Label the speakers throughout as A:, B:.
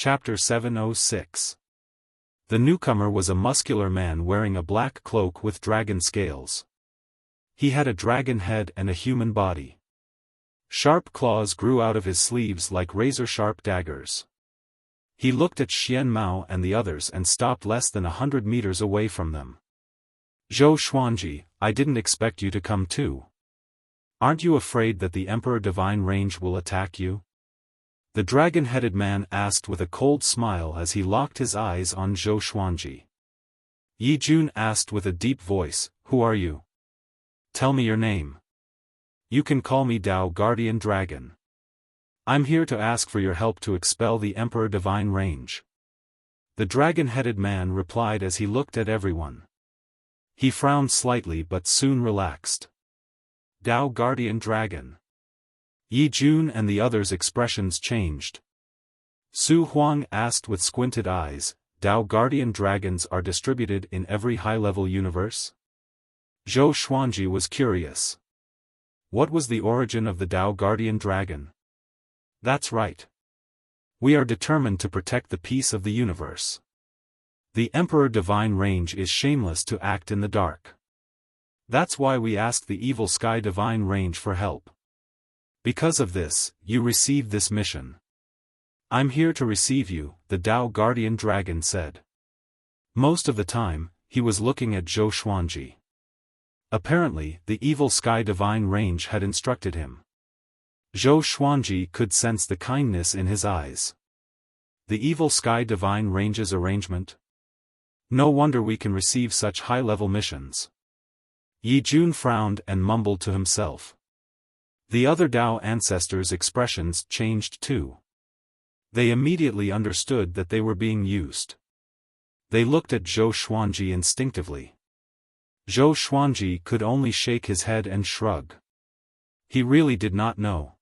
A: Chapter 706. The newcomer was a muscular man wearing a black cloak with dragon scales. He had a dragon head and a human body. Sharp claws grew out of his sleeves like razor-sharp daggers. He looked at Xian Mao and the others and stopped less than 100 meters away from them. "Zhou Xuanji, I didn't expect you to come too. Aren't you afraid that the Emperor Divine Range will attack you?" The dragon-headed man asked with a cold smile as he locked his eyes on Zhou Xuanji. Yi Jun asked with a deep voice, "Who are you? Tell me your name." "You can call me Dao Guardian Dragon. I'm here to ask for your help to expel the Emperor Divine Range." The dragon-headed man replied as he looked at everyone. He frowned slightly but soon relaxed. "Dao Guardian Dragon." Yi Jun and the others' expressions changed. Su Huang asked with squinted eyes, "Dao Guardian Dragons are distributed in every high-level universe?" Zhou Xuanji was curious. What was the origin of the Dao Guardian Dragon? "That's right. We are determined to protect the peace of the universe. The Emperor Divine Range is shameless to act in the dark. That's why we asked the Evil Sky Divine Range for help. Because of this, you received this mission." "I'm here to receive you," the Dao Guardian Dragon said. Most of the time, he was looking at Zhou Xuanji. Apparently, the Evil Sky Divine Range had instructed him. Zhou Xuanji could sense the kindness in his eyes. The Evil Sky Divine Range's arrangement? No wonder we can receive such high-level missions. Yi Jun frowned and mumbled to himself. The other Dao ancestors' expressions changed too. They immediately understood that they were being used. They looked at Zhou Xuanji instinctively. Zhou Xuanji could only shake his head and shrug. He really did not know.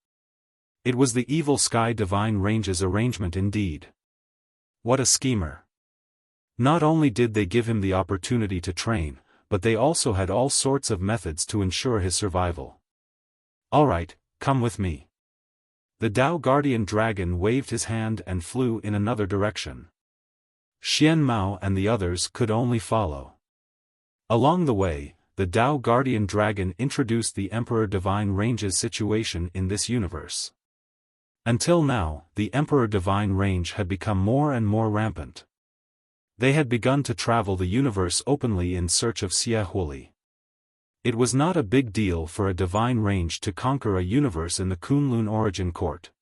A: It was the Evil Sky Divine Range's arrangement indeed. What a schemer. Not only did they give him the opportunity to train, but they also had all sorts of methods to ensure his survival. "All right, come with me." The Dao Guardian Dragon waved his hand and flew in another direction. Xian Mao and the others could only follow. Along the way, the Dao Guardian Dragon introduced the Emperor Divine Range's situation in this universe. Until now, the Emperor Divine Range had become more and more rampant. They had begun to travel the universe openly in search of Xiaofan. It was not a big deal for a divine range to conquer a universe in the Kunlun origin court.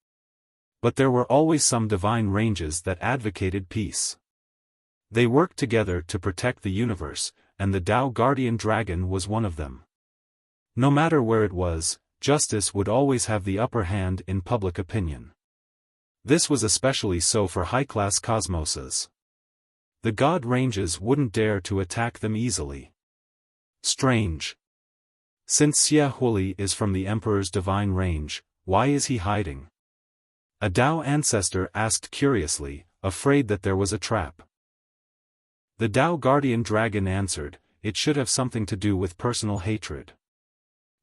A: But there were always some divine ranges that advocated peace. They worked together to protect the universe, and the Dao Guardian Dragon was one of them. No matter where it was, justice would always have the upper hand in public opinion. This was especially so for high-class cosmoses. The god ranges wouldn't dare to attack them easily. Strange. Since Xiaofan is from the Emperor's divine range, why is he hiding? A Dao ancestor asked curiously, afraid that there was a trap. The Dao Guardian Dragon answered, "It should have something to do with personal hatred.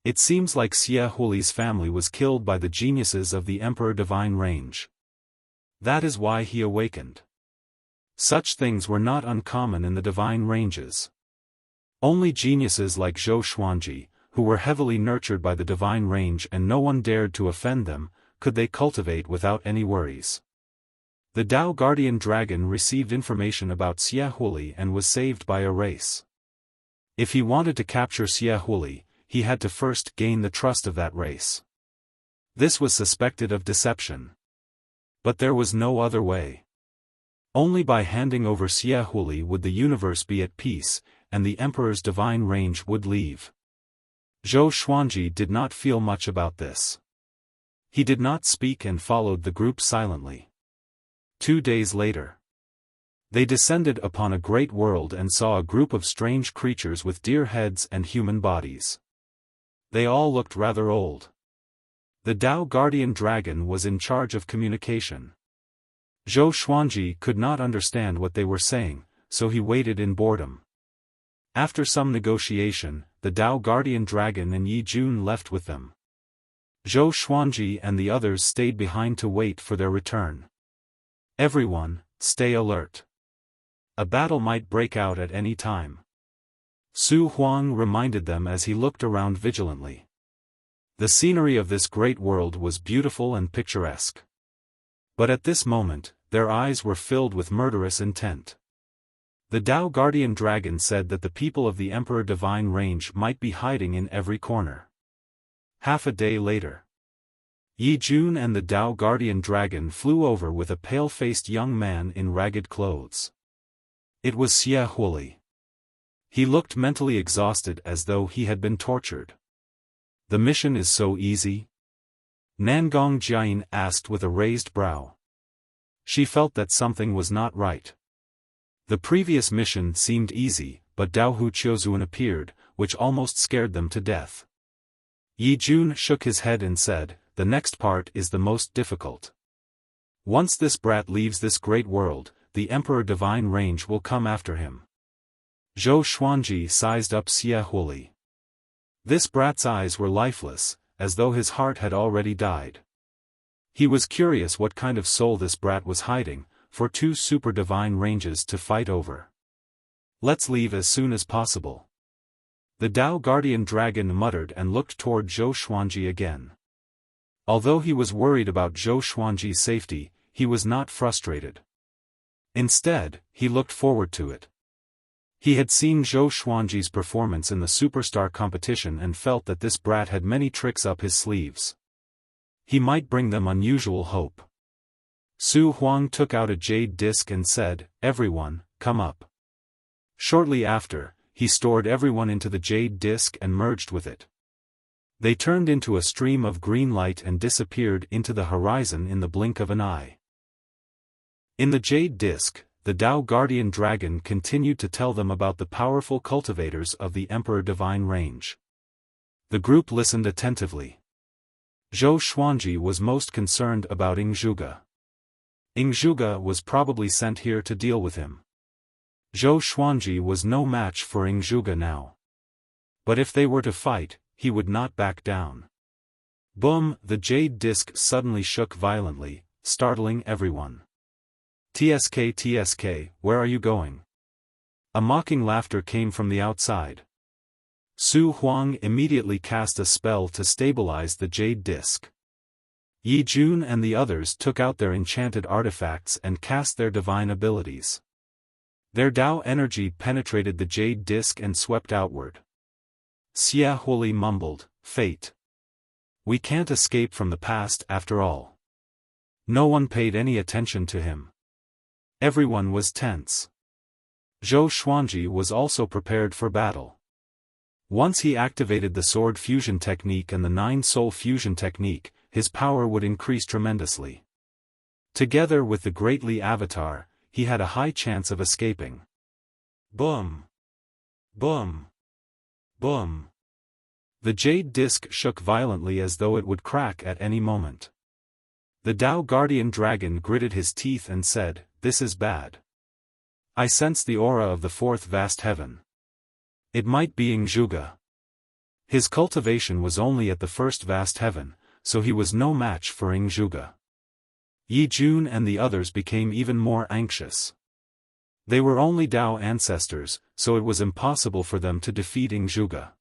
A: It seems like Xiaofan's family was killed by the geniuses of the Emperor Divine Range. That is why he awakened." Such things were not uncommon in the divine ranges. Only geniuses like Zhou Xuanji, who were heavily nurtured by the divine range and no one dared to offend them, could they cultivate without any worries. The Dao Guardian Dragon received information about Xiaofan and was saved by a race. If he wanted to capture Xiaofan, he had to first gain the trust of that race. This was suspected of deception. But there was no other way. Only by handing over Xiaofan would the universe be at peace, and the Emperor's divine range would leave. Zhou Xuanji did not feel much about this. He did not speak and followed the group silently. 2 days later, they descended upon a great world and saw a group of strange creatures with deer heads and human bodies. They all looked rather old. The Dao Guardian Dragon was in charge of communication. Zhou Xuanji could not understand what they were saying, so he waited in boredom. After some negotiation, the Dao Guardian Dragon and Yi Jun left with them. Zhou Xuanji and the others stayed behind to wait for their return. Everyone, stay alert. A battle might break out at any time. Su Huang reminded them as he looked around vigilantly. The scenery of this great world was beautiful and picturesque. But at this moment, their eyes were filled with murderous intent. The Tao Guardian Dragon said that the people of the Emperor Divine Range might be hiding in every corner. Half a day later, Yi Jun and the Tao Guardian Dragon flew over with a pale-faced young man in ragged clothes. It was Xie Huoli. He looked mentally exhausted as though he had been tortured. The mission is so easy? Nangong Jiayin asked with a raised brow. She felt that something was not right. The previous mission seemed easy, but Dao Hu Qiuzuan appeared, which almost scared them to death. Yi Jun shook his head and said, "The next part is the most difficult. Once this brat leaves this great world, the Emperor Divine Range will come after him." Zhou Xuanji sized up Xie Huoli. This brat's eyes were lifeless, as though his heart had already died. He was curious what kind of soul this brat was hiding, for two super divine ranges to fight over. "Let's leave as soon as possible." The Tao Guardian Dragon muttered and looked toward Zhou Xuanji again. Although he was worried about Zhou Xuanji's safety, he was not frustrated. Instead, he looked forward to it. He had seen Zhou Xuanji's performance in the superstar competition and felt that this brat had many tricks up his sleeves. He might bring them unusual hope. Su Huang took out a jade disc and said, "Everyone, come up." Shortly after, he stored everyone into the jade disc and merged with it. They turned into a stream of green light and disappeared into the horizon in the blink of an eye. In the jade disc, the Tao Guardian Dragon continued to tell them about the powerful cultivators of the Emperor Divine Range. The group listened attentively. Zhou Xuanji was most concerned about Ingzhuge. Ingzhuge was probably sent here to deal with him. Zhou Xuanji was no match for Ingzhuge now. But if they were to fight, he would not back down. Boom! The jade disc suddenly shook violently, startling everyone. "TSK, TSK, where are you going?" A mocking laughter came from the outside. Su Huang immediately cast a spell to stabilize the jade disc. Yi Jun and the others took out their enchanted artifacts and cast their divine abilities. Their Tao energy penetrated the jade disc and swept outward. Xie Huoli mumbled, "Fate. We can't escape from the past after all." No one paid any attention to him. Everyone was tense. Zhou Xuanji was also prepared for battle. Once he activated the sword fusion technique and the 9-soul fusion technique, his power would increase tremendously. Together with the Great Li Avatar, he had a high chance of escaping. Boom! Boom! Boom! The jade disc shook violently as though it would crack at any moment. The Tao Guardian Dragon gritted his teeth and said, "This is bad. I sense the aura of the fourth vast heaven. It might be Ingzhuge." His cultivation was only at the first vast heaven, so he was no match for Ingzhuge. Yi Jun and the others became even more anxious. They were only Tao ancestors, so it was impossible for them to defeat Ingzhuge.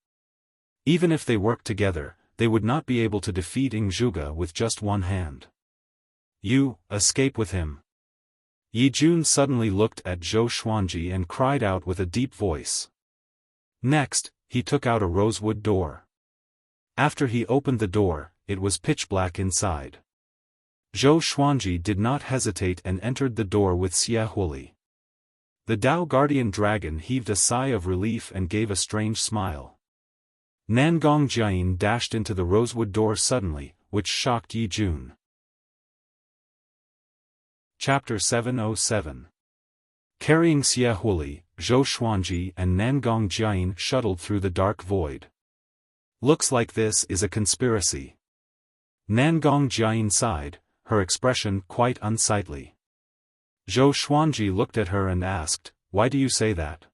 A: Even if they worked together, they would not be able to defeat Ingzhuge with just one hand. "You, escape with him." Yi Jun suddenly looked at Zhou Xuanji and cried out with a deep voice. Next, he took out a rosewood door. After he opened the door, it was pitch black inside. Zhou Xuanji did not hesitate and entered the door with Xie Huoli. The Tao Guardian Dragon heaved a sigh of relief and gave a strange smile. Nangong Jiayin dashed into the rosewood door suddenly, which shocked Yi Jun. Chapter 707. Carrying Xie Huoli, Zhou Xuanji and Nangong Jiayin shuttled through the dark void. "Looks like this is a conspiracy." Nangong Jiayin sighed, her expression quite unsightly. Zhou Xuanji looked at her and asked, "Why do you say that?"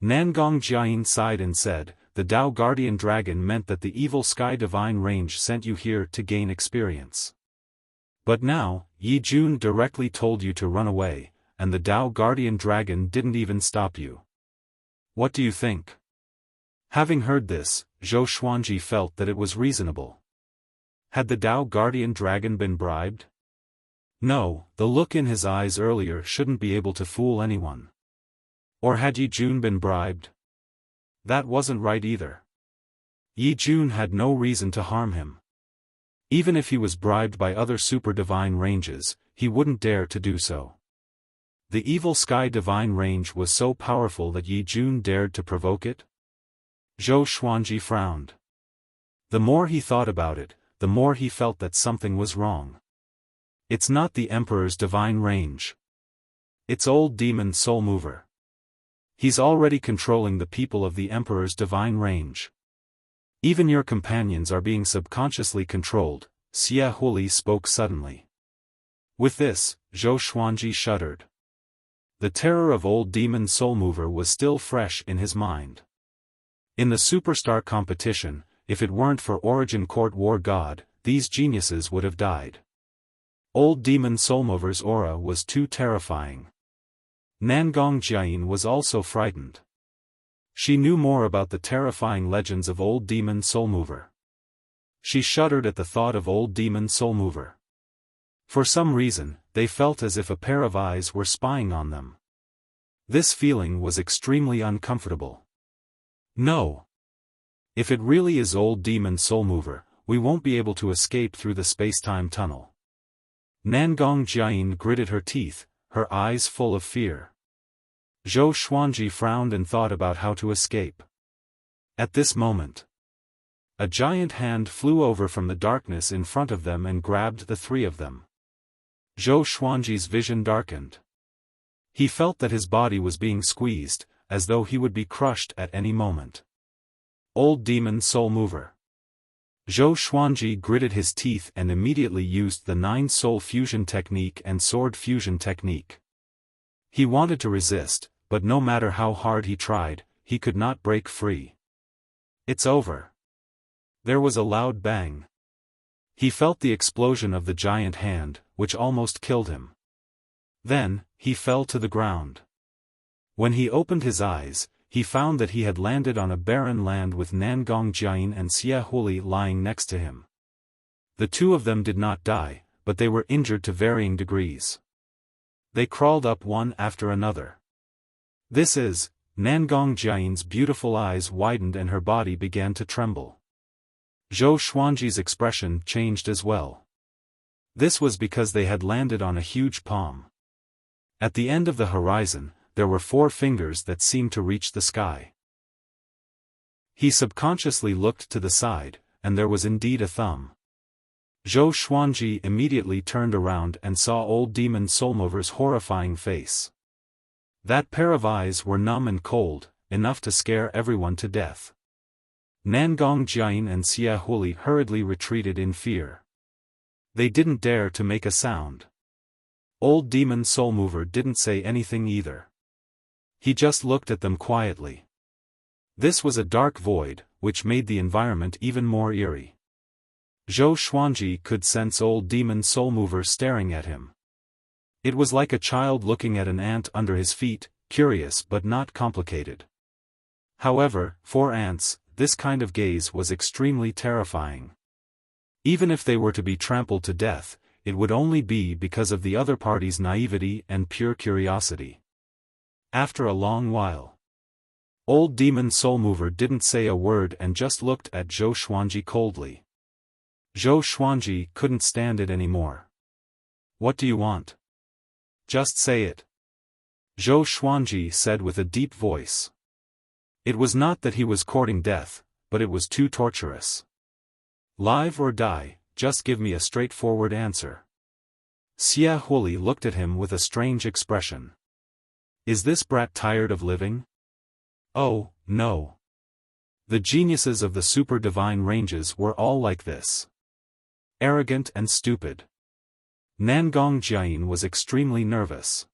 A: Nangong Jiayin sighed and said, "The Tao Guardian Dragon meant that the evil Sky Divine Range sent you here to gain experience. But now, Yi Jun directly told you to run away, and the Tao Guardian Dragon didn't even stop you. What do you think? Having heard this, Zhou Xuanji felt that it was reasonable. Had the Tao Guardian Dragon been bribed? No, the look in his eyes earlier shouldn't be able to fool anyone. Or had Yi Jun been bribed? That wasn't right either. Yi Jun had no reason to harm him. Even if he was bribed by other super divine ranges, he wouldn't dare to do so. The evil sky divine range was so powerful that Yi Jun dared to provoke it? Zhou Xuanji frowned. The more he thought about it, the more he felt that something was wrong. It's not the Emperor's divine range. It's old demon Soul Mover. He's already controlling the people of the Emperor's divine range. Even your companions are being subconsciously controlled, Xia Huli spoke suddenly. With this, Zhou Xuanji shuddered. The terror of old demon Soul Mover was still fresh in his mind. In the superstar competition, if it weren't for Origin Court War God, these geniuses would have died. Old demon Soul Mover's aura was too terrifying. Nangong Jiayin was also frightened. She knew more about the terrifying legends of old demon Soul Mover. She shuddered at the thought of old demon Soul Mover. For some reason, they felt as if a pair of eyes were spying on them. This feeling was extremely uncomfortable. No. If it really is old demon Soul Mover, we won't be able to escape through the space-time tunnel. Nangong Jiayin gritted her teeth, her eyes full of fear. Zhou Xuanji frowned and thought about how to escape. At this moment, a giant hand flew over from the darkness in front of them and grabbed the three of them. Zhou Xuanji's vision darkened. He felt that his body was being squeezed, as though he would be crushed at any moment. Old demon Soul Mover. Zhou Xuanji gritted his teeth and immediately used the 9-soul fusion technique and sword fusion technique. He wanted to resist, but no matter how hard he tried, he could not break free. It's over. There was a loud bang. He felt the explosion of the giant hand, which almost killed him. Then, he fell to the ground. When he opened his eyes, he found that he had landed on a barren land with Nangong Jiayin and Xia Huli lying next to him. The two of them did not die, but they were injured to varying degrees. They crawled up one after another. This is, Nangong Jiayin's beautiful eyes widened and her body began to tremble. Zhou Xuanji's expression changed as well. This was because they had landed on a huge palm. At the end of the horizon, there were 4 fingers that seemed to reach the sky. He subconsciously looked to the side, and there was indeed a thumb. Zhou Xuanji immediately turned around and saw old demon Soul Mover's horrifying face. That pair of eyes were numb and cold, enough to scare everyone to death. Nangong Jiayin and Xia Huli hurriedly retreated in fear. They didn't dare to make a sound. Old demon Soul Mover didn't say anything either. He just looked at them quietly. This was a dark void, which made the environment even more eerie. Zhou Xuanji could sense old demon Soul Mover staring at him. It was like a child looking at an ant under his feet, curious but not complicated. However, for ants, this kind of gaze was extremely terrifying. Even if they were to be trampled to death, it would only be because of the other party's naivety and pure curiosity. After a long while, old demon Soul Mover didn't say a word and just looked at Zhou Xuanji coldly. Zhou Xuanji couldn't stand it anymore. What do you want? Just say it. Zhou Xuanji said with a deep voice. It was not that he was courting death, but it was too torturous. Live or die, just give me a straightforward answer. Xia Huli looked at him with a strange expression. Is this brat tired of living? Oh, no. The geniuses of the super divine ranges were all like this. Arrogant and stupid. Nangong Jiayin was extremely nervous.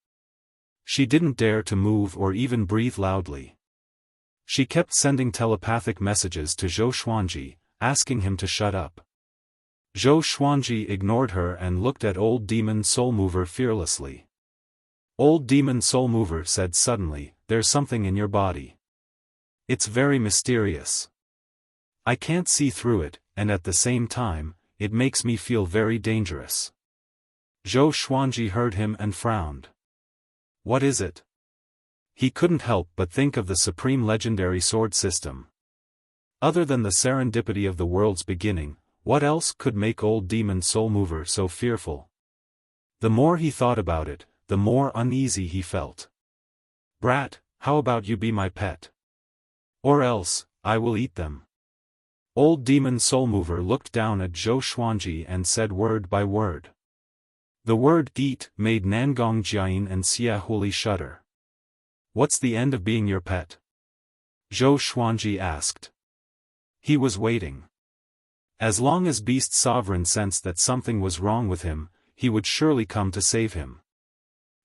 A: She didn't dare to move or even breathe loudly. She kept sending telepathic messages to Zhou Xuanji, asking him to shut up. Zhou Xuanji ignored her and looked at Old Demon Soul Mover fearlessly. Old Demon Soul Mover said suddenly, "There's something in your body. It's very mysterious. I can't see through it, and at the same time, it makes me feel very dangerous." Zhou Xuanji heard him and frowned. What is it? He couldn't help but think of the supreme legendary sword system. Other than the serendipity of the world's beginning, what else could make Old Demon Soul Mover so fearful? The more he thought about it, the more uneasy he felt. "Brat, how about you be my pet? Or else, I will eat them." Old Demon Soul Mover looked down at Zhou Xuanji and said word by word. The word "eat" made Nangong Jiayin and Xia Huli shudder. "What's the end of being your pet?" Zhou Xuanji asked. He was waiting. As long as Beast Sovereign sensed that something was wrong with him, he would surely come to save him.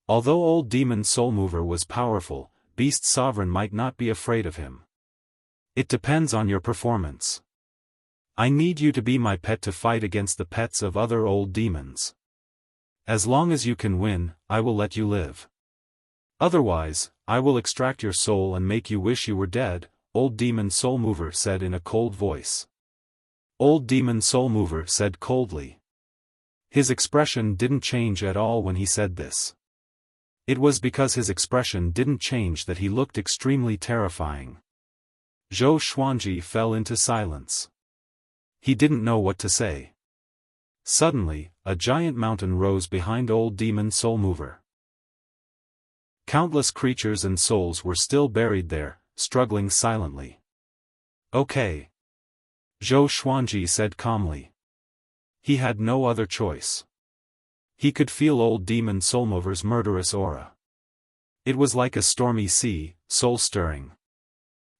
A: Although Old Demon Soul Mover was powerful, Beast Sovereign might not be afraid of him. "It depends on your performance. I need you to be my pet to fight against the pets of other old demons. As long as you can win, I will let you live. Otherwise, I will extract your soul and make you wish you were dead," Old Demon Soul Mover said in a cold voice. Old Demon Soul Mover said coldly. His expression didn't change at all when he said this. It was because his expression didn't change that he looked extremely terrifying. Zhou Xuanji fell into silence. He didn't know what to say. Suddenly, a giant mountain rose behind Old Demon Soul Mover. Countless creatures and souls were still buried there, struggling silently. "Okay," Zhou Xuanji said calmly. He had no other choice. He could feel Old Demon Soul Mover's murderous aura. It was like a stormy sea, soul-stirring.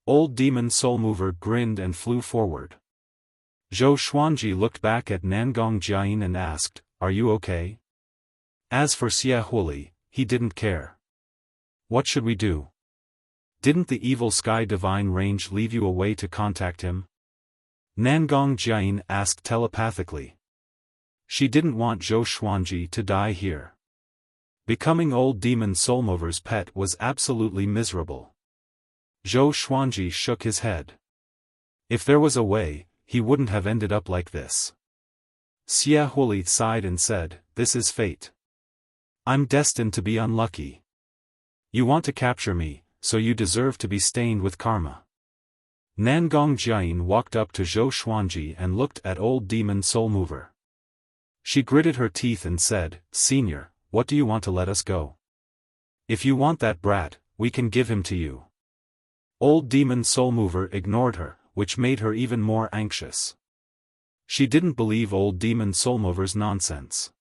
A: Old Demon Soul Mover grinned and flew forward. Zhou Xuanji looked back at Nangong Jiayin and asked, "Are you okay?" As for Xia Huli, he didn't care. "What should we do? Didn't the evil Sky Divine Range leave you a way to contact him?" Nangong Jiayin asked telepathically. She didn't want Zhou Xuanji to die here. Becoming Old Demon Soul Mover's pet was absolutely miserable. Zhou Xuanji shook his head. If there was a way, he wouldn't have ended up like this. Xia Huli sighed and said, "This is fate. I'm destined to be unlucky. You want to capture me, so you deserve to be stained with karma." Nangong Jiayin walked up to Zhou Xuanji and looked at Old Demon Soul Mover. She gritted her teeth and said, "Senior, what do you want to let us go? If you want that brat, we can give him to you." Old Demon Soul Mover ignored her, which made her even more anxious. She didn't believe Old Demon Soul Mover's nonsense.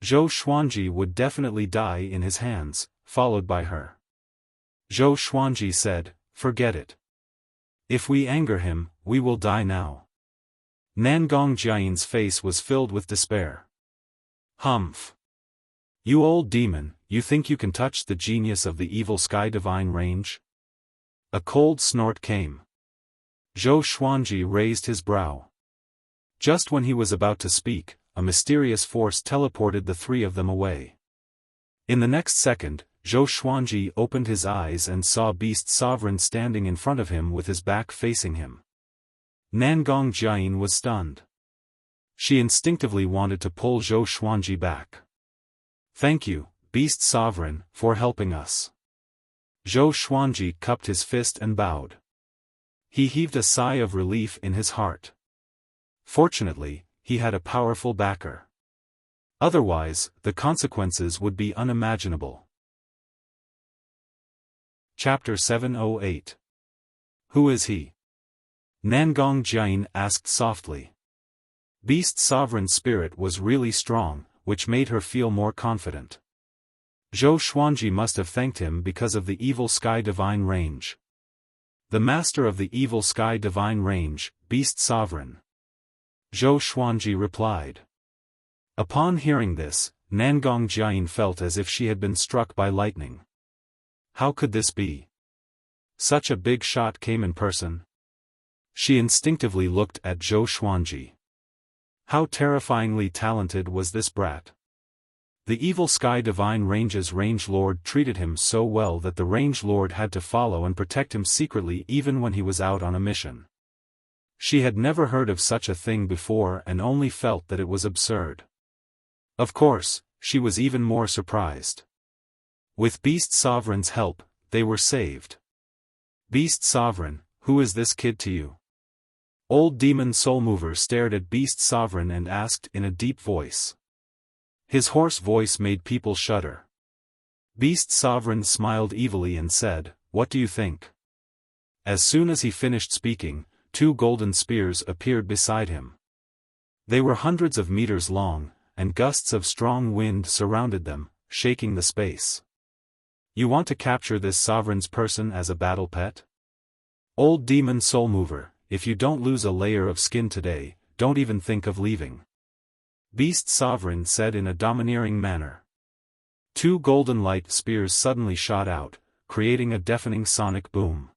A: Zhou Xuanji would definitely die in his hands, followed by her. Zhou Xuanji said, "Forget it. If we anger him, we will die now." Nangong Jiayin's face was filled with despair. "Humph. You old demon, you think you can touch the genius of the evil Sky Divine Range?" A cold snort came. Zhou Xuanji raised his brow. Just when he was about to speak, a mysterious force teleported the three of them away. In the next second, Zhou Xuanji opened his eyes and saw Beast Sovereign standing in front of him with his back facing him. Nangong Jiayin was stunned. She instinctively wanted to pull Zhou Xuanji back. "Thank you, Beast Sovereign, for helping us." Zhou Xuanji cupped his fist and bowed. He heaved a sigh of relief in his heart. Fortunately, he had a powerful backer. Otherwise, the consequences would be unimaginable. Chapter 708. Who is he? Nangong Jiayin asked softly. Beast Sovereign's spirit was really strong, which made her feel more confident. Zhou Xuanji must have thanked him because of the evil Sky Divine Range. The master of the evil Sky Divine Range, Beast Sovereign. Zhou Xuanji replied. Upon hearing this, Nangong Jiayin felt as if she had been struck by lightning. How could this be? Such a big shot came in person. She instinctively looked at Zhou Xuanji. How terrifyingly talented was this brat? The evil Sky Divine Range's Range Lord treated him so well that the Range Lord had to follow and protect him secretly even when he was out on a mission. She had never heard of such a thing before and only felt that it was absurd. Of course, she was even more surprised. With Beast Sovereign's help, they were saved. Beast Sovereign, who is this kid to you? Old Demon Soulmover stared at Beast Sovereign and asked in a deep voice. His hoarse voice made people shudder. Beast Sovereign smiled evilly and said, "What do you think?" As soon as he finished speaking, 2 golden spears appeared beside him. They were hundreds of meters long, and gusts of strong wind surrounded them, shaking the space. You want to capture this sovereign's person as a battle pet? Old Demon Soulmover, if you don't lose a layer of skin today, don't even think of leaving. Beast Sovereign said in a domineering manner. 2 golden light spears suddenly shot out, creating a deafening sonic boom.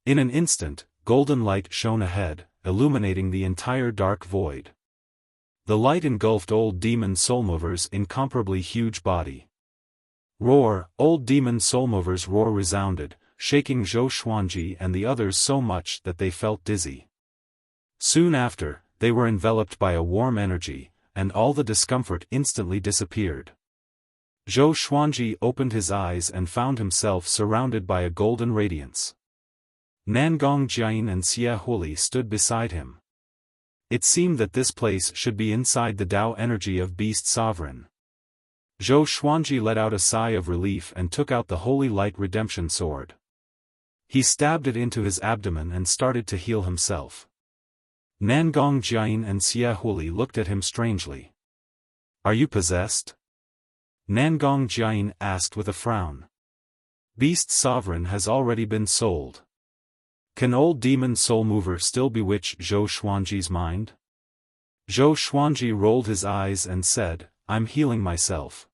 A: In an instant, golden light shone ahead, illuminating the entire dark void. The light engulfed Old Demon Soulmover's incomparably huge body. Roar! Old Demon Soulmover's roar resounded, shaking Zhou Xuanji and the others so much that they felt dizzy. Soon after, they were enveloped by a warm energy, and all the discomfort instantly disappeared. Zhou Xuanji opened his eyes and found himself surrounded by a golden radiance. Nangong Jian and Xia Huli stood beside him. It seemed that this place should be inside the Tao energy of Beast Sovereign. Zhou Xuanji let out a sigh of relief and took out the Holy Light Redemption Sword. He stabbed it into his abdomen and started to heal himself. Nangong Jian and Xia Huli looked at him strangely. Are you possessed? Nangong Jian asked with a frown. Beast Sovereign has already been sold. Can Old Demon Soulmover still bewitch Zhou Xuanji's mind? Zhou Xuanji rolled his eyes and said, I'm healing myself.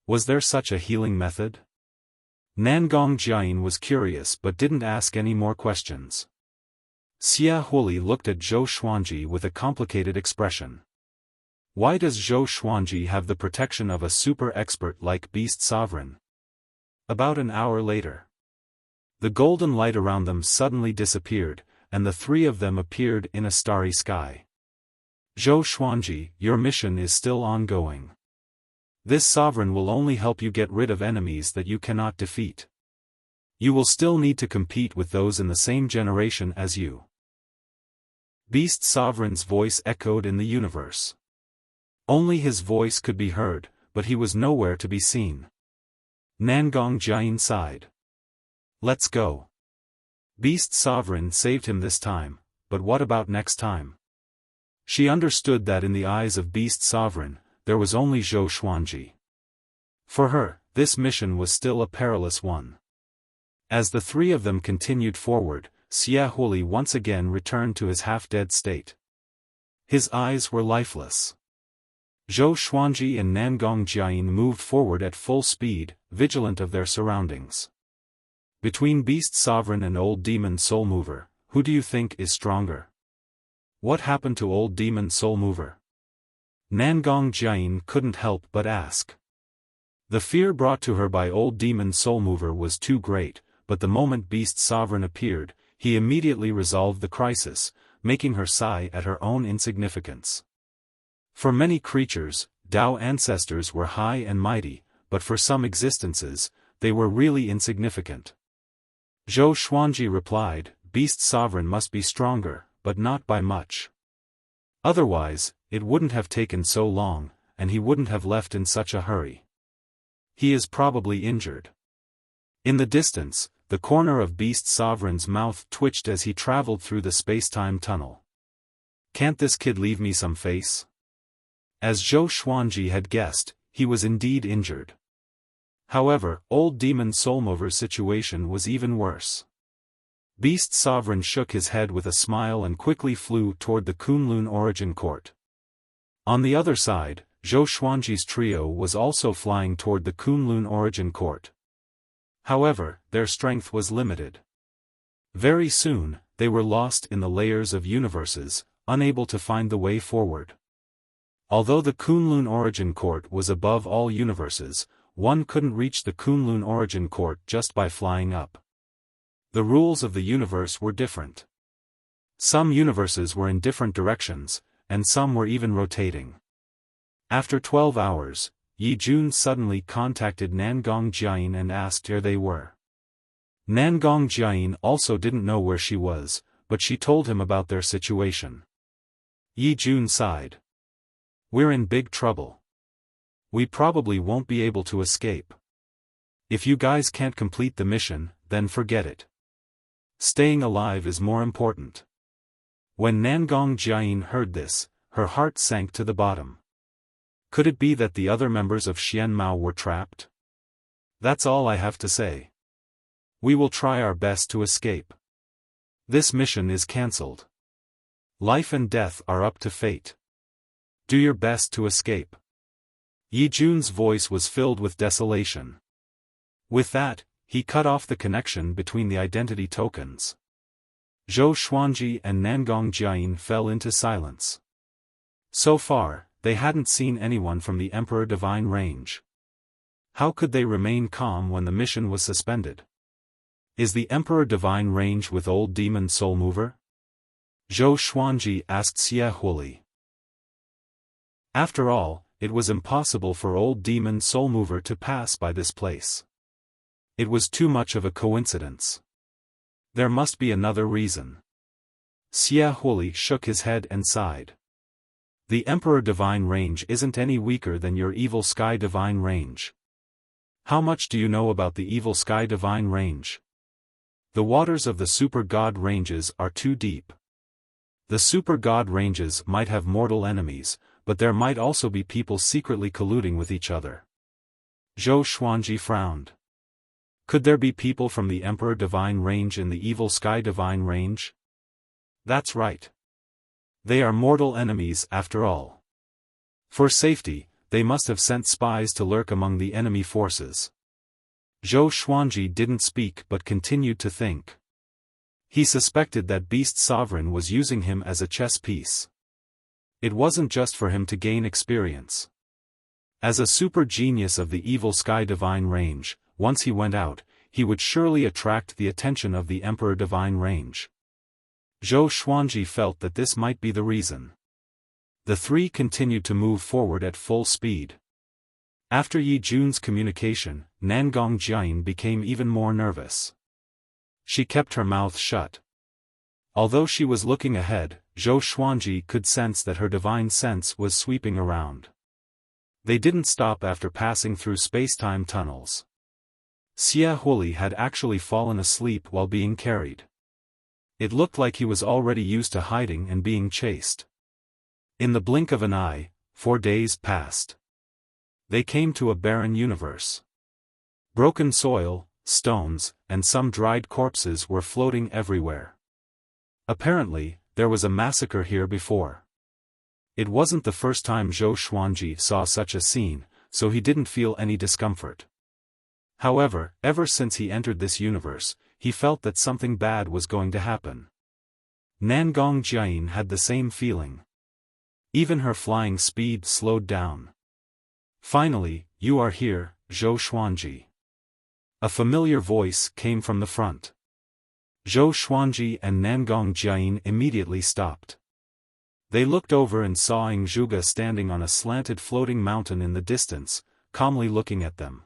A: Was there such a healing method? Nangong Jian was curious but didn't ask any more questions. Xia Huli looked at Zhou Xuanji with a complicated expression. Why does Zhou Xuanji have the protection of a super expert like Beast Sovereign? About an hour later. The golden light around them suddenly disappeared, and the 3 of them appeared in a starry sky. Zhou Xuanji, your mission is still ongoing. This sovereign will only help you get rid of enemies that you cannot defeat. You will still need to compete with those in the same generation as you. Beast Sovereign's voice echoed in the universe. Only his voice could be heard, but he was nowhere to be seen. Nangong Jian sighed. Let's go. Beast Sovereign saved him this time, but what about next time? She understood that in the eyes of Beast Sovereign, there was only Zhou Xuanji. For her, this mission was still a perilous one. As the 3 of them continued forward, Xia Huli once again returned to his half-dead state. His eyes were lifeless. Zhou Xuanji and Nangong Jian moved forward at full speed, vigilant of their surroundings. Between Beast Sovereign and Old Demon Soulmover, who do you think is stronger? What happened to Old Demon Soulmover? Nangong Jian couldn't help but ask. The fear brought to her by Old Demon Soulmover was too great, but the moment Beast Sovereign appeared, he immediately resolved the crisis, making her sigh at her own insignificance. For many creatures, Tao ancestors were high and mighty, but for some existences, they were really insignificant. Zhou Xuanji replied, Beast Sovereign must be stronger, but not by much. Otherwise, it wouldn't have taken so long, and he wouldn't have left in such a hurry. He is probably injured. In the distance, the corner of Beast Sovereign's mouth twitched as he traveled through the space-time tunnel. Can't this kid leave me some face? As Zhou Xuanji had guessed, he was indeed injured. However, Old Demon Soulmover's situation was even worse. Beast Sovereign shook his head with a smile and quickly flew toward the Kunlun Origin Court. On the other side, Zhou Xuanji's trio was also flying toward the Kunlun Origin Court. However, their strength was limited. Very soon, they were lost in the layers of universes, unable to find the way forward. Although the Kunlun Origin Court was above all universes, one couldn't reach the Kunlun Origin Court just by flying up. The rules of the universe were different. Some universes were in different directions, and some were even rotating. After 12 hours, Yi Jun suddenly contacted Nangong Jiayin and asked where they were. Nangong Jiayin also didn't know where she was, but she told him about their situation. Yi Jun sighed. "We're in big trouble. We probably won't be able to escape. If you guys can't complete the mission, then forget it. Staying alive is more important." When Nangong Jiayin heard this, her heart sank to the bottom. Could it be that the other members of Xian Mao were trapped? That's all I have to say. We will try our best to escape. This mission is cancelled. Life and death are up to fate. Do your best to escape. Yi Jun's voice was filled with desolation. With that, he cut off the connection between the identity tokens. Zhou Xuanji and Nangong Jiayin fell into silence. So far, they hadn't seen anyone from the Emperor Divine range. How could they remain calm when the mission was suspended? Is the Emperor Divine range with Old Demon Soul Mover? Zhou Xuanji asked Xie Huli. After all, it was impossible for Old Demon Soul Mover to pass by this place. It was too much of a coincidence. There must be another reason. Xie Huli shook his head and sighed. The Emperor Divine range isn't any weaker than your Evil Sky Divine range. How much do you know about the Evil Sky Divine range? The waters of the Super God ranges are too deep. The Super God ranges might have mortal enemies, but there might also be people secretly colluding with each other. Zhou Xuanji frowned. Could there be people from the Emperor Divine range in the Evil Sky Divine range? That's right. They are mortal enemies after all. For safety, they must have sent spies to lurk among the enemy forces. Zhou Xuanji didn't speak but continued to think. He suspected that Beast Sovereign was using him as a chess piece. It wasn't just for him to gain experience. As a super genius of the Evil Sky Divine range, once he went out, he would surely attract the attention of the Emperor Divine range. Zhou Xuanji felt that this might be the reason. The three continued to move forward at full speed. After Yi Jun's communication, Nangong Jiayin became even more nervous. She kept her mouth shut. Although she was looking ahead, Zhou Xuanji could sense that her divine sense was sweeping around. They didn't stop after passing through space-time tunnels. Xie Huli had actually fallen asleep while being carried. It looked like he was already used to hiding and being chased. In the blink of an eye, 4 days passed. They came to a barren universe. Broken soil, stones, and some dried corpses were floating everywhere. Apparently, there was a massacre here before. It wasn't the first time Zhou Xuanji saw such a scene, so he didn't feel any discomfort. However, ever since he entered this universe, he felt that something bad was going to happen. Nangong Jiayin had the same feeling. Even her flying speed slowed down. Finally, "You are here, Zhou Xuanji." A familiar voice came from the front. Zhou Xuanji and Nangong Jiayin immediately stopped. They looked over and saw Zhuge standing on a slanted floating mountain in the distance, calmly looking at them.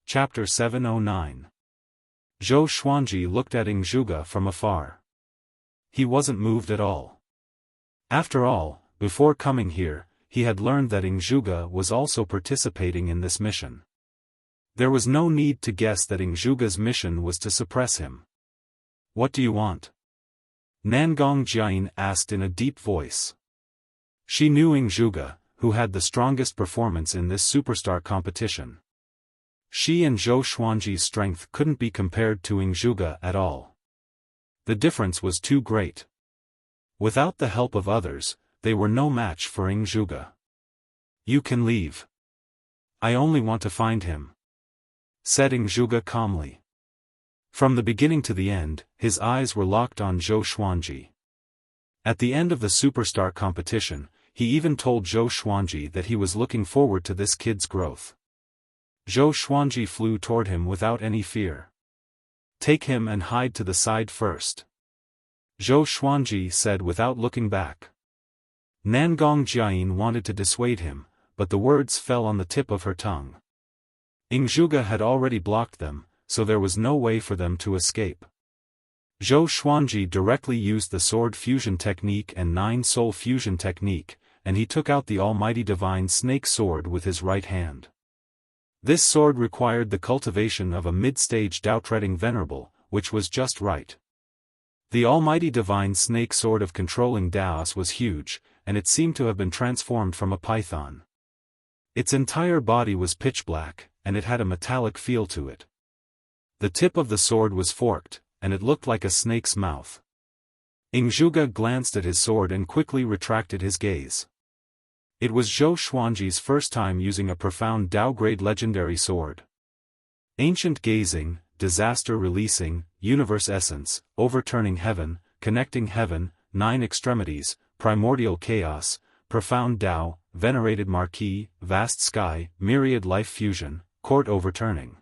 A: Chapter 709. Zhou Xuanji looked at Zhuge from afar. He wasn't moved at all. After all, before coming here, he had learned that Zhuge was also participating in this mission. There was no need to guess that Zhuge's mission was to suppress him. "What do you want?" Nangong Jiayin asked in a deep voice. She knew Zhuge, who had the strongest performance in this superstar competition. She and Zhou Xuanji's strength couldn't be compared to Zhuge at all. The difference was too great. Without the help of others, they were no match for Zhuge. "You can leave. I only want to find him," said Zhuge calmly. From the beginning to the end, his eyes were locked on Zhou Xuanji. At the end of the superstar competition, he even told Zhou Xuanji that he was looking forward to this kid's growth. Zhou Xuanji flew toward him without any fear. "Take him and hide to the side first," Zhou Xuanji said without looking back. Nangong Jiayin wanted to dissuade him, but the words fell on the tip of her tongue. Ingzhuge had already blocked them, so there was no way for them to escape. Zhou Xuanji directly used the sword fusion technique and nine soul fusion technique, and he took out the almighty divine snake sword with his right hand. This sword required the cultivation of a mid-stage Dao-treading venerable, which was just right. The almighty divine snake sword of controlling Daos was huge, and it seemed to have been transformed from a python. Its entire body was pitch black, and it had a metallic feel to it. The tip of the sword was forked, and it looked like a snake's mouth. Ingzhuge glanced at his sword and quickly retracted his gaze. It was Zhou Xuanji's first time using a profound Dao-grade legendary sword. Ancient gazing, disaster releasing, universe essence, overturning heaven, connecting heaven, nine extremities, primordial chaos, profound Dao, venerated marquee, vast sky, myriad life fusion, court overturning.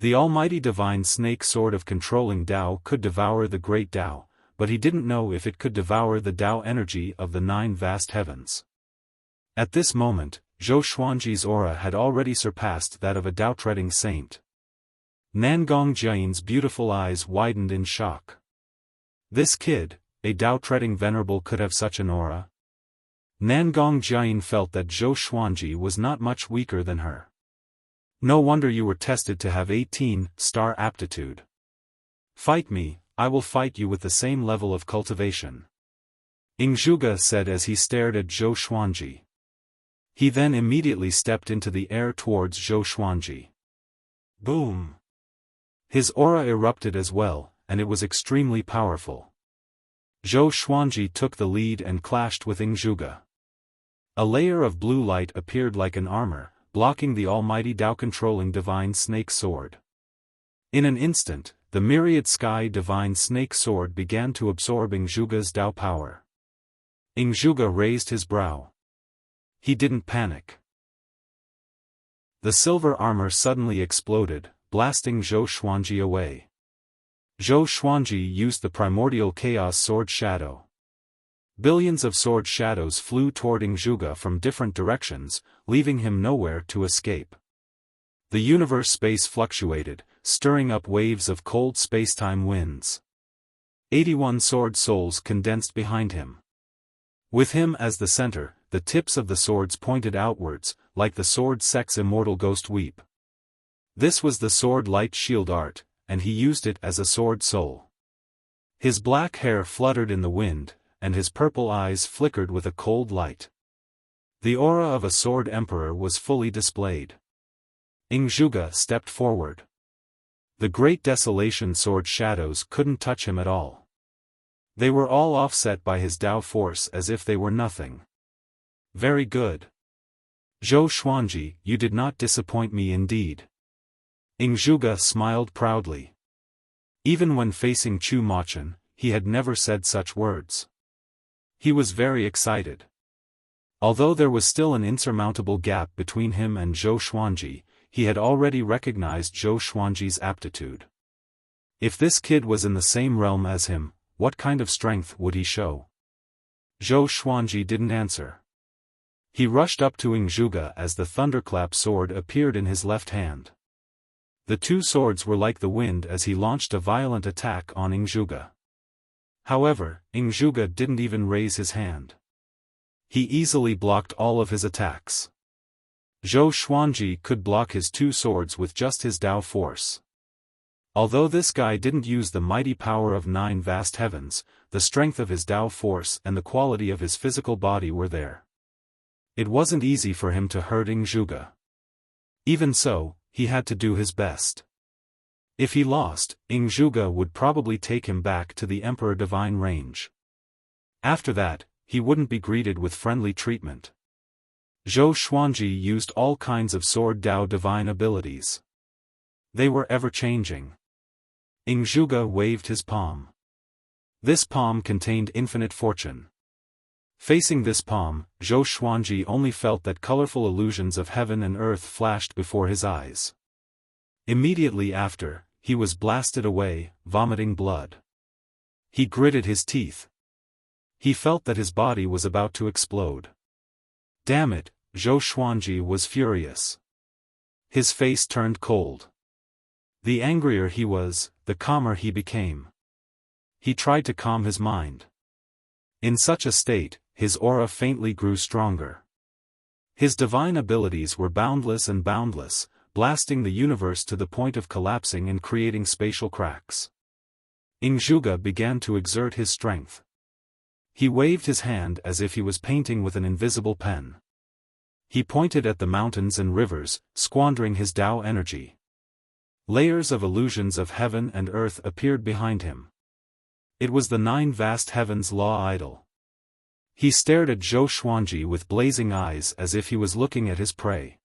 A: The almighty divine snake sword of controlling Dao could devour the great Dao, but he didn't know if it could devour the Dao energy of the nine vast heavens. At this moment, Zhou Xuanji's aura had already surpassed that of a Dao-treading saint. Nangong Jiayin's beautiful eyes widened in shock. This kid, a Dao-treading venerable, could have such an aura? Nangong Jiayin felt that Zhou Xuanji was not much weaker than her. No wonder you were tested to have 18-star aptitude. Fight me, I will fight you with the same level of cultivation, Ingzhuge said as he stared at Zhou Xuanji. He then immediately stepped into the air towards Zhou Xuanji. Boom! His aura erupted as well, and it was extremely powerful. Zhou Xuanji took the lead and clashed with Ingzhuge. A layer of blue light appeared like an armor, blocking the almighty Dao-controlling divine snake sword. In an instant, the myriad sky divine snake sword began to absorb Ingzhuge's Dao power. Ingzhuge raised his brow. He didn't panic. The silver armor suddenly exploded, blasting Zhou Xuanji away. Zhou Xuanji used the primordial chaos sword shadow. Billions of sword shadows flew toward Ingzhuge from different directions, leaving him nowhere to escape. The universe space fluctuated, stirring up waves of cold spacetime winds. 81 sword souls condensed behind him. With him as the center, the tips of the swords pointed outwards, like the sword sex immortal ghost weep. This was the sword light shield art, and he used it as a sword soul. His black hair fluttered in the wind, and his purple eyes flickered with a cold light. The aura of a sword emperor was fully displayed. Ingzhuge stepped forward. The great desolation sword shadows couldn't touch him at all. They were all offset by his Dao force as if they were nothing. Very good. Zhou Xuanji, you did not disappoint me indeed. Ingzhuge smiled proudly. Even when facing Chu Mochen, he had never said such words. He was very excited. Although there was still an insurmountable gap between him and Zhou Xuanji, he had already recognized Zhou Xuanji's aptitude. If this kid was in the same realm as him, what kind of strength would he show? Zhou Xuanji didn't answer. He rushed up to Ingzhuge as the thunderclap sword appeared in his left hand. The two swords were like the wind as he launched a violent attack on Ingzhuge. However, Ingzhuge didn't even raise his hand. He easily blocked all of his attacks. Zhou Xuanji could block his two swords with just his Dao force. Although this guy didn't use the mighty power of nine vast heavens, the strength of his Dao force and the quality of his physical body were there. It wasn't easy for him to hurt Ingzhuge. Even so, he had to do his best. If he lost, Ingzhuge would probably take him back to the Emperor Divine range. After that, he wouldn't be greeted with friendly treatment. Zhou Xuanji used all kinds of sword Dao divine abilities. They were ever-changing. Ingzhuge waved his palm. This palm contained infinite fortune. Facing this palm, Zhou Xuanji only felt that colorful illusions of heaven and earth flashed before his eyes. Immediately after, he was blasted away, vomiting blood. He gritted his teeth. He felt that his body was about to explode. Damn it, Zhou Xuanji was furious. His face turned cold. The angrier he was, the calmer he became. He tried to calm his mind. In such a state, his aura faintly grew stronger. His divine abilities were boundless and boundless, blasting the universe to the point of collapsing and creating spatial cracks. Ingzhuge began to exert his strength. He waved his hand as if he was painting with an invisible pen. He pointed at the mountains and rivers, squandering his Tao energy. Layers of illusions of heaven and earth appeared behind him. It was the 9 vast heavens law idol. He stared at Zhou Xuanji with blazing eyes as if he was looking at his prey.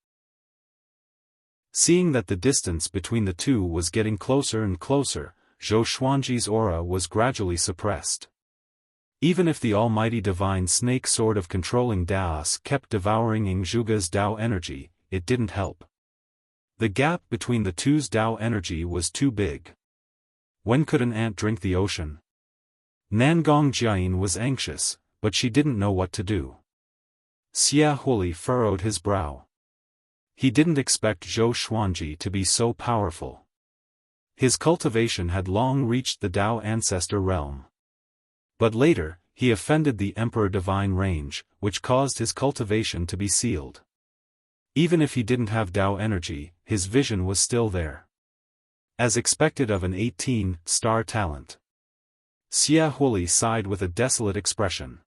A: Seeing that the distance between the two was getting closer and closer, Zhou Xuanji's aura was gradually suppressed. Even if the almighty divine snake sword of controlling Daos kept devouring Ingzhuge's Tao energy, it didn't help. The gap between the two's Tao energy was too big. When could an ant drink the ocean? Nangong Jiayin was anxious, but she didn't know what to do. Xiaofan furrowed his brow. He didn't expect Zhou Xuanji to be so powerful. His cultivation had long reached the Tao ancestor realm. But later, he offended the Emperor Divine Range, which caused his cultivation to be sealed. Even if he didn't have Tao energy, his vision was still there. As expected of an 18-star talent. Xiaofan sighed with a desolate expression.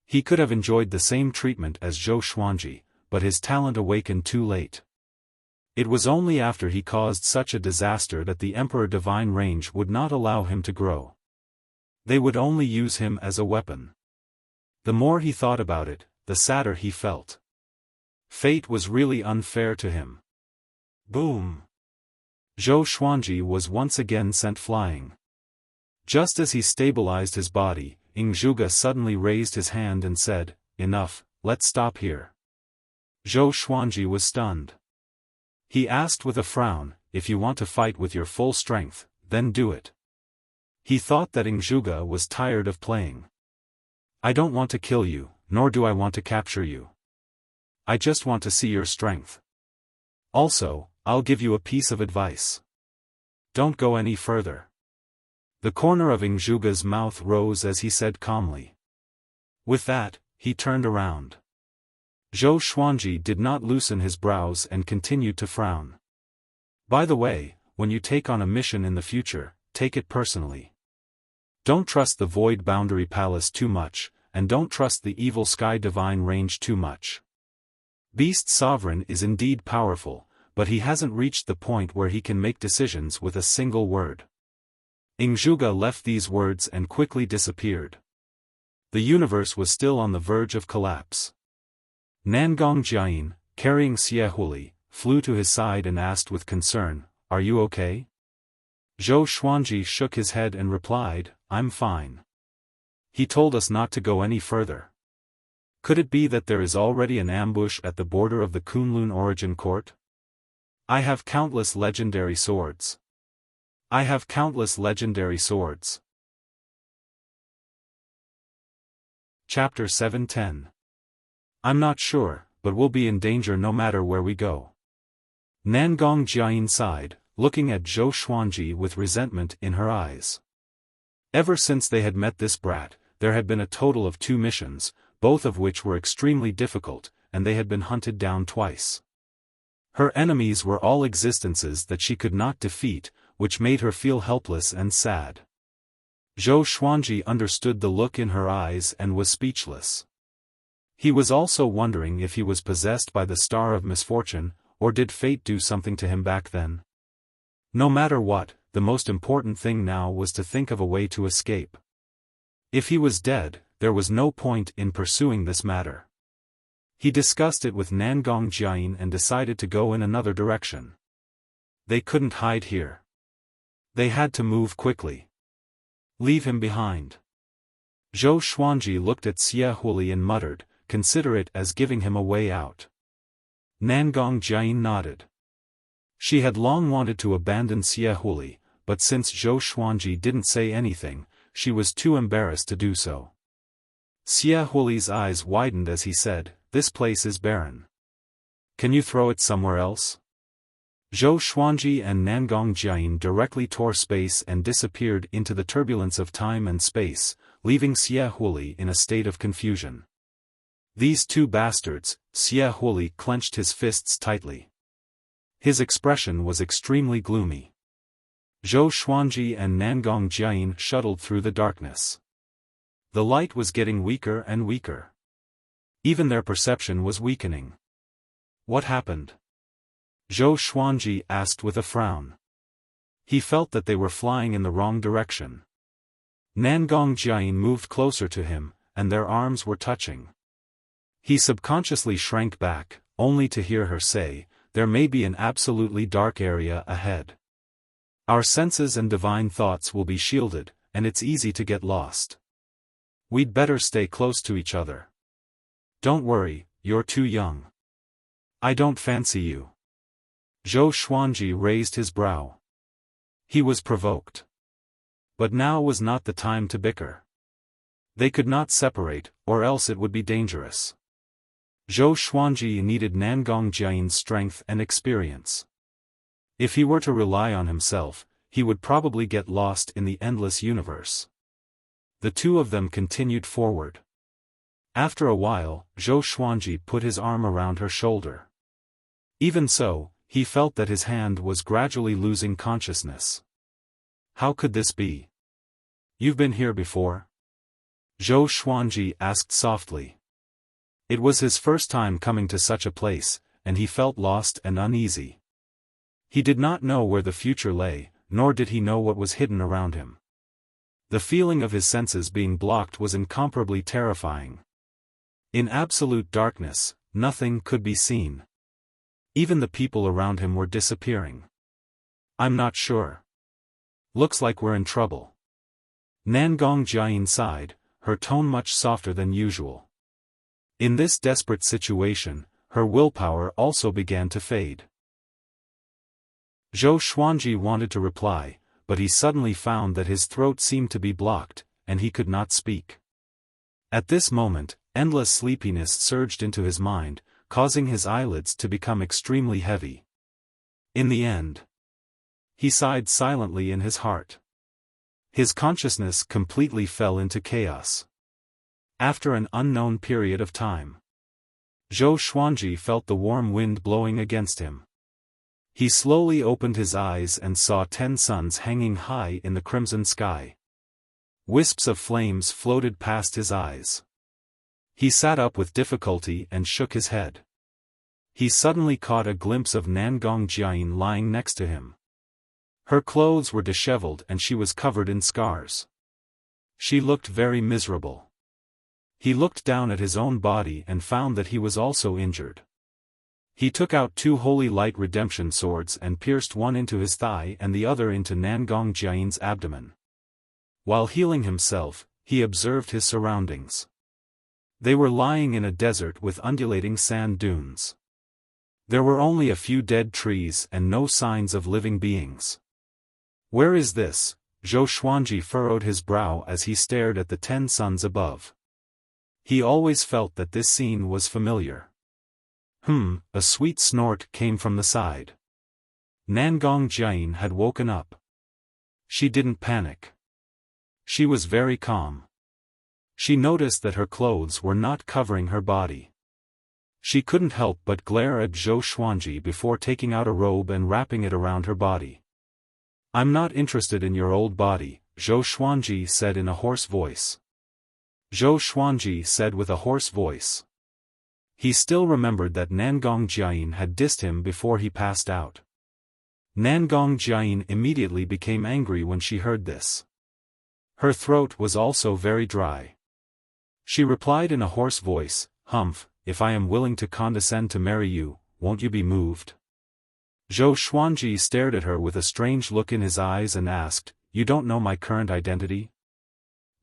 A: He could have enjoyed the same treatment as Zhou Xuanji, but his talent awakened too late. It was only after he caused such a disaster that the Emperor Divine Range would not allow him to grow. They would only use him as a weapon. The more he thought about it, the sadder he felt. Fate was really unfair to him. Boom! Zhou Xuanji was once again sent flying. Just as he stabilized his body, Ingzhuge suddenly raised his hand and said, "Enough, let's stop here." Zhou Xuanji was stunned. He asked with a frown, "If you want to fight with your full strength, then do it." He thought that Ingzhuge was tired of playing. "I don't want to kill you, nor do I want to capture you. I just want to see your strength. Also, I'll give you a piece of advice. Don't go any further." The corner of Ingzhuge's mouth rose as he said calmly. With that, he turned around. Zhou Xuanji did not loosen his brows and continued to frown. "By the way, when you take on a mission in the future, take it personally. Don't trust the Void Boundary Palace too much, and don't trust the Evil Sky Divine Range too much. Beast Sovereign is indeed powerful, but he hasn't reached the point where he can make decisions with a single word." Ingzhuge left these words and quickly disappeared. The universe was still on the verge of collapse. Nangong Jiayin, carrying Xiaofan, flew to his side and asked with concern, "Are you okay?" Zhou Xuanji shook his head and replied, "I'm fine. He told us not to go any further. Could it be that there is already an ambush at the border of the Kunlun Origin Court? I have countless legendary swords. I have countless legendary swords." Chapter 710. I'm not sure, but we'll be in danger no matter where we go. Nangong Jiayin sighed, looking at Zhou Xuanji with resentment in her eyes. Ever since they had met this brat, there had been a total of 2 missions, both of which were extremely difficult, and they had been hunted down twice. Her enemies were all existences that she could not defeat, which made her feel helpless and sad. Zhou Xuanji understood the look in her eyes and was speechless. He was also wondering if he was possessed by the star of misfortune, or did fate do something to him back then? No matter what, the most important thing now was to think of a way to escape. If he was dead, there was no point in pursuing this matter. He discussed it with Nangong Jiayin and decided to go in another direction. They couldn't hide here. They had to move quickly. Leave him behind. Zhou Xuanji looked at Xie Huli and muttered, consider it as giving him a way out. Nangong Jiayin nodded. She had long wanted to abandon Xie Huli, but since Zhou Xuanji didn't say anything, she was too embarrassed to do so. Xie Huli's eyes widened as he said, this place is barren. Can you throw it somewhere else? Zhou Xuanji and Nangong Jiayin directly tore space and disappeared into the turbulence of time and space, leaving Xie Huli in a state of confusion. These two bastards, Xie Huli clenched his fists tightly. His expression was extremely gloomy. Zhou Xuanji and Nangong Jiayin shuttled through the darkness. The light was getting weaker and weaker. Even their perception was weakening. What happened? Zhou Xuanji asked with a frown. He felt that they were flying in the wrong direction. Nangong Jiayin moved closer to him, and their arms were touching. He subconsciously shrank back, only to hear her say, there may be an absolutely dark area ahead. Our senses and divine thoughts will be shielded, and it's easy to get lost. We'd better stay close to each other. Don't worry, you're too young. I don't fancy you. Zhou Xuanji raised his brow. He was provoked. But now was not the time to bicker. They could not separate, or else it would be dangerous. Zhou Xuanji needed Nangong Jiayin's strength and experience. If he were to rely on himself, he would probably get lost in the endless universe. The two of them continued forward. After a while, Zhou Xuanji put his arm around her shoulder. Even so, he felt that his hand was gradually losing consciousness. How could this be? You've been here before? Zhou Xuanji asked softly. It was his first time coming to such a place, and he felt lost and uneasy. He did not know where the future lay, nor did he know what was hidden around him. The feeling of his senses being blocked was incomparably terrifying. In absolute darkness, nothing could be seen. Even the people around him were disappearing. I'm not sure. Looks like we're in trouble. Nangong Jiayin sighed, her tone much softer than usual. In this desperate situation, her willpower also began to fade. Zhou Xuanji wanted to reply, but he suddenly found that his throat seemed to be blocked, and he could not speak. At this moment, endless sleepiness surged into his mind, causing his eyelids to become extremely heavy. In the end, he sighed silently in his heart. His consciousness completely fell into chaos. After an unknown period of time, Zhou Xuanji felt the warm wind blowing against him. He slowly opened his eyes and saw 10 suns hanging high in the crimson sky. Wisps of flames floated past his eyes. He sat up with difficulty and shook his head. He suddenly caught a glimpse of Nangong Jiayin lying next to him. Her clothes were disheveled and she was covered in scars. She looked very miserable. He looked down at his own body and found that he was also injured. He took out 2 holy light redemption swords and pierced one into his thigh and the other into Nangong Jiayin's abdomen. While healing himself, he observed his surroundings. They were lying in a desert with undulating sand dunes. There were only a few dead trees and no signs of living beings. Where is this? Zhou Xuanji furrowed his brow as he stared at the 10 suns above. He always felt that this scene was familiar. A sweet snort came from the side. Nangong Jiayin had woken up. She didn't panic. She was very calm. She noticed that her clothes were not covering her body. She couldn't help but glare at Zhou Xuanji before taking out a robe and wrapping it around her body. I'm not interested in your old body, Zhou Xuanji said in a hoarse voice. Zhou Xuanji said with a hoarse voice. He still remembered that Nangong Jiayin had dissed him before he passed out. Nangong Jiayin immediately became angry when she heard this. Her throat was also very dry. She replied in a hoarse voice, "Humph, if I am willing to condescend to marry you, won't you be moved?" Zhou Xuanji stared at her with a strange look in his eyes and asked, "You don't know my current identity?"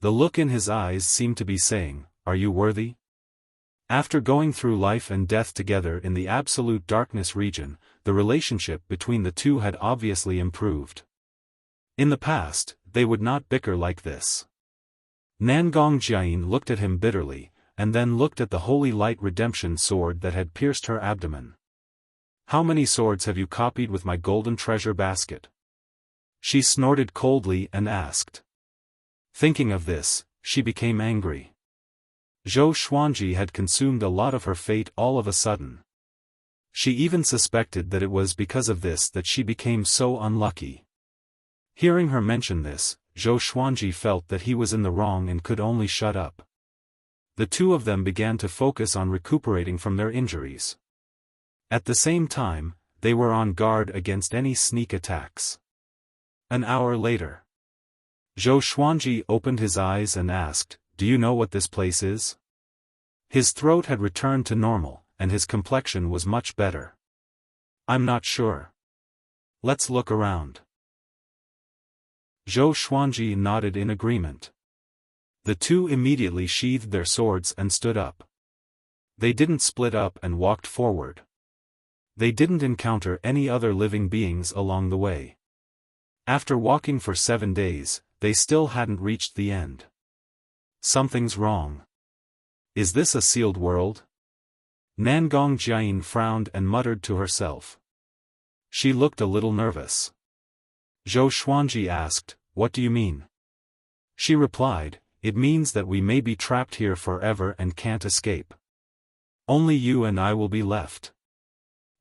A: The look in his eyes seemed to be saying, "Are you worthy?" After going through life and death together in the absolute darkness region, the relationship between the two had obviously improved. In the past, they would not bicker like this. Nangong Jiayin looked at him bitterly, and then looked at the holy light redemption sword that had pierced her abdomen. "How many swords have you copied with my golden treasure basket?" She snorted coldly and asked. Thinking of this, she became angry. Zhou Xuanji had consumed a lot of her fate all of a sudden. She even suspected that it was because of this that she became so unlucky. Hearing her mention this, Zhou Xuanji felt that he was in the wrong and could only shut up. The two of them began to focus on recuperating from their injuries. At the same time, they were on guard against any sneak attacks. An hour later, Zhou Xuanji opened his eyes and asked, "Do you know what this place is?" His throat had returned to normal, and his complexion was much better. "I'm not sure. Let's look around." Zhou Xuanji nodded in agreement. The two immediately sheathed their swords and stood up. They didn't split up and walked forward. They didn't encounter any other living beings along the way. After walking for 7 days, they still hadn't reached the end. Something's wrong. Is this a sealed world? Nangong Jiayin frowned and muttered to herself. She looked a little nervous. Zhou Xuanji asked, "What do you mean?" She replied, "It means that we may be trapped here forever and can't escape. Only you and I will be left.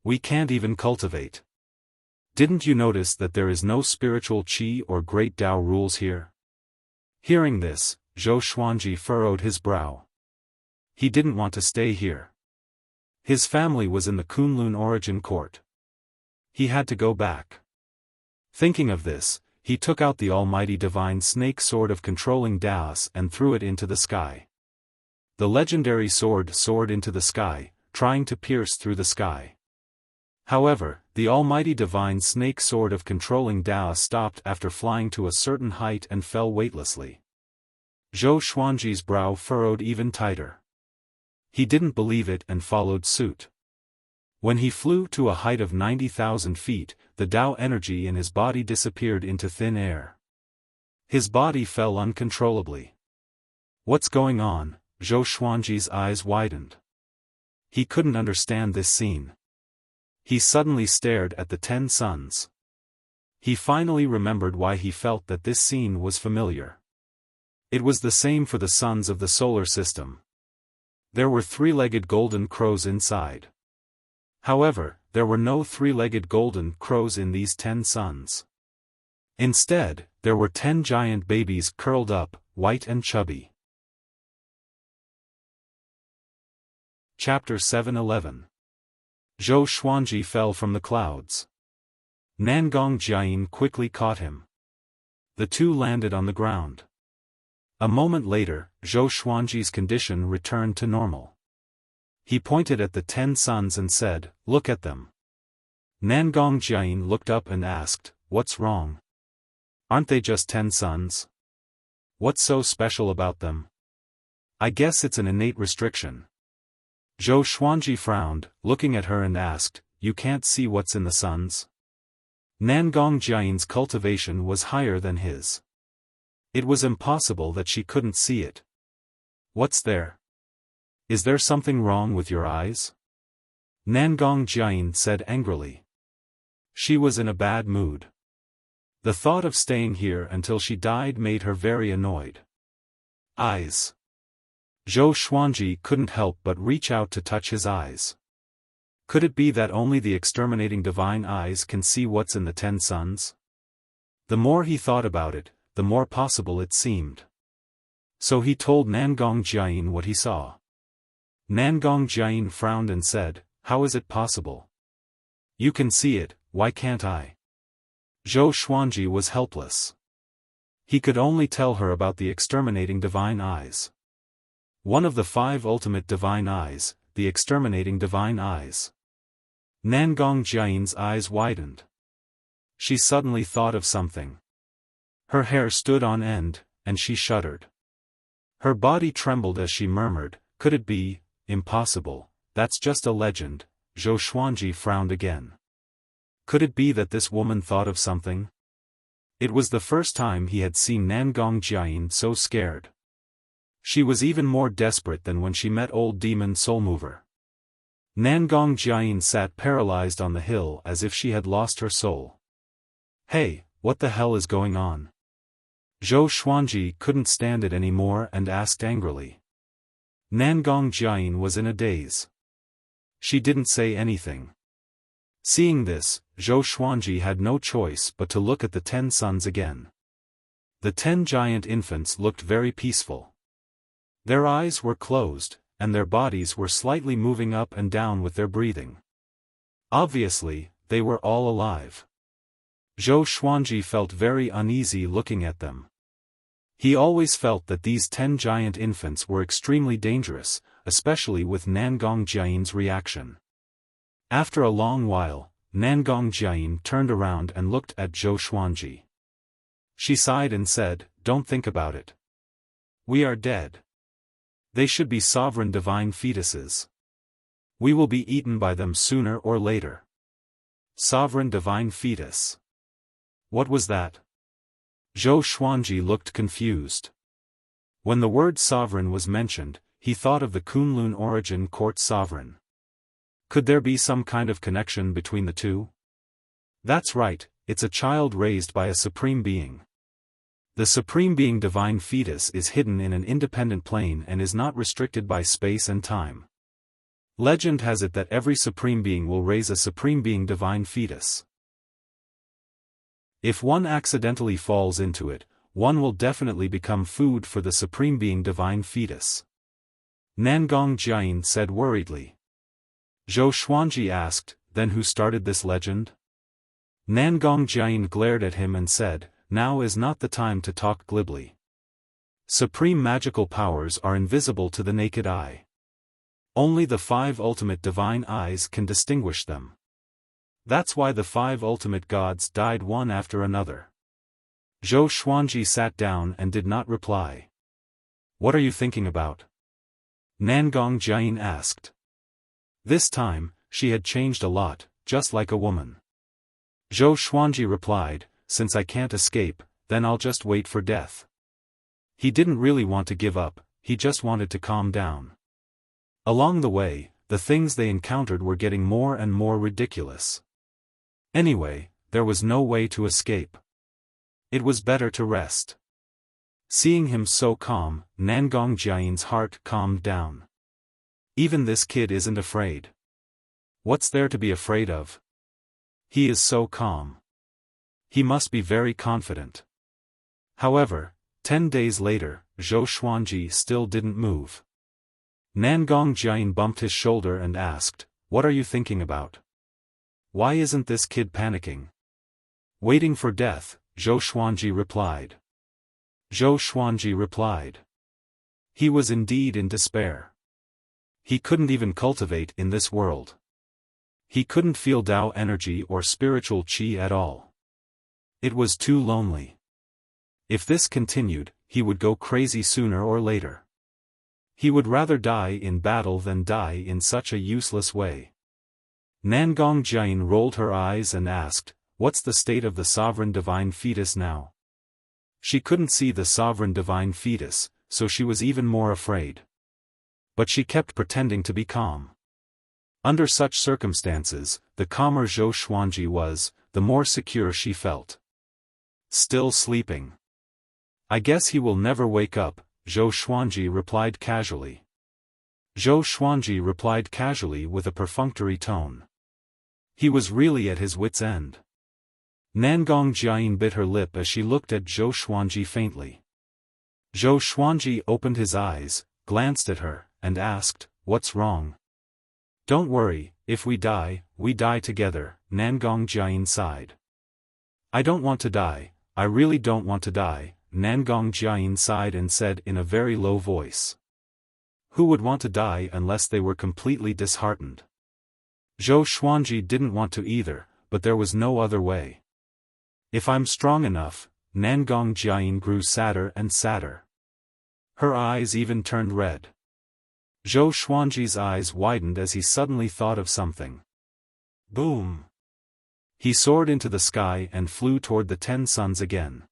A: We can't even cultivate. Didn't you notice that there is no spiritual qi or great Tao rules here?" Hearing this, Zhou Xuanji furrowed his brow. He didn't want to stay here. His family was in the Kunlun origin court. He had to go back. Thinking of this, he took out the almighty divine snake sword of controlling Daos and threw it into the sky. The legendary sword soared into the sky, trying to pierce through the sky. However, the almighty divine snake sword of controlling Daos stopped after flying to a certain height and fell weightlessly. Zhou Xuanji's brow furrowed even tighter. He didn't believe it and followed suit. When he flew to a height of 90,000 feet, the Tao energy in his body disappeared into thin air. His body fell uncontrollably. What's going on? Zhou Xuanji's eyes widened. He couldn't understand this scene. He suddenly stared at the 10 suns. He finally remembered why he felt that this scene was familiar. It was the same for the suns of the solar system. There were 3-legged golden crows inside. However, there were no 3-legged golden crows in these 10 suns. Instead, there were 10 giant babies curled up, white and chubby. Chapter 7:11. Zhou Xuanji fell from the clouds. Nangong Jiayin quickly caught him. The two landed on the ground. A moment later, Zhou Xuanji's condition returned to normal. He pointed at the 10 suns and said, "Look at them." Nangong Jiayin looked up and asked, "What's wrong? Aren't they just 10 suns? What's so special about them?" "I guess it's an innate restriction." Zhou Xuanji frowned, looking at her and asked, "You can't see what's in the suns?" Nangong Jiayin's cultivation was higher than his. It was impossible that she couldn't see it. "What's there? Is there something wrong with your eyes?" Nangong Jiayin said angrily. She was in a bad mood. The thought of staying here until she died made her very annoyed. Eyes. Zhou Xuanji couldn't help but reach out to touch his eyes. Could it be that only the exterminating divine eyes can see what's in the 10 suns? The more he thought about it, the more possible it seemed. So he told Nangong Jiayin what he saw. Nangong Jiayin frowned and said, "How is it possible? You can see it, why can't I?" Zhou Xuanji was helpless. He could only tell her about the exterminating divine eyes. One of the 5 ultimate divine eyes, the exterminating divine eyes. Nangong Jiayin's eyes widened. She suddenly thought of something. Her hair stood on end, and she shuddered. Her body trembled as she murmured, "Could it be? Impossible, that's just a legend." Zhou Xuanji frowned again. Could it be that this woman thought of something? It was the first time he had seen Nangong Jiayin so scared. She was even more desperate than when she met old demon Soulmover. Nangong Jiayin sat paralyzed on the hill as if she had lost her soul. "Hey, what the hell is going on?" Zhou Xuanji couldn't stand it anymore and asked angrily. Nangong Jiayin was in a daze. She didn't say anything. Seeing this, Zhou Xuanji had no choice but to look at the 10 sons again. The 10 giant infants looked very peaceful. Their eyes were closed, and their bodies were slightly moving up and down with their breathing. Obviously, they were all alive. Zhou Xuanji felt very uneasy looking at them. He always felt that these 10 giant infants were extremely dangerous, especially with Nangong Jiayin's reaction. After a long while, Nangong Jiayin turned around and looked at Zhou Xuanji. She sighed and said, "Don't think about it. We are dead. They should be sovereign divine fetuses. We will be eaten by them sooner or later." Sovereign divine fetus. What was that? Zhou Xuanji looked confused. When the word sovereign was mentioned, he thought of the Kunlun origin court sovereign. Could there be some kind of connection between the two? That's right, it's a child raised by a supreme being. The supreme being divine fetus is hidden in an independent plane and is not restricted by space and time. Legend has it that every supreme being will raise a supreme being divine fetus. If one accidentally falls into it, one will definitely become food for the supreme being divine fetus. Nangong Jiayin said worriedly. Zhou Xuanji asked, "Then who started this legend?" Nangong Jiayin glared at him and said, "Now is not the time to talk glibly. Supreme magical powers are invisible to the naked eye. Only the 5 ultimate divine eyes can distinguish them. That's why the 5 ultimate gods died one after another." Zhou Xuanji sat down and did not reply. "What are you thinking about?" Nangong Jiayin asked. This time, she had changed a lot, just like a woman. Zhou Xuanji replied, "Since I can't escape, then I'll just wait for death." He didn't really want to give up, he just wanted to calm down. Along the way, the things they encountered were getting more and more ridiculous. Anyway, there was no way to escape. It was better to rest. Seeing him so calm, Nangong Jiayin's heart calmed down. Even this kid isn't afraid. What's there to be afraid of? He is so calm. He must be very confident. However, 10 days later, Zhou Xuanji still didn't move. Nangong Jiayin bumped his shoulder and asked, "What are you thinking about? Why isn't this kid panicking?" "Waiting for death," Zhou Xuanji replied. Zhou Xuanji replied. He was indeed in despair. He couldn't even cultivate in this world. He couldn't feel Tao energy or spiritual qi at all. It was too lonely. If this continued, he would go crazy sooner or later. He would rather die in battle than die in such a useless way. Nangong Jiayin rolled her eyes and asked, "What's the state of the sovereign divine fetus now?" She couldn't see the sovereign divine fetus, so she was even more afraid. But she kept pretending to be calm. Under such circumstances, the calmer Zhou Xuanji was, the more secure she felt. "Still sleeping. I guess he will never wake up," Zhou Xuanji replied casually. Zhou Xuanji replied casually with a perfunctory tone. He was really at his wit's end. Nangong Jiayin bit her lip as she looked at Zhou Xuanji faintly. Zhou Xuanji opened his eyes, glanced at her, and asked, "What's wrong?" "Don't worry, if we die together," Nangong Jiayin sighed. "I don't want to die, I really don't want to die," Nangong Jiayin sighed and said in a very low voice. Who would want to die unless they were completely disheartened? Zhou Xuanji didn't want to either, but there was no other way. If I'm strong enough, Nangong Jiayin grew sadder and sadder. Her eyes even turned red. Zhou Xuanji's eyes widened as he suddenly thought of something. Boom! He soared into the sky and flew toward the 10 suns again.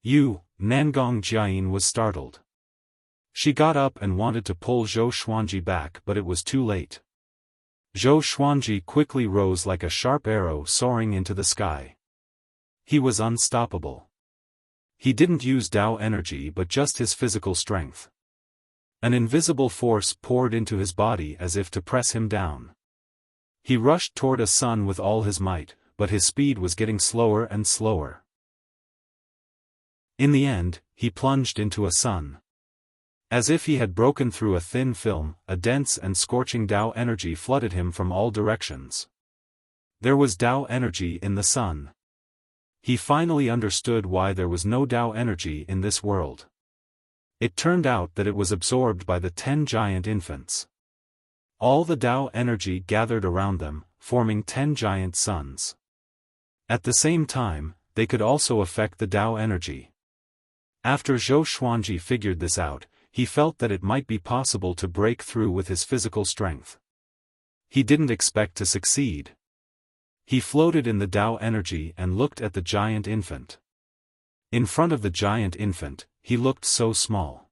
A: Nangong Jiayin was startled. She got up and wanted to pull Zhou Xuanji back, but it was too late. Zhou Xuanji quickly rose like a sharp arrow soaring into the sky. He was unstoppable. He didn't use Dao energy but just his physical strength. An invisible force poured into his body as if to press him down. He rushed toward a sun with all his might, but his speed was getting slower and slower. In the end, he plunged into a sun. As if he had broken through a thin film, a dense and scorching Dao energy flooded him from all directions. There was Dao energy in the sun. He finally understood why there was no Dao energy in this world. It turned out that it was absorbed by the 10 giant infants. All the Dao energy gathered around them, forming 10 giant suns. At the same time, they could also affect the Dao energy. After Zhou Xuanji figured this out, he felt that it might be possible to break through with his physical strength. He didn't expect to succeed. He floated in the Dao energy and looked at the giant infant. In front of the giant infant, he looked so small.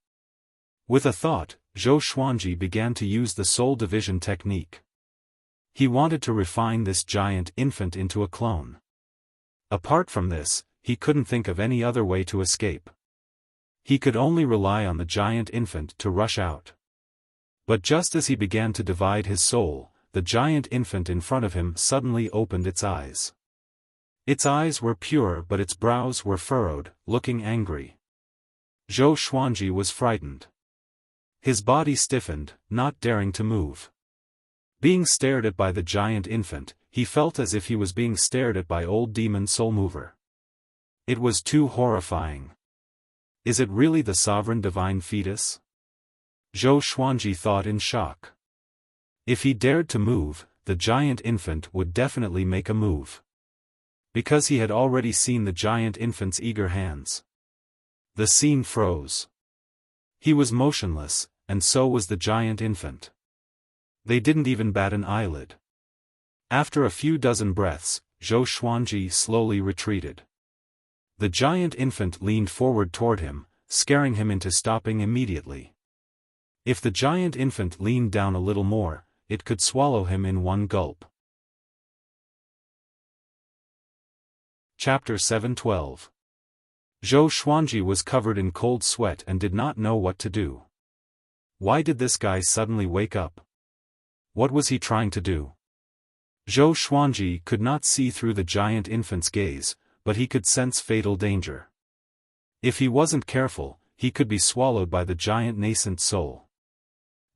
A: With a thought, Zhou Xuanji began to use the soul division technique. He wanted to refine this giant infant into a clone. Apart from this, he couldn't think of any other way to escape. He could only rely on the giant infant to rush out. But just as he began to divide his soul, the giant infant in front of him suddenly opened its eyes. Its eyes were pure but its brows were furrowed, looking angry. Zhou Xuanji was frightened. His body stiffened, not daring to move. Being stared at by the giant infant, he felt as if he was being stared at by old demon Soulmover. It was too horrifying. Is it really the sovereign divine fetus? Zhou Xuanji thought in shock. If he dared to move, the giant infant would definitely make a move. Because he had already seen the giant infant's eager hands. The scene froze. He was motionless, and so was the giant infant. They didn't even bat an eyelid. After a few dozen breaths, Zhou Xuanji slowly retreated. The giant infant leaned forward toward him, scaring him into stopping immediately. If the giant infant leaned down a little more, it could swallow him in one gulp. Chapter 712. Zhou Xuanji was covered in cold sweat and did not know what to do. Why did this guy suddenly wake up? What was he trying to do? Zhou Xuanji could not see through the giant infant's gaze, but he could sense fatal danger. If he wasn't careful, he could be swallowed by the giant nascent soul.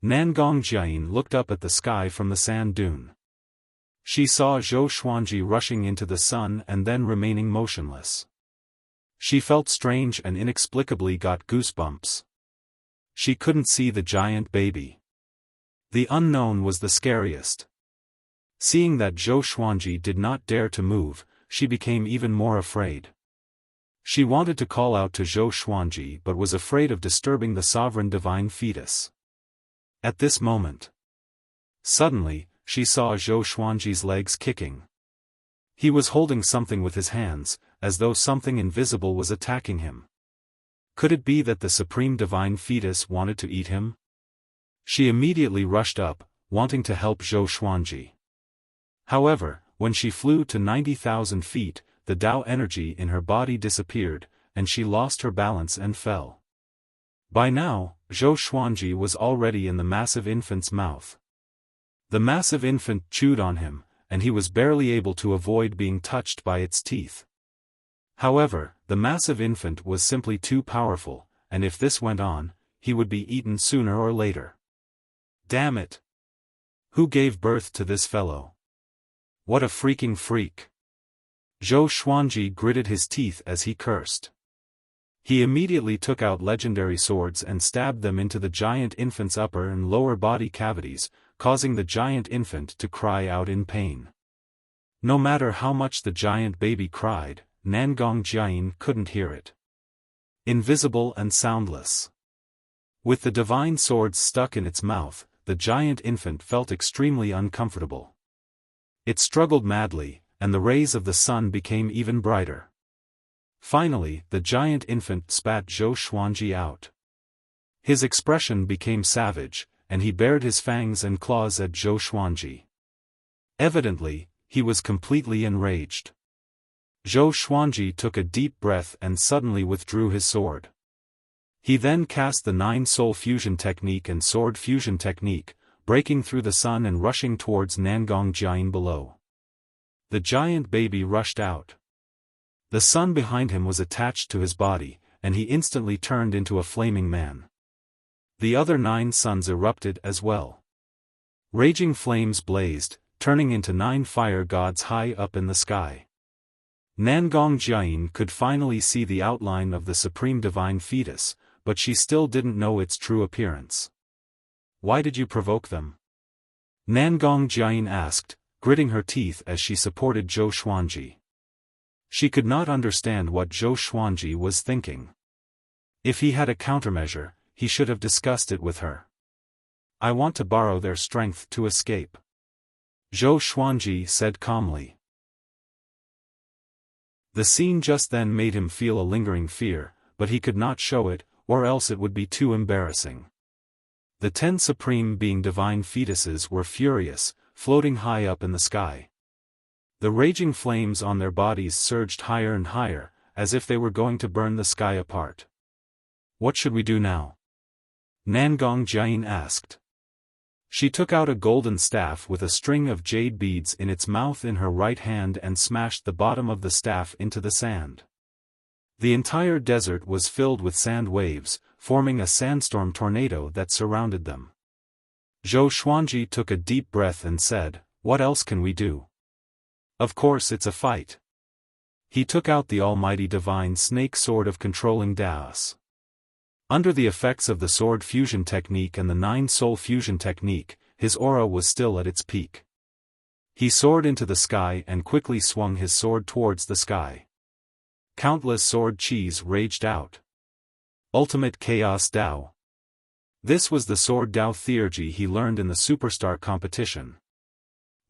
A: Nangong Jiayin looked up at the sky from the sand dune. She saw Zhou Xuanji rushing into the sun and then remaining motionless. She felt strange and inexplicably got goosebumps. She couldn't see the giant baby. The unknown was the scariest. Seeing that Zhou Xuanji did not dare to move, she became even more afraid. She wanted to call out to Zhou Xuanji but was afraid of disturbing the sovereign divine fetus. At this moment, suddenly, she saw Zhou Xuanji's legs kicking. He was holding something with his hands, as though something invisible was attacking him. Could it be that the supreme divine fetus wanted to eat him? She immediately rushed up, wanting to help Zhou Xuanji. However, when she flew to 90,000 feet, the Dao energy in her body disappeared, and she lost her balance and fell. By now, Zhou Xuanji was already in the massive infant's mouth. The massive infant chewed on him, and he was barely able to avoid being touched by its teeth. However, the massive infant was simply too powerful, and if this went on, he would be eaten sooner or later. Damn it! Who gave birth to this fellow? What a freaking freak! Zhou Xuanji gritted his teeth as he cursed. He immediately took out legendary swords and stabbed them into the giant infant's upper and lower body cavities, causing the giant infant to cry out in pain. No matter how much the giant baby cried, Nangong Jiayin couldn't hear it. Invisible and soundless. With the divine sword stuck in its mouth, the giant infant felt extremely uncomfortable. It struggled madly, and the rays of the sun became even brighter. Finally, the giant infant spat Zhou Xuanji out. His expression became savage, and he bared his fangs and claws at Zhou Xuanji. Evidently, he was completely enraged. Zhou Xuanji took a deep breath and suddenly withdrew his sword. He then cast the 9-soul fusion technique and sword fusion technique, breaking through the sun and rushing towards Nangong Jiayin below. The giant baby rushed out. The sun behind him was attached to his body, and he instantly turned into a flaming man. The other 9 suns erupted as well. Raging flames blazed, turning into 9 fire gods high up in the sky. Nangong Jiayin could finally see the outline of the supreme divine fetus, but she still didn't know its true appearance. "Why did you provoke them?" Nangong Jiayin asked, gritting her teeth as she supported Zhou Xuanji. She could not understand what Zhou Xuanji was thinking. If he had a countermeasure, he should have discussed it with her. "I want to borrow their strength to escape," Zhou Xuanji said calmly. The scene just then made him feel a lingering fear, but he could not show it, or else it would be too embarrassing. The 10 supreme being divine fetuses were furious, floating high up in the sky. The raging flames on their bodies surged higher and higher, as if they were going to burn the sky apart. "What should we do now?" Nangong Jiayin asked. She took out a golden staff with a string of jade beads in its mouth in her right hand and smashed the bottom of the staff into the sand. The entire desert was filled with sand waves, forming a sandstorm tornado that surrounded them. Zhou Xuanji took a deep breath and said, "What else can we do? Of course it's a fight." He took out the almighty divine snake sword of controlling Daos. Under the effects of the sword fusion technique and the 9-soul fusion technique, his aura was still at its peak. He soared into the sky and quickly swung his sword towards the sky. Countless sword qis raged out. Ultimate Chaos Dao. This was the sword Dao theurgy he learned in the Superstar competition.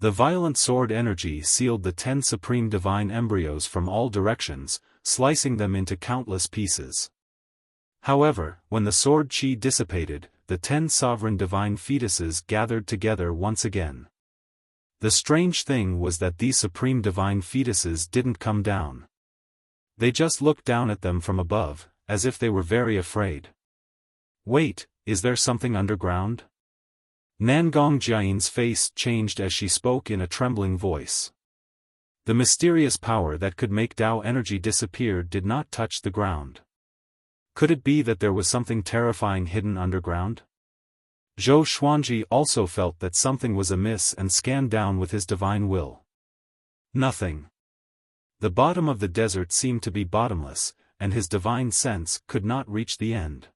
A: The violent sword energy sealed the 10 supreme divine embryos from all directions, slicing them into countless pieces. However, when the sword qi dissipated, the 10 sovereign divine fetuses gathered together once again. The strange thing was that these supreme divine fetuses didn't come down. They just looked down at them from above, as if they were very afraid. "Wait, is there something underground?" Nangong Jiayin's face changed as she spoke in a trembling voice. The mysterious power that could make Dao energy disappear did not touch the ground. Could it be that there was something terrifying hidden underground? Zhou Xuanji also felt that something was amiss and scanned down with his divine will. Nothing. The bottom of the desert seemed to be bottomless, and his divine sense could not reach the end.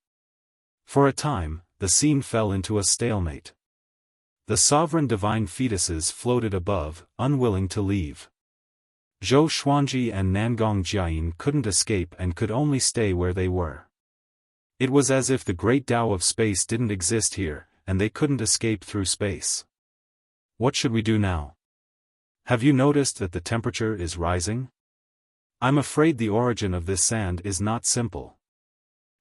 A: For a time, the scene fell into a stalemate. The sovereign divine fetuses floated above, unwilling to leave. Zhou Xuanji and Nangong Jiayin couldn't escape and could only stay where they were. It was as if the great Tao of space didn't exist here, and they couldn't escape through space. "What should we do now? Have you noticed that the temperature is rising? I'm afraid the origin of this sand is not simple,"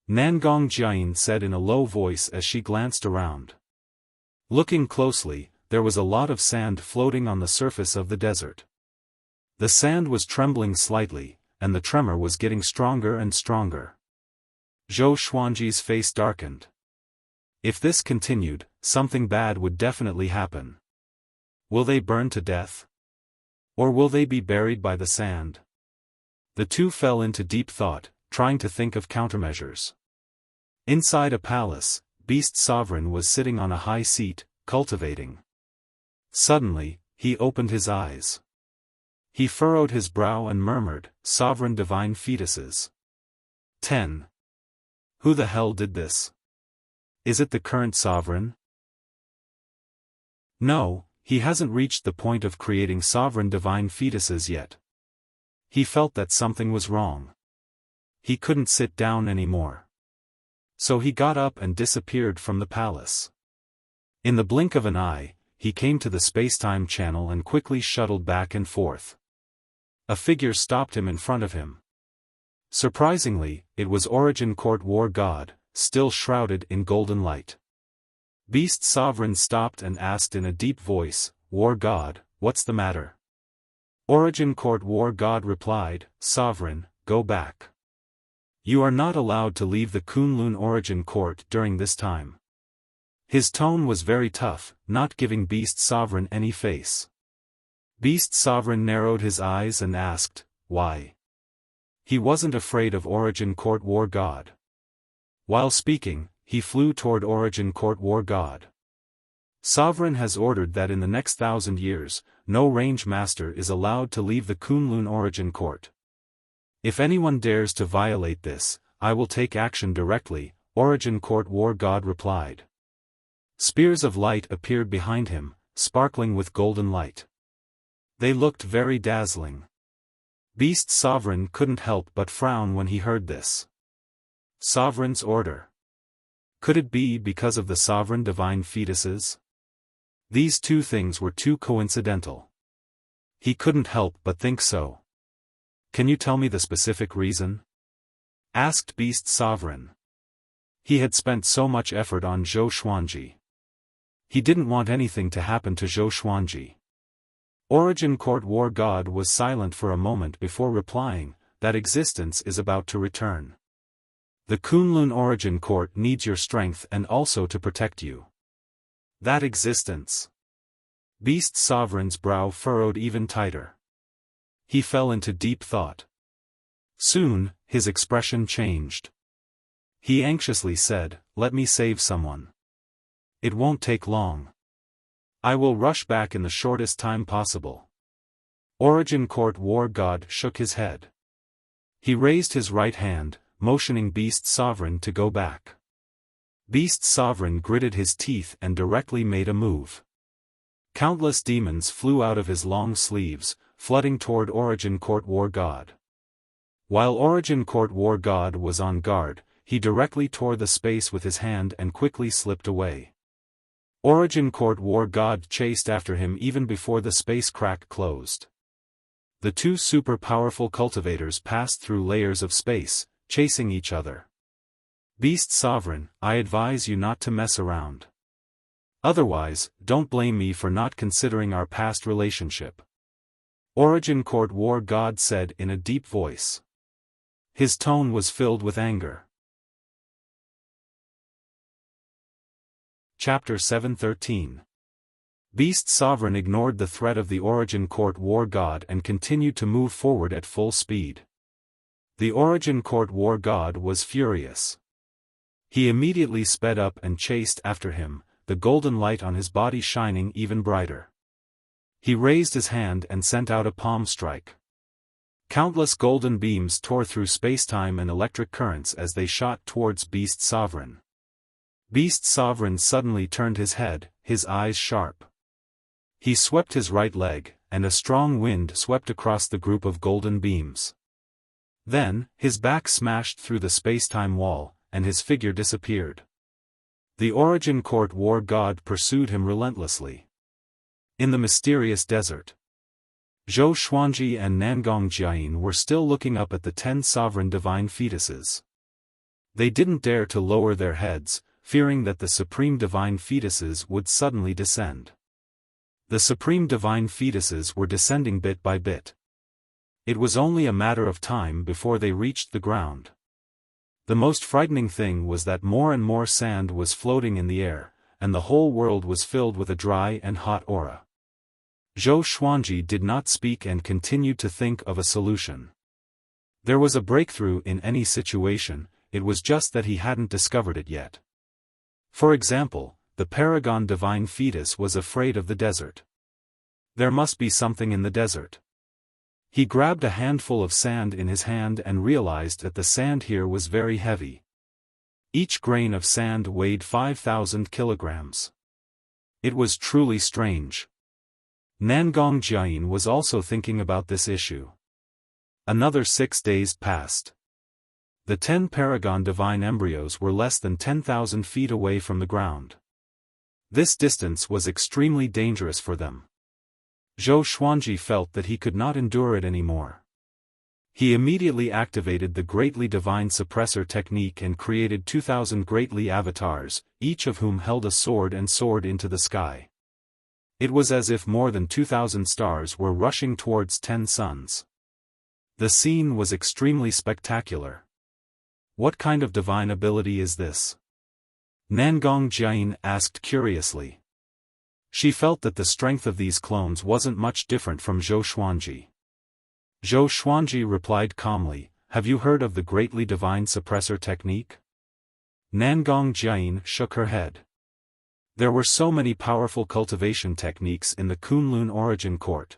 A: Nangong Jiayin said in a low voice as she glanced around. Looking closely, there was a lot of sand floating on the surface of the desert. The sand was trembling slightly, and the tremor was getting stronger and stronger. Zhou Xuanji's face darkened. If this continued, something bad would definitely happen. Will they burn to death? Or will they be buried by the sand? The two fell into deep thought, trying to think of countermeasures. Inside a palace, Beast Sovereign was sitting on a high seat, cultivating. Suddenly, he opened his eyes. He furrowed his brow and murmured, "Sovereign divine fetuses. 10. Who the hell did this? Is it the current sovereign?" No, he hasn't reached the point of creating sovereign divine fetuses yet. He felt that something was wrong. He couldn't sit down anymore. So he got up and disappeared from the palace. In the blink of an eye, he came to the space-time channel and quickly shuttled back and forth. A figure stopped him in front of him. Surprisingly, it was Origin Court War God, still shrouded in golden light. Beast Sovereign stopped and asked in a deep voice, "War God, what's the matter?" Origin Court War God replied, "Sovereign, go back. You are not allowed to leave the Kunlun Origin Court during this time." His tone was very tough, not giving Beast Sovereign any face. Beast Sovereign narrowed his eyes and asked, "Why?" He wasn't afraid of Origin Court War God. While speaking, he flew toward Origin Court War God. Sovereign has ordered that in the next 1,000 years, no range master is allowed to leave the Kunlun Origin Court. If anyone dares to violate this, I will take action directly, Origin Court War God replied. Spears of light appeared behind him, sparkling with golden light. They looked very dazzling. Beast Sovereign couldn't help but frown when he heard this. Sovereign's order. Could it be because of the sovereign divine fetuses? These two things were too coincidental. He couldn't help but think so. Can you tell me the specific reason? Asked Beast Sovereign. He had spent so much effort on Zhou Xuanji. He didn't want anything to happen to Zhou Xuanji. Origin Court War God was silent for a moment before replying, "That existence is about to return. The Kunlun Origin Court needs your strength and also to protect you." That existence. Beast Sovereign's brow furrowed even tighter. He fell into deep thought. Soon, his expression changed. He anxiously said, "Let me save someone. It won't take long. I will rush back in the shortest time possible." Origin Court War God shook his head. He raised his right hand, motioning Beast Sovereign to go back. Beast Sovereign gritted his teeth and directly made a move. Countless demons flew out of his long sleeves, flooding toward Origin Court War God. While Origin Court War God was on guard, he directly tore the space with his hand and quickly slipped away. Origin Court War God chased after him even before the space crack closed. The two super-powerful cultivators passed through layers of space, chasing each other. Beast Sovereign, I advise you not to mess around. Otherwise, don't blame me for not considering our past relationship. Origin Court War God said in a deep voice. His tone was filled with anger. Chapter 713. Beast Sovereign ignored the threat of the Origin Court War God and continued to move forward at full speed. The Origin Court War God was furious. He immediately sped up and chased after him, the golden light on his body shining even brighter. He raised his hand and sent out a palm strike. Countless golden beams tore through spacetime and electric currents as they shot towards Beast Sovereign. Beast Sovereign suddenly turned his head, his eyes sharp. He swept his right leg, and a strong wind swept across the group of golden beams. Then, his back smashed through the spacetime wall, and his figure disappeared. The Origin Court War God pursued him relentlessly. In the mysterious desert, Zhou Xuanji and Nangong Jiayin were still looking up at the 10 sovereign divine fetuses. They didn't dare to lower their heads, fearing that the supreme divine fetuses would suddenly descend. The supreme divine fetuses were descending bit by bit. It was only a matter of time before they reached the ground. The most frightening thing was that more and more sand was floating in the air, and the whole world was filled with a dry and hot aura. Zhou Xuanji did not speak and continued to think of a solution. There was a breakthrough in any situation, it was just that he hadn't discovered it yet. For example, the Paragon Divine Fetus was afraid of the desert. There must be something in the desert. He grabbed a handful of sand in his hand and realized that the sand here was very heavy. Each grain of sand weighed 5,000 kilograms. It was truly strange. Nangong Jiayin was also thinking about this issue. Another 6 days passed. The 10 paragon divine embryos were less than 10,000 feet away from the ground. This distance was extremely dangerous for them. Zhou Xuanji felt that he could not endure it anymore. He immediately activated the Greatly Divine Suppressor technique and created 2,000 Greatly avatars, each of whom held a sword and soared into the sky. It was as if more than 2,000 stars were rushing towards 10 suns. The scene was extremely spectacular. What kind of divine ability is this? Nangong Jiayin asked curiously. She felt that the strength of these clones wasn't much different from Zhou Xuanji. Zhou Xuanji replied calmly, "Have you heard of the Greatly Divine Suppressor technique?" Nangong Jiayin shook her head. There were so many powerful cultivation techniques in the Kunlun origin court.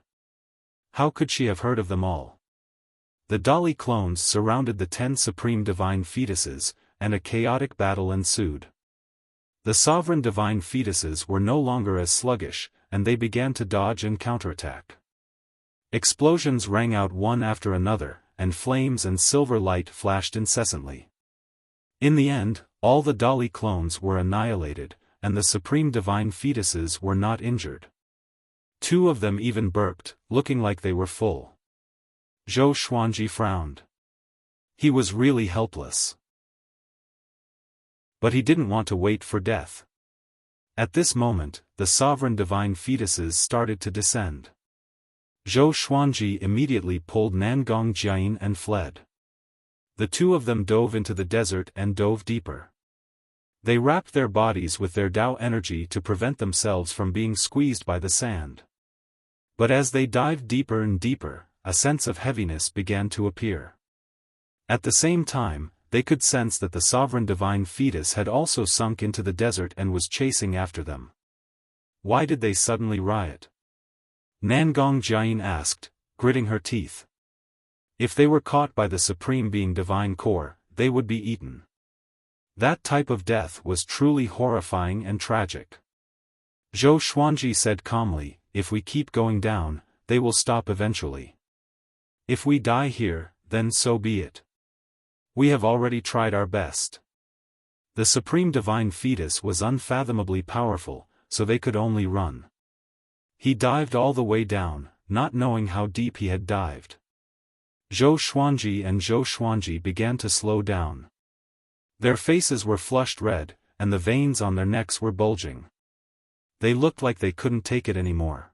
A: How could she have heard of them all? The Dali clones surrounded the 10 supreme divine fetuses, and a chaotic battle ensued. The sovereign divine fetuses were no longer as sluggish, and they began to dodge and counterattack. Explosions rang out one after another, and flames and silver light flashed incessantly. In the end, all the Dali clones were annihilated, and the supreme divine fetuses were not injured. 2 of them even burped, looking like they were full. Zhou Xuanji frowned. He was really helpless. But he didn't want to wait for death. At this moment, the sovereign divine fetuses started to descend. Zhou Xuanji immediately pulled Nangong Jiayin and fled. The 2 of them dove into the desert and dove deeper. They wrapped their bodies with their Tao energy to prevent themselves from being squeezed by the sand. But as they dived deeper and deeper, a sense of heaviness began to appear. At the same time, they could sense that the sovereign divine fetus had also sunk into the desert and was chasing after them. Why did they suddenly riot? Nangong Jiayin asked, gritting her teeth. If they were caught by the Supreme Being Divine Core, they would be eaten. That type of death was truly horrifying and tragic. Zhou Xuanji said calmly, "If we keep going down, they will stop eventually. If we die here, then so be it. We have already tried our best." The Supreme Divine Fetus was unfathomably powerful, so they could only run. He dived all the way down, not knowing how deep he had dived. Zhou Xuanji and Zhou Xuanji began to slow down. Their faces were flushed red, and the veins on their necks were bulging. They looked like they couldn't take it anymore.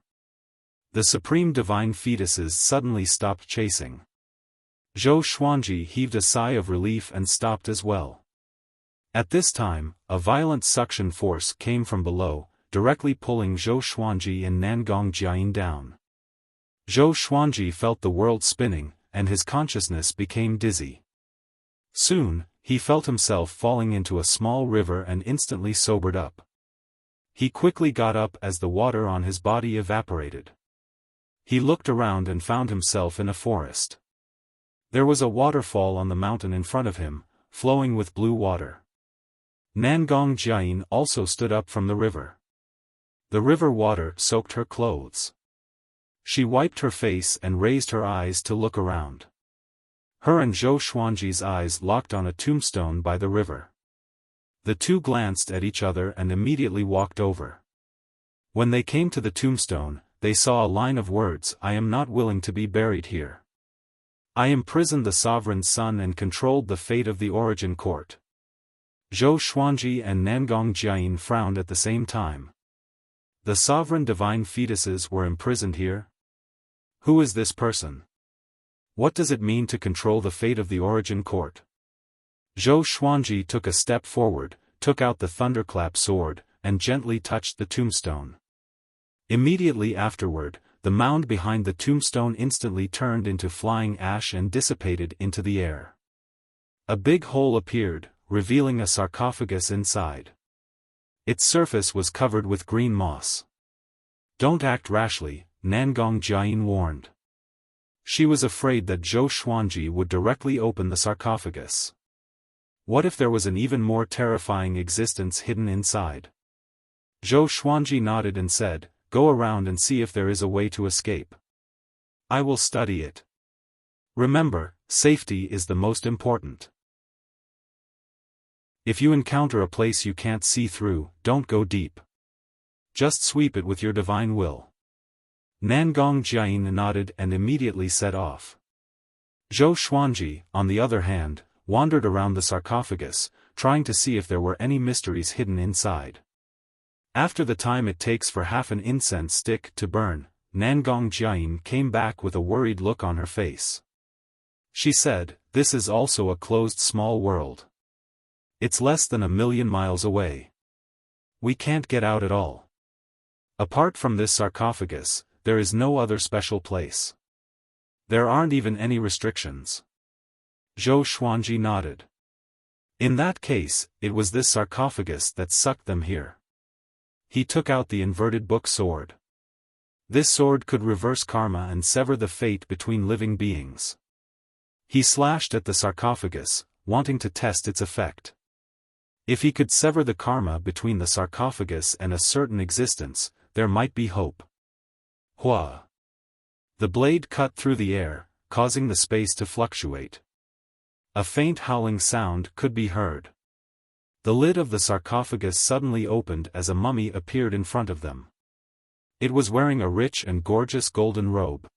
A: The supreme divine fetuses suddenly stopped chasing. Zhou Xuanji heaved a sigh of relief and stopped as well. At this time, a violent suction force came from below, directly pulling Zhou Xuanji and Nangong Jiayin down. Zhou Xuanji felt the world spinning, and his consciousness became dizzy. Soon, he felt himself falling into a small river and instantly sobered up. He quickly got up as the water on his body evaporated. He looked around and found himself in a forest. There was a waterfall on the mountain in front of him, flowing with blue water. Nangong Jiayin also stood up from the river. The river water soaked her clothes. She wiped her face and raised her eyes to look around. Her and Zhou Xuanji's eyes locked on a tombstone by the river. The 2 glanced at each other and immediately walked over. When they came to the tombstone, they saw a line of words, "I am not willing to be buried here. I imprisoned the sovereign son and controlled the fate of the origin court." Zhou Xuanji and Nangong Jiayin frowned at the same time. The sovereign divine fetuses were imprisoned here? Who is this person? What does it mean to control the fate of the origin court? Zhou Xuanji took a step forward, took out the thunderclap sword, and gently touched the tombstone. Immediately afterward, the mound behind the tombstone instantly turned into flying ash and dissipated into the air. A big hole appeared, revealing a sarcophagus inside. Its surface was covered with green moss. "Don't act rashly," Nangong Jiayin warned. She was afraid that Zhou Xuanji would directly open the sarcophagus. What if there was an even more terrifying existence hidden inside? Zhou Xuanji nodded and said, "Go around and see if there is a way to escape. I will study it. Remember, safety is the most important. If you encounter a place you can't see through, don't go deep. Just sweep it with your divine will." Nangong Jiayin nodded and immediately set off. Zhou Xuanji, on the other hand, wandered around the sarcophagus, trying to see if there were any mysteries hidden inside. After the time it takes for half an incense stick to burn, Nangong Jiayin came back with a worried look on her face. She said, "This is also a closed small world. It's less than 1,000,000 miles away. We can't get out at all. Apart from this sarcophagus, there is no other special place. There aren't even any restrictions." Zhou Xuanji nodded. In that case, it was this sarcophagus that sucked them here. He took out the inverted book sword. This sword could reverse karma and sever the fate between living beings. He slashed at the sarcophagus, wanting to test its effect. If he could sever the karma between the sarcophagus and a certain existence, there might be hope. Hua! The blade cut through the air, causing the space to fluctuate. A faint howling sound could be heard. The lid of the sarcophagus suddenly opened as a mummy appeared in front of them. It was wearing a rich and gorgeous golden robe.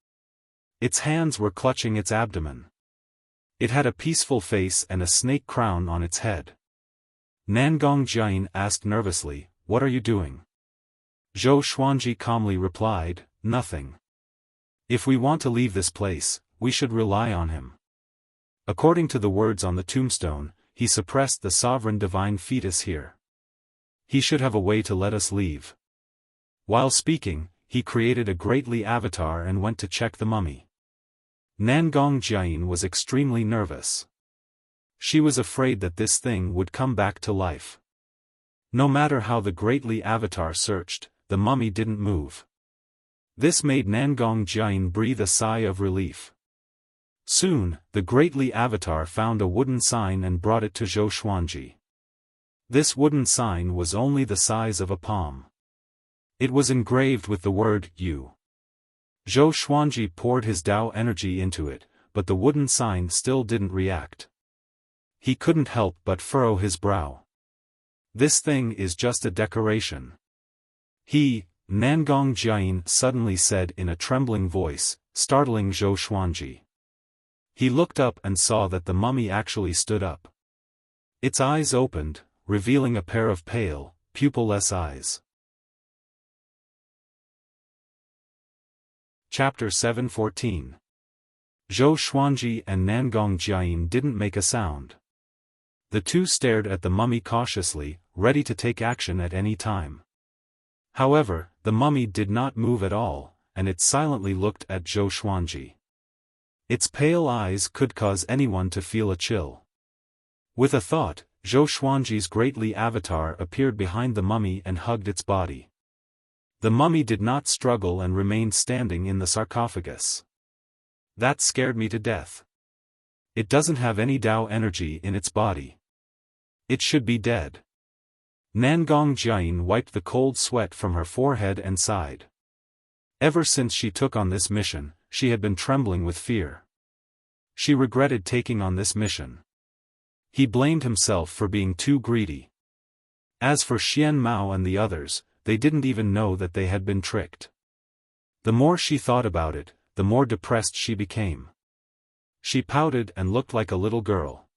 A: Its hands were clutching its abdomen. It had a peaceful face and a snake crown on its head. Nangong Jiayin asked nervously, "What are you doing?" Zhou Xuanji calmly replied, "Nothing. If we want to leave this place, we should rely on him. According to the words on the tombstone, he suppressed the sovereign divine fetus here. He should have a way to let us leave." While speaking, he created a greatly avatar and went to check the mummy. Nangong Jiayin was extremely nervous. She was afraid that this thing would come back to life. No matter how the greatly avatar searched, the mummy didn't move. This made Nangong Jiayin breathe a sigh of relief. Soon, the greatly avatar found a wooden sign and brought it to Zhou Xuanji. This wooden sign was only the size of a palm. It was engraved with the word "You." Zhou Xuanji poured his Tao energy into it, but the wooden sign still didn't react. He couldn't help but furrow his brow. This thing is just a decoration. Nangong Jiayin suddenly said in a trembling voice, startling Zhou Xuanji. He looked up and saw that the mummy actually stood up. Its eyes opened, revealing a pair of pale, pupil-less eyes. Chapter 714. Zhou Xuanji and Nangong Jiayin didn't make a sound. The two stared at the mummy cautiously, ready to take action at any time. However, the mummy did not move at all, and it silently looked at Zhou Xuanji. Its pale eyes could cause anyone to feel a chill. With a thought, Zhou Xuanji's greatly avatar appeared behind the mummy and hugged its body. The mummy did not struggle and remained standing in the sarcophagus. That scared me to death. It doesn't have any Tao energy in its body. It should be dead. Nangong Jiayin wiped the cold sweat from her forehead and sighed. Ever since she took on this mission, she had been trembling with fear. She regretted taking on this mission. He blamed himself for being too greedy. As for Xian Mao and the others, they didn't even know that they had been tricked. The more she thought about it, the more depressed she became. She pouted and looked like a little girl.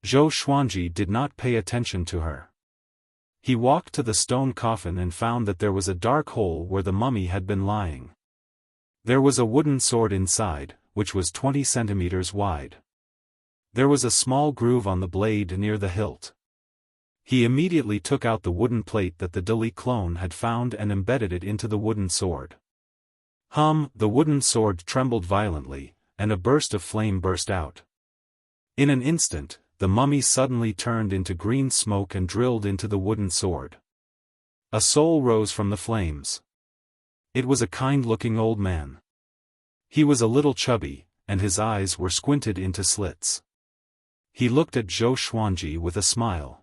A: Zhou Xuanji did not pay attention to her. He walked to the stone coffin and found that there was a dark hole where the mummy had been lying. There was a wooden sword inside, which was 20 centimeters wide. There was a small groove on the blade near the hilt. He immediately took out the wooden plate that the Dali clone had found and embedded it into the wooden sword. The wooden sword trembled violently, and a burst of flame burst out. In an instant, the mummy suddenly turned into green smoke and drilled into the wooden sword. A soul rose from the flames. It was a kind-looking old man. He was a little chubby, and his eyes were squinted into slits. He looked at Zhou Xuanji with a smile.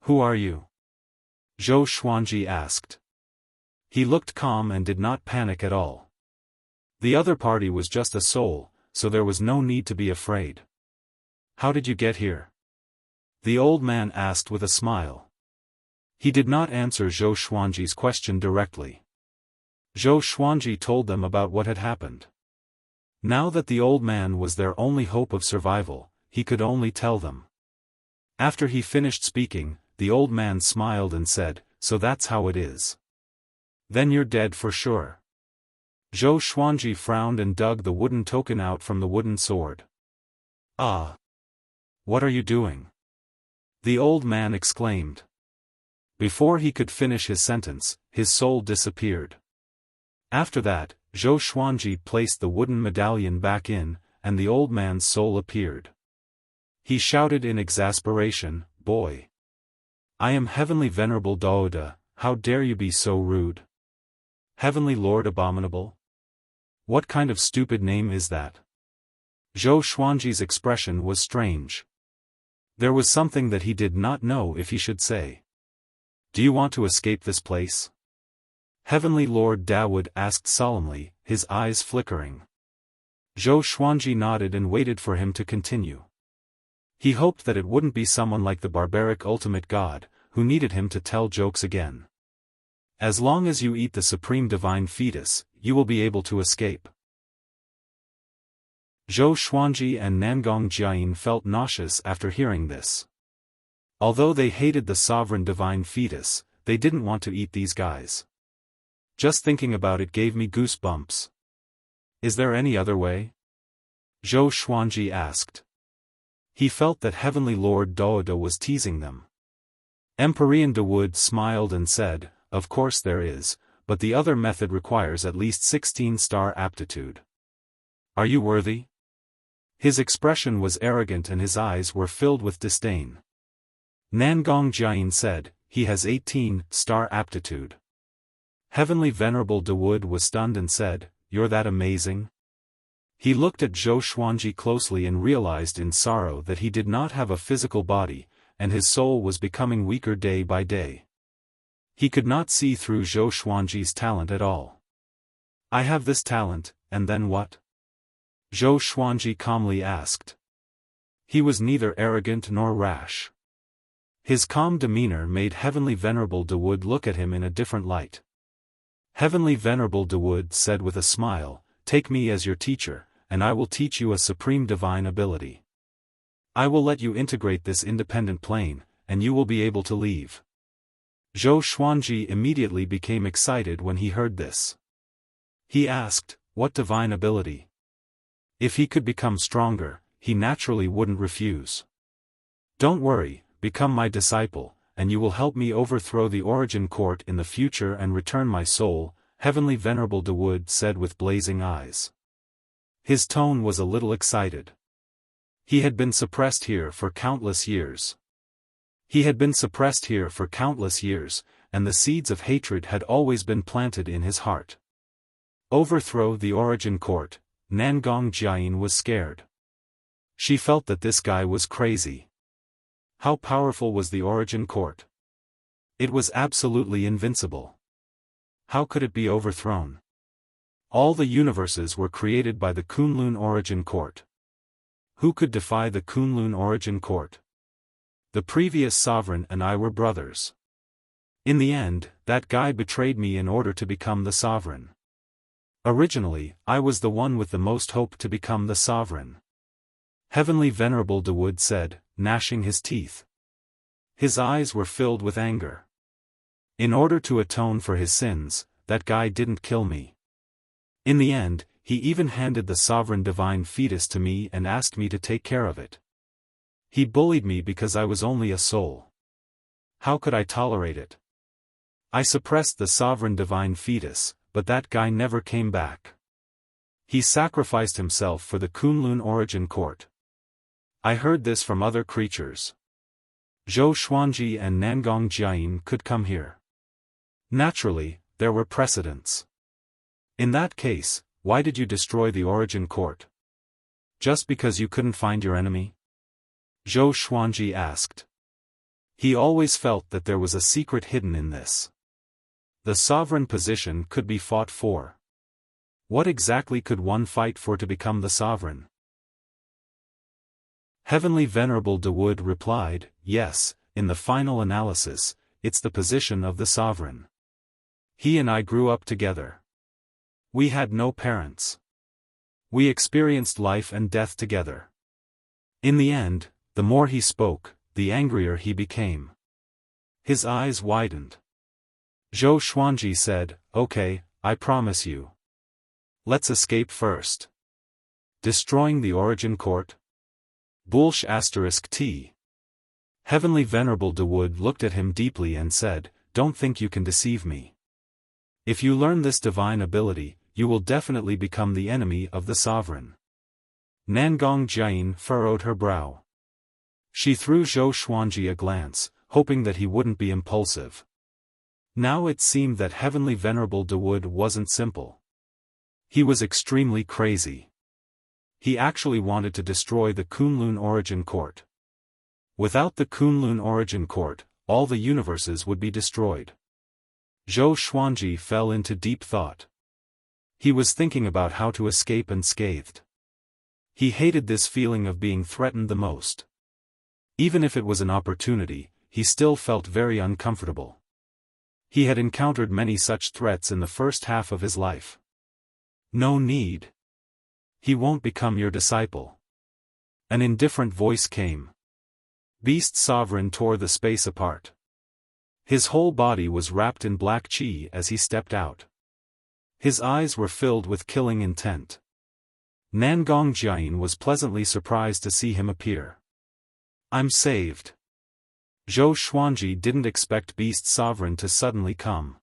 A: "Who are you?" Zhou Xuanji asked. He looked calm and did not panic at all. The other party was just a soul, so there was no need to be afraid. How did you get here? The old man asked with a smile. He did not answer Zhou Xuanji's question directly. Zhou Xuanji told them about what had happened. Now that the old man was their only hope of survival, he could only tell them. After he finished speaking, the old man smiled and said, "So that's how it is. Then you're dead for sure." Zhou Xuanji frowned and dug the wooden token out from the wooden sword. "Ah! What are you doing?" the old man exclaimed. Before he could finish his sentence, his soul disappeared. After that, Zhou Xuanji placed the wooden medallion back in, and the old man's soul appeared. He shouted in exasperation, "Boy! I am Heavenly Venerable Daoda, how dare you be so rude? Heavenly Lord Abominable? What kind of stupid name is that?" Zhou Xuanji's expression was strange. There was something that he did not know if he should say. "Do you want to escape this place?" Heavenly Lord Daoud asked solemnly, his eyes flickering. Zhou Xuanji nodded and waited for him to continue. He hoped that it wouldn't be someone like the barbaric ultimate god, who needed him to tell jokes again. "As long as you eat the supreme divine fetus, you will be able to escape." Zhou Xuanji and Nangong Jiayin felt nauseous after hearing this. Although they hated the sovereign divine fetus, they didn't want to eat these guys. Just thinking about it gave me goosebumps. "Is there any other way?" Zhou Xuanji asked. He felt that Heavenly Lord Daoda was teasing them. Empyrean Daoud smiled and said, "Of course there is, but the other method requires at least 16-star aptitude. Are you worthy?" His expression was arrogant and his eyes were filled with disdain. Nangong Jiayin said, "He has 18-star aptitude." Heavenly Venerable Daoud was stunned and said, "You're that amazing?" He looked at Zhou Xuanji closely and realized in sorrow that he did not have a physical body, and his soul was becoming weaker day by day. He could not see through Zhou Xuanji's talent at all. "I have this talent, and then what?" Zhou Xuanji calmly asked. He was neither arrogant nor rash. His calm demeanor made Heavenly Venerable Daoud look at him in a different light. Heavenly Venerable Daoud said with a smile, "Take me as your teacher, and I will teach you a supreme divine ability. I will let you integrate this independent plane, and you will be able to leave." Zhou Xuanji immediately became excited when he heard this. He asked, "What divine ability?" If he could become stronger, he naturally wouldn't refuse. "Don't worry, become my disciple, and you will help me overthrow the Origin Court in the future and return my soul," Heavenly Venerable Daoud said with blazing eyes. His tone was a little excited. He had been suppressed here for countless years. And the seeds of hatred had always been planted in his heart. Overthrow the Origin Court, Nangong Jiayin was scared. She felt that this guy was crazy. How powerful was the Origin Court? It was absolutely invincible. How could it be overthrown? All the universes were created by the Kunlun Origin Court. Who could defy the Kunlun Origin Court? The previous sovereign and I were brothers. In the end, that guy betrayed me in order to become the sovereign. Originally, I was the one with the most hope to become the sovereign. Heavenly Venerable Daoud said, gnashing his teeth. His eyes were filled with anger. In order to atone for his sins, that guy didn't kill me. In the end, he even handed the sovereign divine fetus to me and asked me to take care of it. He bullied me because I was only a soul. How could I tolerate it? I suppressed the sovereign divine fetus, but that guy never came back. He sacrificed himself for the Kunlun Origin Court. I heard this from other creatures. Zhou Xuanji and Nangong Jiayin could come here. Naturally, there were precedents. In that case, why did you destroy the Origin Court? Just because you couldn't find your enemy? Zhou Xuanji asked. He always felt that there was a secret hidden in this. The sovereign position could be fought for. What exactly could one fight for to become the sovereign? Heavenly Venerable Dawood replied, yes, in the final analysis, it's the position of the sovereign. He and I grew up together. We had no parents. We experienced life and death together. In the end, the more he spoke, the angrier he became. His eyes widened. Zhou Xuanji said, okay, I promise you. Let's escape first. Destroying the origin court? Bullsh *T. Heavenly Venerable Dawood looked at him deeply and said, don't think you can deceive me. If you learn this divine ability, you will definitely become the enemy of the sovereign. Nangong Jian furrowed her brow. She threw Zhou Xuanji a glance, hoping that he wouldn't be impulsive. Now it seemed that Heavenly Venerable Dawood wasn't simple. He was extremely crazy. He actually wanted to destroy the Kunlun Origin Court. Without the Kunlun Origin Court, all the universes would be destroyed. Zhou Xuanji fell into deep thought. He was thinking about how to escape unscathed. He hated this feeling of being threatened the most. Even if it was an opportunity, he still felt very uncomfortable. He had encountered many such threats in the first half of his life. No need. He won't become your disciple. An indifferent voice came. Beast Sovereign tore the space apart. His whole body was wrapped in black qi as he stepped out. His eyes were filled with killing intent. Nangong Jian was pleasantly surprised to see him appear. I'm saved. Zhou Xuanji didn't expect Beast Sovereign to suddenly come.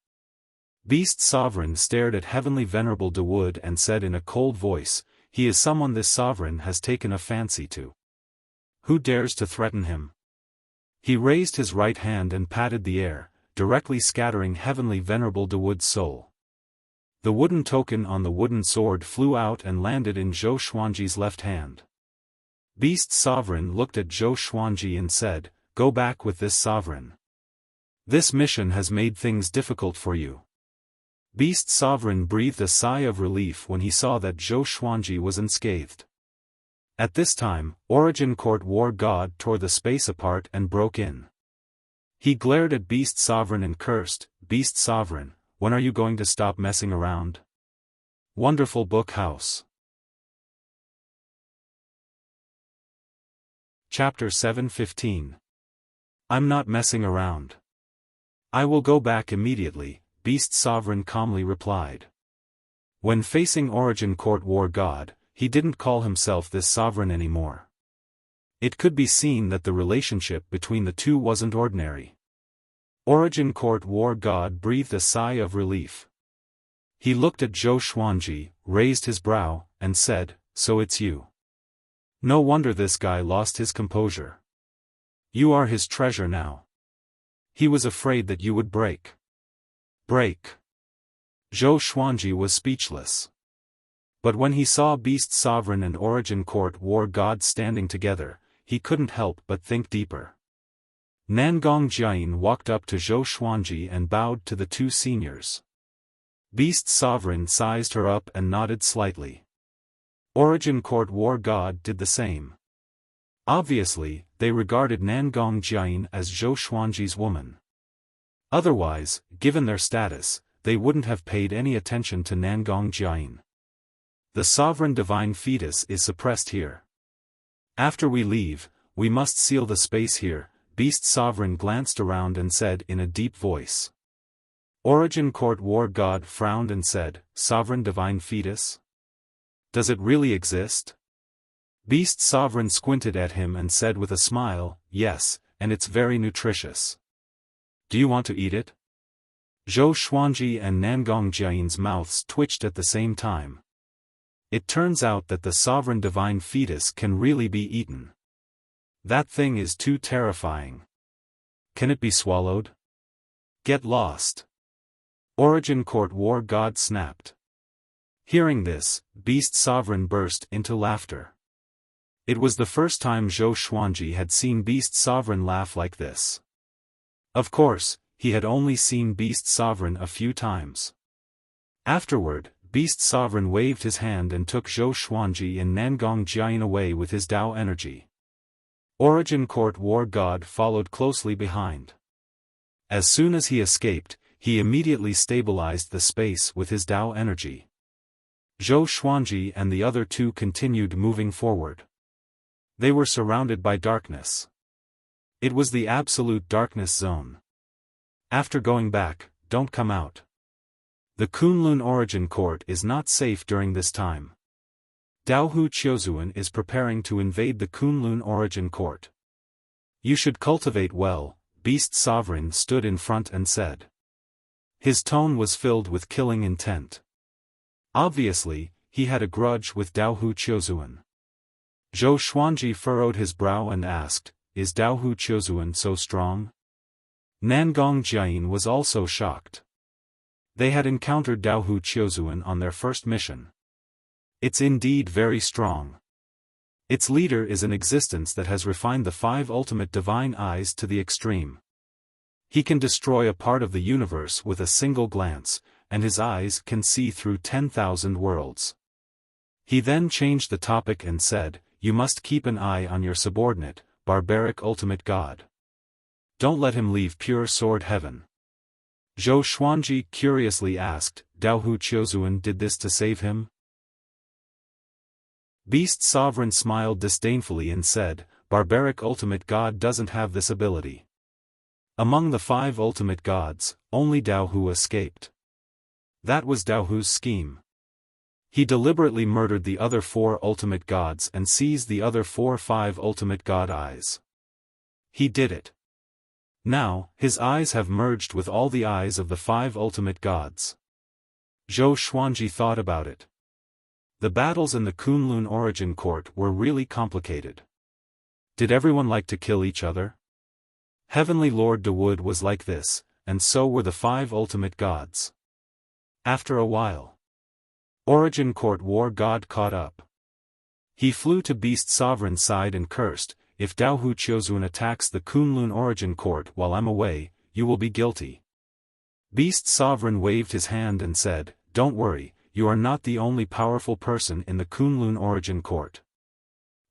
A: Beast Sovereign stared at Heavenly Venerable Dawood and said in a cold voice, he is someone this sovereign has taken a fancy to. Who dares to threaten him? He raised his right hand and patted the air, directly scattering Heavenly Venerable Dawood's soul. The wooden token on the wooden sword flew out and landed in Zhou Xuanji's left hand. Beast Sovereign looked at Zhou Xuanji and said, go back with this sovereign. This mission has made things difficult for you. Beast Sovereign breathed a sigh of relief when he saw that Zhou Xuanji was unscathed. At this time, Origin Court War God tore the space apart and broke in. He glared at Beast Sovereign and cursed, Beast Sovereign, when are you going to stop messing around? Wonderful Book House. Chapter 7:15. I'm not messing around. I will go back immediately, Beast Sovereign calmly replied. When facing Origin Court War God, he didn't call himself this sovereign anymore. It could be seen that the relationship between the two wasn't ordinary. Origin Court War God breathed a sigh of relief. He looked at Zhou Xuanji, raised his brow, and said, so it's you. No wonder this guy lost his composure. You are his treasure now. He was afraid that you would break. Break. Zhou Xuanji was speechless. But when he saw Beast Sovereign and Origin Court War God standing together, he couldn't help but think deeper. Nangong Jian walked up to Zhou Xuanji and bowed to the two seniors. Beast Sovereign sized her up and nodded slightly. Origin Court War God did the same. Obviously, they regarded Nangong Jian as Zhou Xuanji's woman. Otherwise, given their status, they wouldn't have paid any attention to Nangong Jian. The sovereign divine fetus is suppressed here. After we leave, we must seal the space here, Beast Sovereign glanced around and said in a deep voice. Origin Court War God frowned and said, Sovereign divine fetus? Does it really exist? Beast Sovereign squinted at him and said with a smile, yes, and it's very nutritious. Do you want to eat it? Zhou Xuanji and Nangong Jian's mouths twitched at the same time. It turns out that the sovereign divine fetus can really be eaten. That thing is too terrifying. Can it be swallowed? Get lost. Origin Court War God snapped. Hearing this, Beast Sovereign burst into laughter. It was the first time Zhou Xuanji had seen Beast Sovereign laugh like this. Of course, he had only seen Beast Sovereign a few times. Afterward, Beast Sovereign waved his hand and took Zhou Xuanji and Nangong Jiayin away with his Tao energy. Origin Court War God followed closely behind. As soon as he escaped, he immediately stabilized the space with his Tao energy. Zhou Xuanji and the other two continued moving forward. They were surrounded by darkness. It was the absolute darkness zone. After going back, don't come out. The Kunlun Origin Court is not safe during this time. Daohu Qiuzuan is preparing to invade the Kunlun Origin Court. You should cultivate well, Beast Sovereign stood in front and said. His tone was filled with killing intent. Obviously, he had a grudge with Daohu Qiuzuan. Zhou Xuanji furrowed his brow and asked, "Is Daohu Qiuzuan so strong?" Nangong Jiayin was also shocked. They had encountered Daohu Qiuzuan on their first mission. It's indeed very strong. Its leader is an existence that has refined the 5 ultimate divine eyes to the extreme. He can destroy a part of the universe with a single glance, and his eyes can see through 10,000 worlds. He then changed the topic and said, "You must keep an eye on your subordinate, barbaric ultimate god. Don't let him leave pure sword heaven." Zhou Xuanji curiously asked, "Daohu Qiuzuan did this to save him?" Beast Sovereign smiled disdainfully and said, "Barbaric ultimate god doesn't have this ability. Among the 5 ultimate gods, only Daohu escaped. That was Daohu's scheme. He deliberately murdered the other 4 ultimate gods and seized the other 5 ultimate god eyes. He did it. Now, his eyes have merged with all the eyes of the 5 ultimate gods." Zhou Xuanji thought about it. The battles in the Kunlun Origin Court were really complicated. Did everyone like to kill each other? Heavenly Lord Dawood was like this, and so were the 5 ultimate gods. After a while, Origin Court War God caught up. He flew to Beast Sovereign's side and cursed, "If Daohu Qiuzuan attacks the Kunlun Origin Court while I'm away, you will be guilty." Beast Sovereign waved his hand and said, "Don't worry, you are not the only powerful person in the Kunlun Origin Court.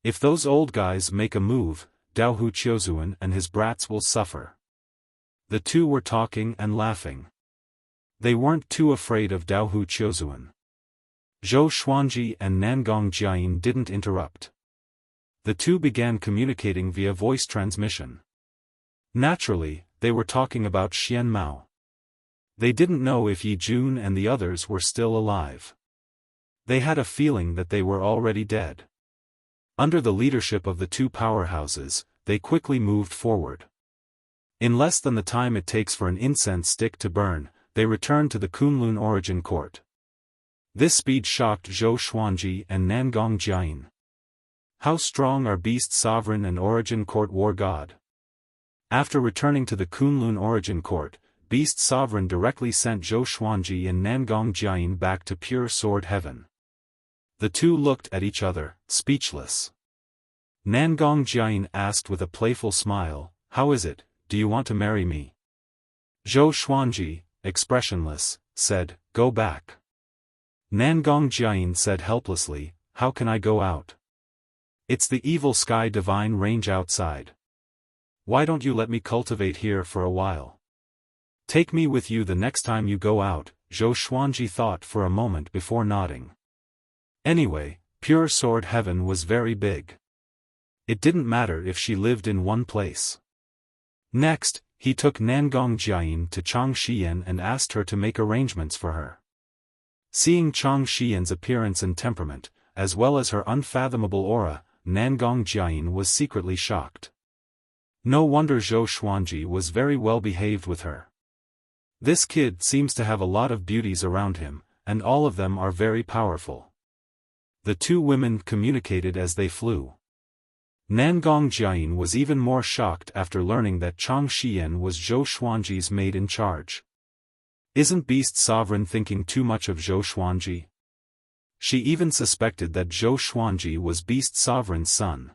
A: If those old guys make a move, Daohu Qiuzuan and his brats will suffer." The two were talking and laughing. They weren't too afraid of Daohu Qiuzuan. Zhou Xuanji and Nangong Jiayin didn't interrupt. The two began communicating via voice transmission. Naturally, they were talking about Xian Mao. They didn't know if Yi Jun and the others were still alive. They had a feeling that they were already dead. Under the leadership of the 2 powerhouses, they quickly moved forward. In less than the time it takes for an incense stick to burn, they returned to the Kunlun Origin Court. This speed shocked Zhou Xuanji and Nangong Jiayin. How strong are Beast Sovereign and Origin Court War God? After returning to the Kunlun Origin Court, Beast Sovereign directly sent Zhou Xuanji and Nangong Jiayin back to pure sword heaven. The two looked at each other, speechless. Nangong Jiayin asked with a playful smile, "How is it, do you want to marry me?" Zhou Xuanji, expressionless, said, "Go back." Nangong Jiayin said helplessly, "How can I go out? It's the evil sky divine range outside. Why don't you let me cultivate here for a while? Take me with you the next time you go out." Zhou Xuanji thought for a moment before nodding. Anyway, pure sword heaven was very big. It didn't matter if she lived in one place. Next, he took Nangong Jiayin to Chang Xiyan and asked her to make arrangements for her. Seeing Chang Xiyan's appearance and temperament, as well as her unfathomable aura, Nangong Jiayin was secretly shocked. No wonder Zhou Xuanji was very well behaved with her. This kid seems to have a lot of beauties around him, and all of them are very powerful. The two women communicated as they flew. Nangong Jiayin was even more shocked after learning that Chang Xiyan was Zhou Xuanji's maid in charge. Isn't Beast Sovereign thinking too much of Zhou Xuanji? She even suspected that Zhou Xuanji was Beast Sovereign's son.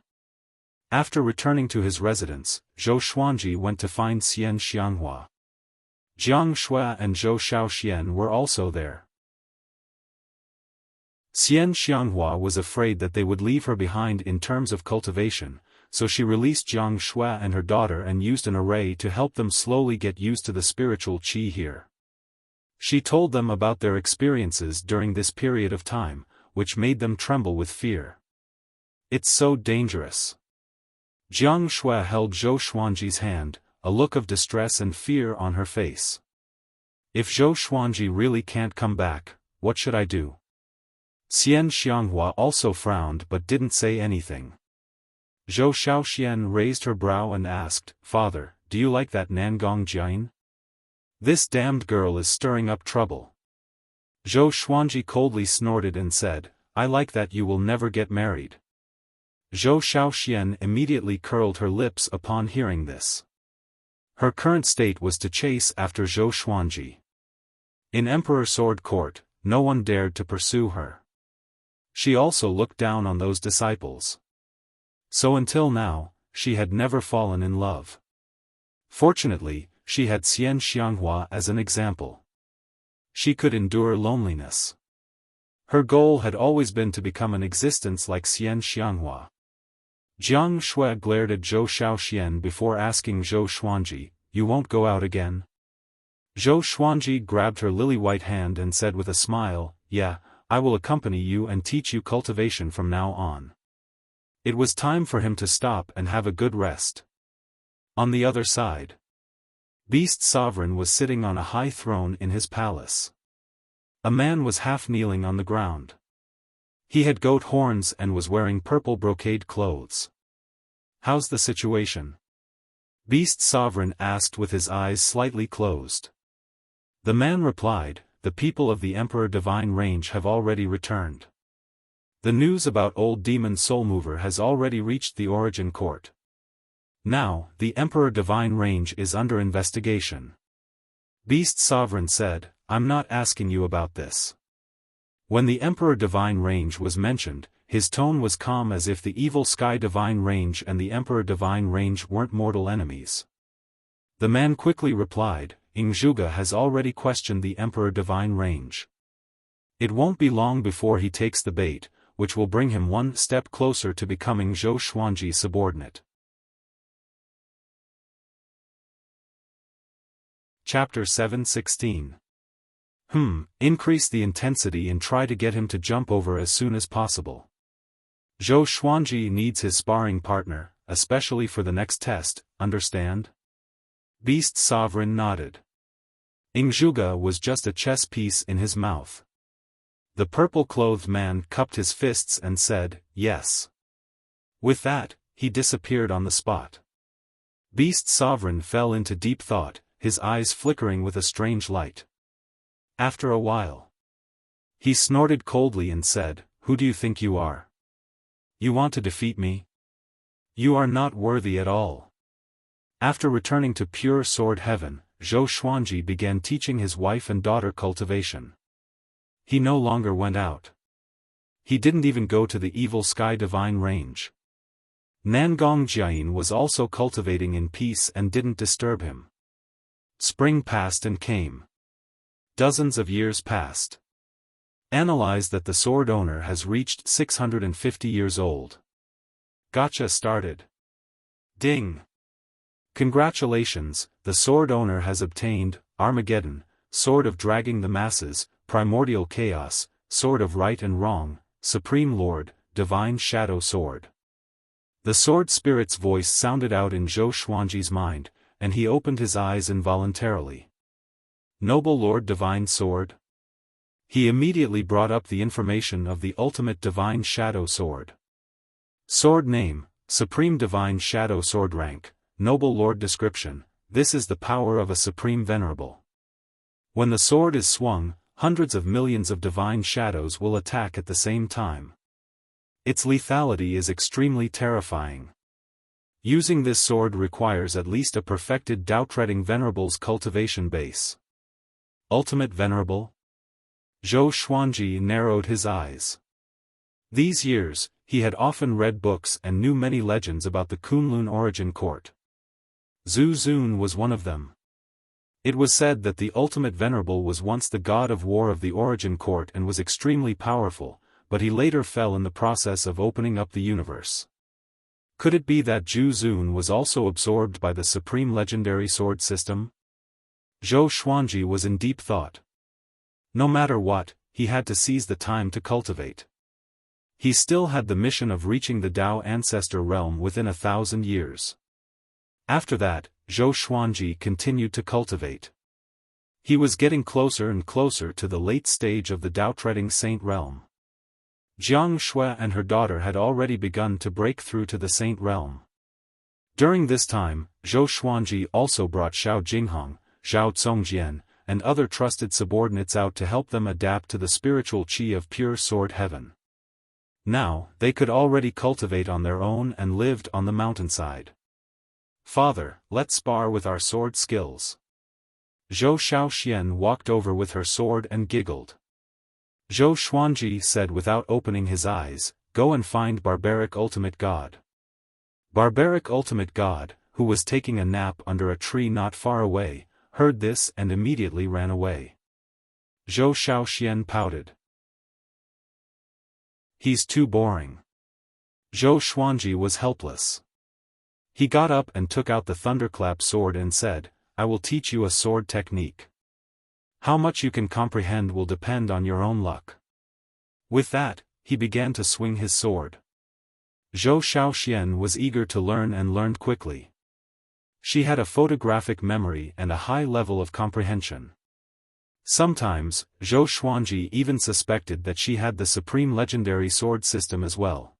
A: After returning to his residence, Zhou Xuanji went to find Xian Xianghua. Jiang Shui and Zhou Shaoxian were also there. Xian Xianghua was afraid that they would leave her behind in terms of cultivation, so she released Jiang Shui and her daughter and used an array to help them slowly get used to the spiritual qi here. She told them about their experiences during this period of time, which made them tremble with fear. It's so dangerous. Jiang Shui held Zhou Xuanji's hand, a look of distress and fear on her face. If Zhou Xuanji really can't come back, what should I do? Xian Xianghua also frowned but didn't say anything. Zhou Shaoxian raised her brow and asked, "Father, do you like that Nangong Jian? This damned girl is stirring up trouble." Zhou Xuanji coldly snorted and said, "I like that you will never get married." Zhou Shaoxian immediately curled her lips upon hearing this. Her current state was to chase after Zhou Xuanji. In Emperor Sword Court, no one dared to pursue her. She also looked down on those disciples. So until now, she had never fallen in love. Fortunately, she had Xian Xianghua as an example. She could endure loneliness. Her goal had always been to become an existence like Xian Xianghua. Jiang Shui glared at Zhou Shaoxian before asking Zhou Xuanji, "You won't go out again?" Zhou Xuanji grabbed her lily-white hand and said with a smile, "Yeah, I will accompany you and teach you cultivation from now on." It was time for him to stop and have a good rest. On the other side, Beast Sovereign was sitting on a high throne in his palace. A man was half kneeling on the ground. He had goat horns and was wearing purple brocade clothes. "How's the situation?" Beast Sovereign asked with his eyes slightly closed. The man replied, "The people of the Emperor Divine Range have already returned. The news about old demon Soulmover has already reached the Origin Court. Now, the Emperor Divine Range is under investigation." Beast Sovereign said, "I'm not asking you about this." When the Emperor Divine Range was mentioned, his tone was calm as if the evil Sky Divine Range and the Emperor Divine Range weren't mortal enemies. The man quickly replied, "Ingzhuge has already questioned the Emperor Divine Range. It won't be long before he takes the bait, which will bring him one step closer to becoming Zhou Xuanji's subordinate." Chapter 7:16. Increase the intensity and try to get him to jump over as soon as possible. Zhou Xuanji needs his sparring partner, especially for the next test, understand? Beast Sovereign nodded. Ingzhuge was just a chess piece in his mouth. The purple-clothed man cupped his fists and said, "Yes." With that, he disappeared on the spot. Beast Sovereign fell into deep thought, his eyes flickering with a strange light. After a while, he snorted coldly and said, "Who do you think you are? You want to defeat me? You are not worthy at all." After returning to pure sword heaven, Zhou Xuanji began teaching his wife and daughter cultivation. He no longer went out. He didn't even go to the evil Sky Divine Range. Nangong Jian was also cultivating in peace and didn't disturb him. Spring passed and came. Dozens of years passed. Analyze that the sword owner has reached 650 years old. Gotcha started. Ding! Congratulations, the sword owner has obtained Armageddon, Sword of Dragging the Masses, Primordial Chaos, Sword of Right and Wrong, Supreme Lord, Divine Shadow Sword. The sword spirit's voice sounded out in Zhou Xuanji's mind, and he opened his eyes involuntarily. Noble Lord Divine Sword? He immediately brought up the information of the ultimate Divine Shadow Sword. Sword name, Supreme Divine Shadow Sword rank, Noble Lord description, this is the power of a Supreme Venerable. When the sword is swung, hundreds of millions of divine shadows will attack at the same time. Its lethality is extremely terrifying. Using this sword requires at least a perfected Dao-treading Venerable's cultivation base. Ultimate Venerable? Zhou Xuanji narrowed his eyes. These years, he had often read books and knew many legends about the Kunlun origin court. Zhu Xun was one of them. It was said that the ultimate venerable was once the god of war of the origin court and was extremely powerful, but he later fell in the process of opening up the universe. Could it be that Zhu Xun was also absorbed by the supreme legendary sword system? Zhou Xuanji was in deep thought. No matter what, he had to seize the time to cultivate. He still had the mission of reaching the Dao ancestor realm within 1,000 years. After that, Zhou Xuanji continued to cultivate. He was getting closer and closer to the late stage of the Dao-treading saint realm. Jiang Shui and her daughter had already begun to break through to the saint realm. During this time, Zhou Xuanji also brought Xiao Jinghong, Zhao Congjian, and other trusted subordinates out to help them adapt to the spiritual qi of pure sword heaven. Now, they could already cultivate on their own and lived on the mountainside. "Father, let's spar with our sword skills." Zhou Xiaoxian walked over with her sword and giggled. Zhou Xuanji said without opening his eyes, "Go and find Barbaric Ultimate God." Barbaric Ultimate God, who was taking a nap under a tree not far away, heard this and immediately ran away. Zhou Xiaoxian pouted. "He's too boring." Zhou Xuanji was helpless. He got up and took out the thunderclap sword and said, "I will teach you a sword technique. How much you can comprehend will depend on your own luck." With that, he began to swing his sword. Zhou Xiaoxian was eager to learn and learned quickly. She had a photographic memory and a high level of comprehension. Sometimes, Zhou Xuanji even suspected that she had the supreme legendary sword system as well.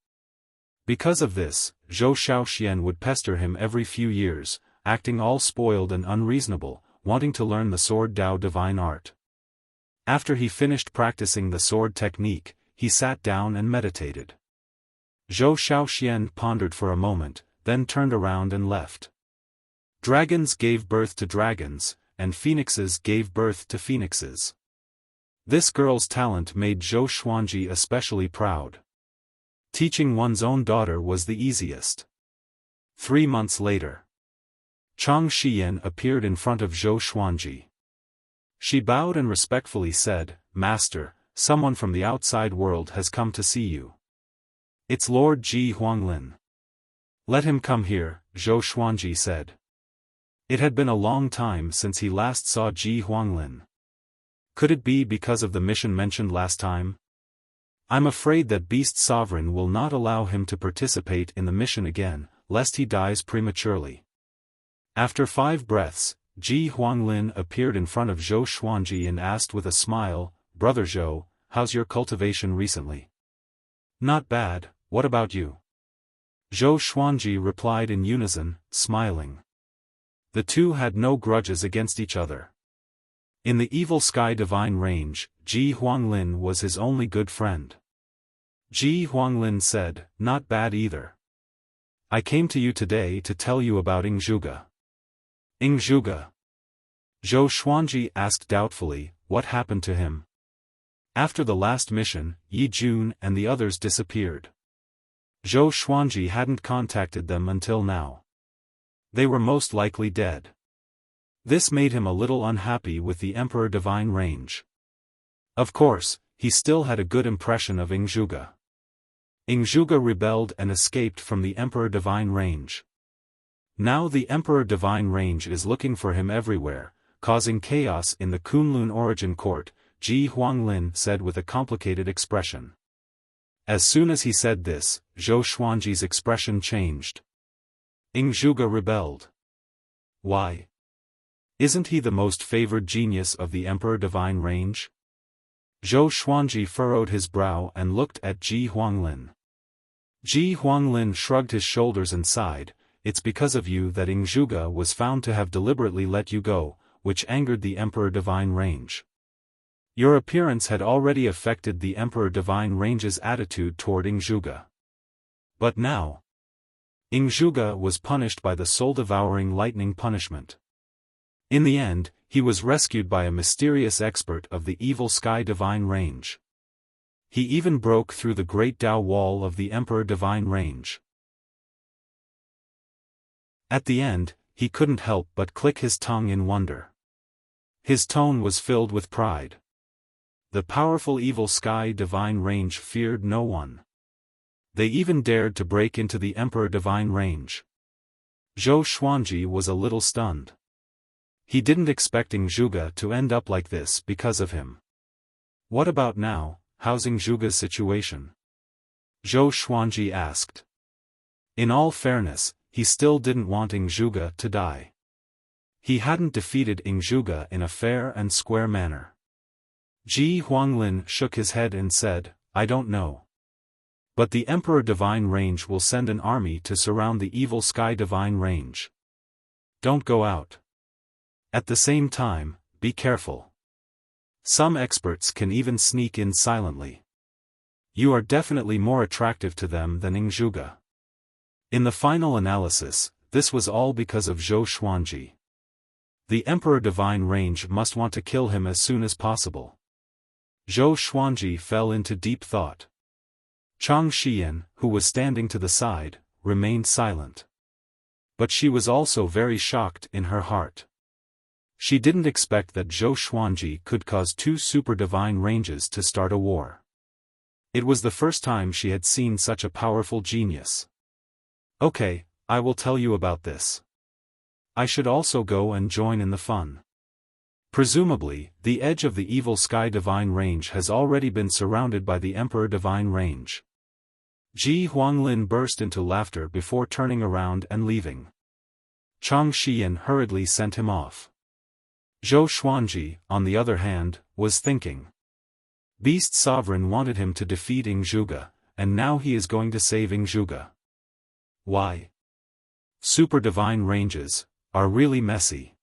A: Because of this, Zhou Xiaoxian would pester him every few years, acting all spoiled and unreasonable, wanting to learn the sword Dao divine art. After he finished practicing the sword technique, he sat down and meditated. Zhou Xiaoxian pondered for a moment, then turned around and left. Dragons gave birth to dragons, and phoenixes gave birth to phoenixes. This girl's talent made Zhou Xuanji especially proud. Teaching one's own daughter was the easiest. 3 months later, Chang Shiyan appeared in front of Zhou Xuanji. She bowed and respectfully said, "Master, someone from the outside world has come to see you. It's Lord Ji Huanglin." "Let him come here," Zhou Xuanji said. It had been a long time since he last saw Ji Huanglin. Could it be because of the mission mentioned last time? "I'm afraid that Beast Sovereign will not allow him to participate in the mission again, lest he dies prematurely." After 5 breaths, Ji Huanglin appeared in front of Zhou Xuanji and asked with a smile, "Brother Zhou, how's your cultivation recently?" "Not bad, what about you?" Zhou Xuanji replied in unison, smiling. The two had no grudges against each other. In the Evil Sky Divine Range, Ji Huanglin was his only good friend. Ji Huanglin said, "Not bad either. I came to you today to tell you about Ingzhuge." "Ingzhuge?" Zhou Xuanji asked doubtfully, "What happened to him?" After the last mission, Yi Jun and the others disappeared. Zhou Xuanji hadn't contacted them until now. They were most likely dead. This made him a little unhappy with the Emperor Divine Range. Of course, he still had a good impression of Ingzhuge. Ingzhuge rebelled and escaped from the Emperor Divine Range. Now the Emperor Divine Range is looking for him everywhere, causing chaos in the Kunlun origin court, Ji Huanglin said with a complicated expression. As soon as he said this, Zhou Xuanji's expression changed. Ingzhuge rebelled. Why? Isn't he the most favored genius of the Emperor Divine Range? Zhou Xuanji furrowed his brow and looked at Ji Huanglin. Ji Huanglin shrugged his shoulders and sighed, "It's because of you that Ingzhuge was found to have deliberately let you go, which angered the Emperor Divine Range. Your appearance had already affected the Emperor Divine Range's attitude toward Ingzhuge. But now, Ingzhuge was punished by the soul-devouring lightning punishment. In the end, he was rescued by a mysterious expert of the Evil Sky Divine Range. He even broke through the great Dao wall of the Emperor Divine Range. At the end, he couldn't help but click his tongue in wonder. His tone was filled with pride. The powerful Evil Sky Divine Range feared no one. They even dared to break into the Emperor Divine Range. Zhou Xuanji was a little stunned. He didn't expect Zhuge to end up like this because of him. What about now, how's Zhuge's situation? Zhou Xuanji asked. In all fairness, he still didn't want Zhuge to die. He hadn't defeated Zhuge in a fair and square manner. Ji Huanglin shook his head and said, I don't know. But the Emperor Divine Range will send an army to surround the Evil Sky Divine Range. Don't go out. At the same time, be careful. Some experts can even sneak in silently. You are definitely more attractive to them than Zhuge. In the final analysis, this was all because of Zhou Xuanji. The Emperor Divine Range must want to kill him as soon as possible. Zhou Xuanji fell into deep thought. Chang Xian, who was standing to the side, remained silent. But she was also very shocked in her heart. She didn't expect that Zhou Xuanji could cause two super divine ranges to start a war. It was the first time she had seen such a powerful genius. Okay, I will tell you about this. I should also go and join in the fun. Presumably, the edge of the Evil Sky Divine Range has already been surrounded by the Emperor Divine Range. Ji Huanglin burst into laughter before turning around and leaving. Chang Xian hurriedly sent him off. Zhou Xuanji, on the other hand, was thinking. Beast Sovereign wanted him to defeat Zhuge, and now he is going to save Zhuge. Why? Super divine ranges are really messy.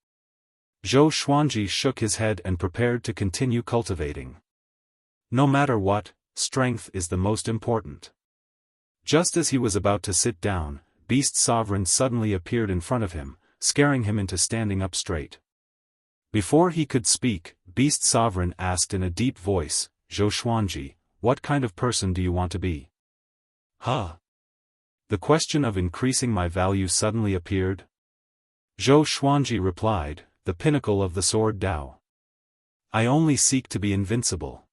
A: Zhou Xuanji shook his head and prepared to continue cultivating. No matter what, strength is the most important. Just as he was about to sit down, Beast Sovereign suddenly appeared in front of him, scaring him into standing up straight. Before he could speak, Beast Sovereign asked in a deep voice, Zhou Xuanji, what kind of person do you want to be? Huh? The question of increasing my value suddenly appeared. Zhou Xuanji replied, the pinnacle of the sword Dao. I only seek to be invincible.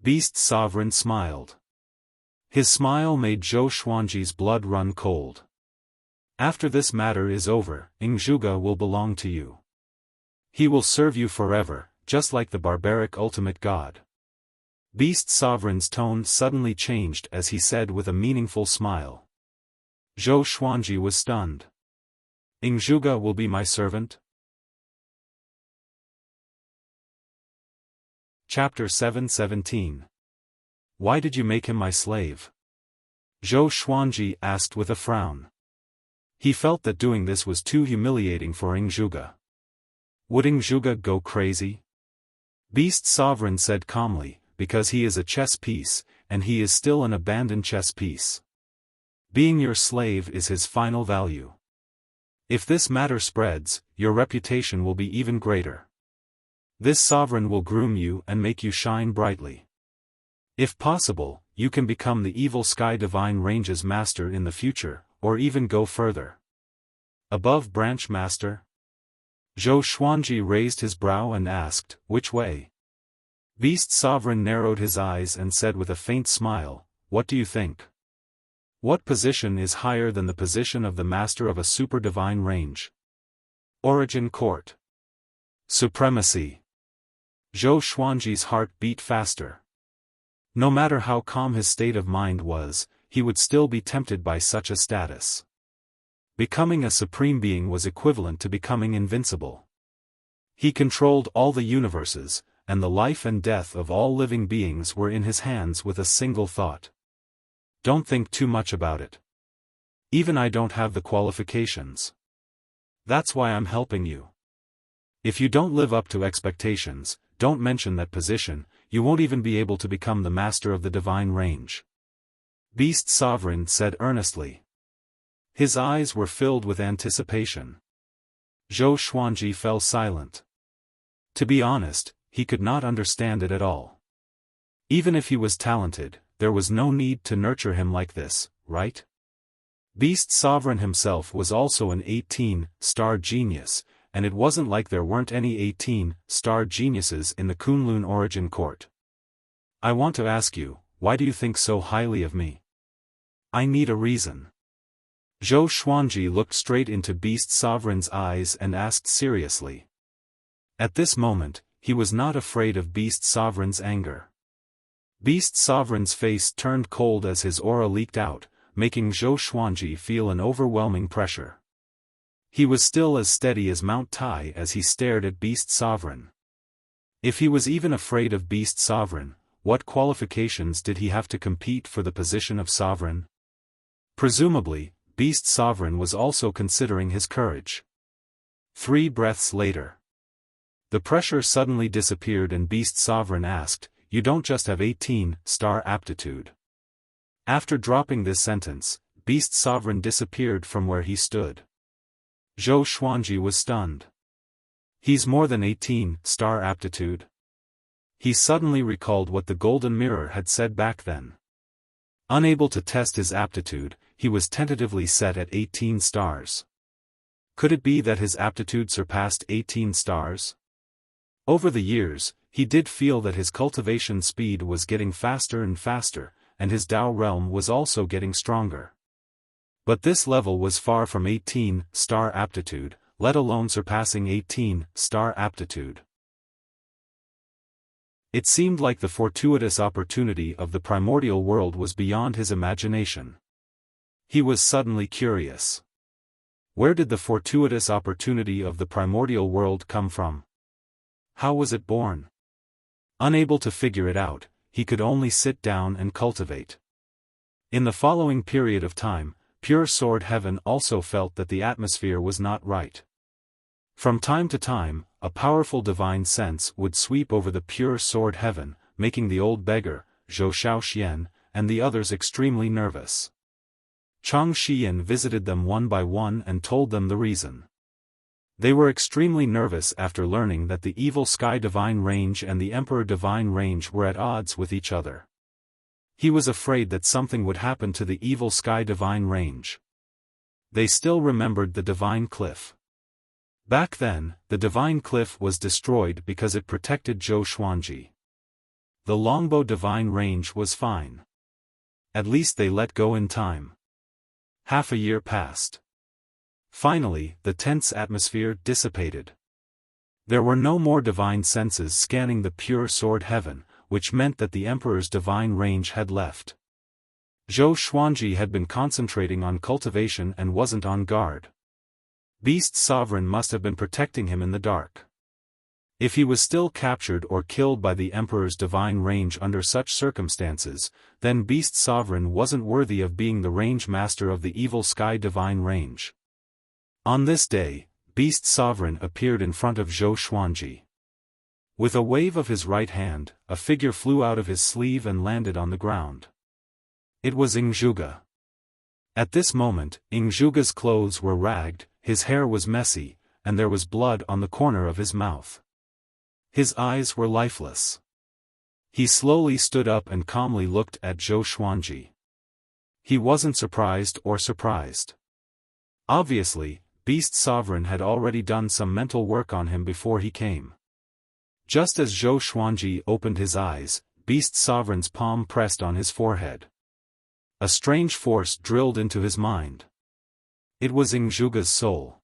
A: Beast Sovereign smiled. His smile made Zhou Xuanji's blood run cold. After this matter is over, Zhuge will belong to you. He will serve you forever, just like the barbaric ultimate god. Beast Sovereign's tone suddenly changed as he said with a meaningful smile. Zhou Xuanji was stunned. Zhuge will be my servant? Chapter 717. Why did you make him my slave? Zhou Xuanji asked with a frown. He felt that doing this was too humiliating for Zhuge. Would Zhuge go crazy? Beast Sovereign said calmly, because he is a chess piece, and he is still an abandoned chess piece. Being your slave is his final value. If this matter spreads, your reputation will be even greater. This sovereign will groom you and make you shine brightly. If possible, you can become the Evil Sky Divine Range's master in the future, or even go further. Above branch master? Zhou Xuanji raised his brow and asked, which way? Beast Sovereign narrowed his eyes and said with a faint smile, what do you think? What position is higher than the position of the master of a super divine range? Origin Court. Supremacy. Zhou Xuanji's heart beat faster. No matter how calm his state of mind was, he would still be tempted by such a status. Becoming a supreme being was equivalent to becoming invincible. He controlled all the universes, and the life and death of all living beings were in his hands with a single thought. Don't think too much about it. Even I don't have the qualifications. That's why I'm helping you. If you don't live up to expectations, don't mention that position, you won't even be able to become the master of the divine range. Beast Sovereign said earnestly. His eyes were filled with anticipation. Zhou Xuanji fell silent. To be honest, he could not understand it at all. Even if he was talented, there was no need to nurture him like this, right? Beast Sovereign himself was also an 18-star genius, and it wasn't like there weren't any 18-star geniuses in the Kunlun Origin Court. I want to ask you, why do you think so highly of me? I need a reason. Zhou Xuanji looked straight into Beast Sovereign's eyes and asked seriously. At this moment, he was not afraid of Beast Sovereign's anger. Beast Sovereign's face turned cold as his aura leaked out, making Zhou Xuanji feel an overwhelming pressure. He was still as steady as Mount Tai as he stared at Beast Sovereign. If he was even afraid of Beast Sovereign, what qualifications did he have to compete for the position of Sovereign? Presumably, Beast Sovereign was also considering his courage. 3 breaths later. The pressure suddenly disappeared and Beast Sovereign asked, "You don't just have 18-star aptitude." After dropping this sentence, Beast Sovereign disappeared from where he stood. Zhou Xuanji was stunned. He's more than 18-star aptitude? He suddenly recalled what the Golden Mirror had said back then. Unable to test his aptitude, he was tentatively set at 18 stars. Could it be that his aptitude surpassed 18 stars? Over the years, he did feel that his cultivation speed was getting faster and faster, and his Tao realm was also getting stronger. But this level was far from 18-star aptitude, let alone surpassing 18-star aptitude. It seemed like the fortuitous opportunity of the primordial world was beyond his imagination. He was suddenly curious. Where did the fortuitous opportunity of the primordial world come from? How was it born? Unable to figure it out, he could only sit down and cultivate. In the following period of time, Pure Sword Heaven also felt that the atmosphere was not right. From time to time, a powerful divine sense would sweep over the Pure Sword Heaven, making the old beggar, Zhou Xiaoxian, and the others extremely nervous. Chang Xian visited them one by one and told them the reason. They were extremely nervous after learning that the Evil Sky Divine Range and the Emperor Divine Range were at odds with each other. He was afraid that something would happen to the Evil Sky Divine Range. They still remembered the Divine Cliff. Back then, the Divine Cliff was destroyed because it protected Zhou Xuanji. The Longbow Divine Range was fine. At least they let go in time. Half a year passed. Finally, the tense atmosphere dissipated. There were no more divine senses scanning the Pure Sword Heaven, which meant that the Emperor's divine range had left. Zhou Xuanji had been concentrating on cultivation and wasn't on guard. Beast Sovereign must have been protecting him in the dark. If he was still captured or killed by the Emperor's divine range under such circumstances, then Beast Sovereign wasn't worthy of being the range master of the Evil Sky Divine Range. On this day, Beast Sovereign appeared in front of Zhou Xuanji. With a wave of his right hand, a figure flew out of his sleeve and landed on the ground. It was Ingzhuge. At this moment, Ingzhuge's clothes were ragged, his hair was messy, and there was blood on the corner of his mouth. His eyes were lifeless. He slowly stood up and calmly looked at Zhou Xuanji. He wasn't surprised or surprised. Obviously, Beast Sovereign had already done some mental work on him before he came. Just as Zhou Xuanji opened his eyes, Beast Sovereign's palm pressed on his forehead. A strange force drilled into his mind. It was Ingzhuge's soul.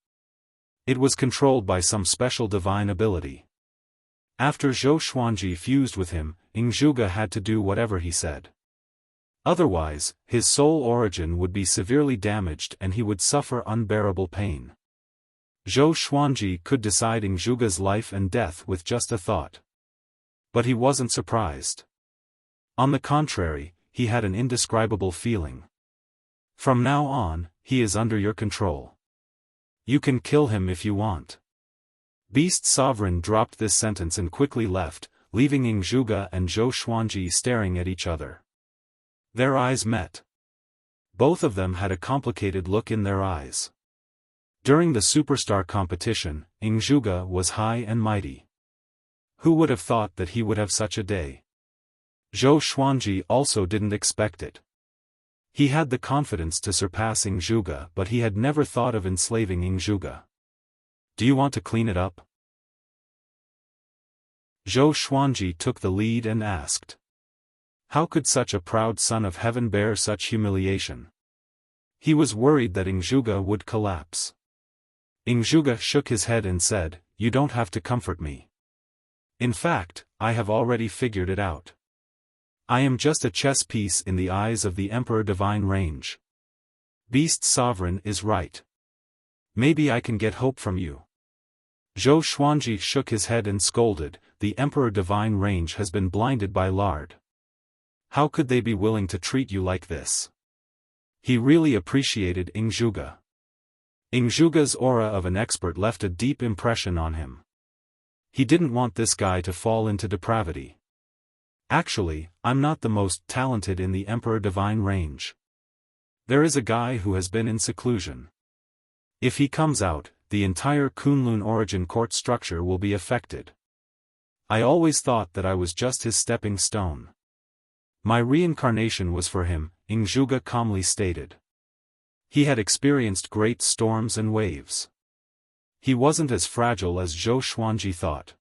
A: It was controlled by some special divine ability. After Zhou Xuanji fused with him, Ingzhuge had to do whatever he said. Otherwise, his soul origin would be severely damaged and he would suffer unbearable pain. Zhou Xuanji could decide Ingzhuge's life and death with just a thought. But he wasn't surprised. On the contrary, he had an indescribable feeling. From now on, he is under your control. You can kill him if you want. Beast Sovereign dropped this sentence and quickly left, leaving Ingzhuge and Zhou Xuanji staring at each other. Their eyes met. Both of them had a complicated look in their eyes. During the superstar competition, Ingzhuge was high and mighty. Who would have thought that he would have such a day? Zhou Xuanji also didn't expect it. He had the confidence to surpass Zhuge, but he had never thought of enslaving Zhuge. Do you want to clean it up? Zhou Xuanji took the lead and asked. How could such a proud son of heaven bear such humiliation? He was worried that Zhuge would collapse. Zhuge shook his head and said, You don't have to comfort me. In fact, I have already figured it out. I am just a chess piece in the eyes of the Emperor Divine Range. Beast Sovereign is right. Maybe I can get hope from you. Zhou Xuanji shook his head and scolded, The Emperor Divine Range has been blinded by lard. How could they be willing to treat you like this? He really appreciated Zhuge. Zhuge's aura of an expert left a deep impression on him. He didn't want this guy to fall into depravity. Actually, I'm not the most talented in the Emperor Divine Range. There is a guy who has been in seclusion. If he comes out, the entire Kunlun origin court structure will be affected. I always thought that I was just his stepping stone. My reincarnation was for him, Zhuge calmly stated. He had experienced great storms and waves. He wasn't as fragile as Zhou Xuanji thought.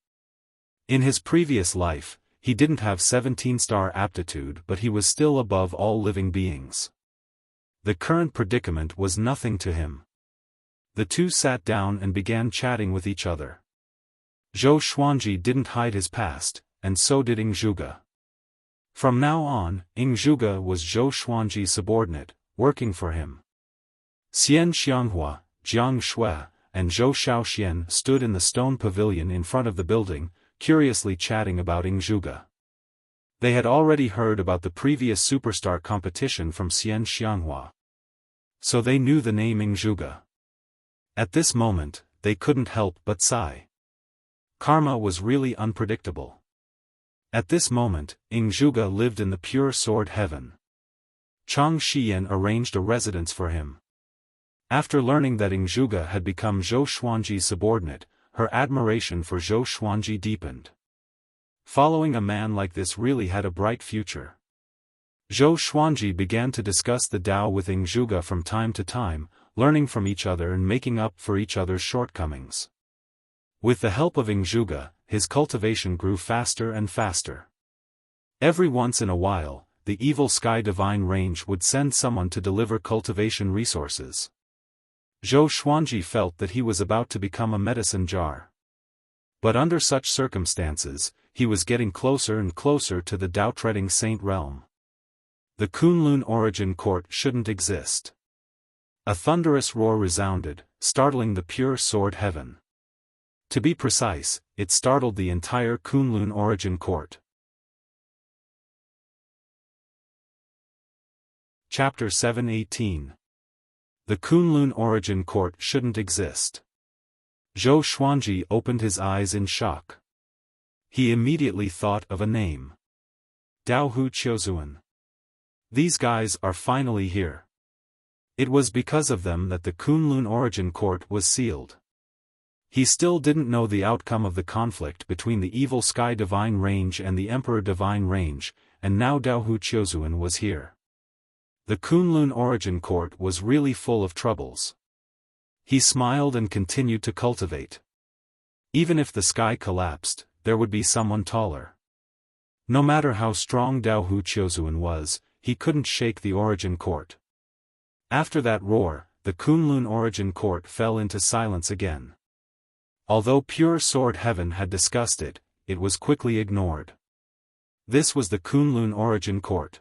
A: In his previous life, he didn't have 17-star aptitude, but he was still above all living beings. The current predicament was nothing to him. The two sat down and began chatting with each other. Zhou Xuanji didn't hide his past, and so did Zhuge. From now on, Zhuge was Zhou Xuanji's subordinate, working for him. Xian Xianghua, Jiang Shui, and Zhou Shaoxian stood in the stone pavilion in front of the building, curiously chatting about Zhuge. They had already heard about the previous superstar competition from Xian Xianghua. So they knew the name Zhuge. At this moment, they couldn't help but sigh. Karma was really unpredictable. At this moment, Zhuge lived in the pure sword heaven. Chang Shiyan arranged a residence for him. After learning that Zhuge had become Zhou Xuanji's subordinate, her admiration for Zhou Xuanji deepened. Following a man like this really had a bright future. Zhou Xuanji began to discuss the Tao with Zhuge from time to time, learning from each other and making up for each other's shortcomings. With the help of Zhuge, his cultivation grew faster and faster. Every once in a while, the evil Sky Divine Range would send someone to deliver cultivation resources. Zhou Xuanji felt that he was about to become a medicine jar. But under such circumstances, he was getting closer and closer to the Tao-treading saint realm. The Kunlun origin court shouldn't exist. A thunderous roar resounded, startling the pure sword heaven. To be precise, it startled the entire Kunlun origin court. Chapter 718. The Kunlun origin court shouldn't exist. Zhou Xuanji opened his eyes in shock. He immediately thought of a name. Daohu Qiuzuan. These guys are finally here. It was because of them that the Kunlun origin court was sealed. He still didn't know the outcome of the conflict between the evil Sky Divine Range and the Emperor Divine Range, and now Daohu Qiuzuan was here. The Kunlun origin court was really full of troubles. He smiled and continued to cultivate. Even if the sky collapsed, there would be someone taller. No matter how strong Daohu Qiuzuan was, he couldn't shake the origin court. After that roar, the Kunlun origin court fell into silence again. Although pure sword heaven had discussed it, it was quickly ignored. This was the Kunlun origin court.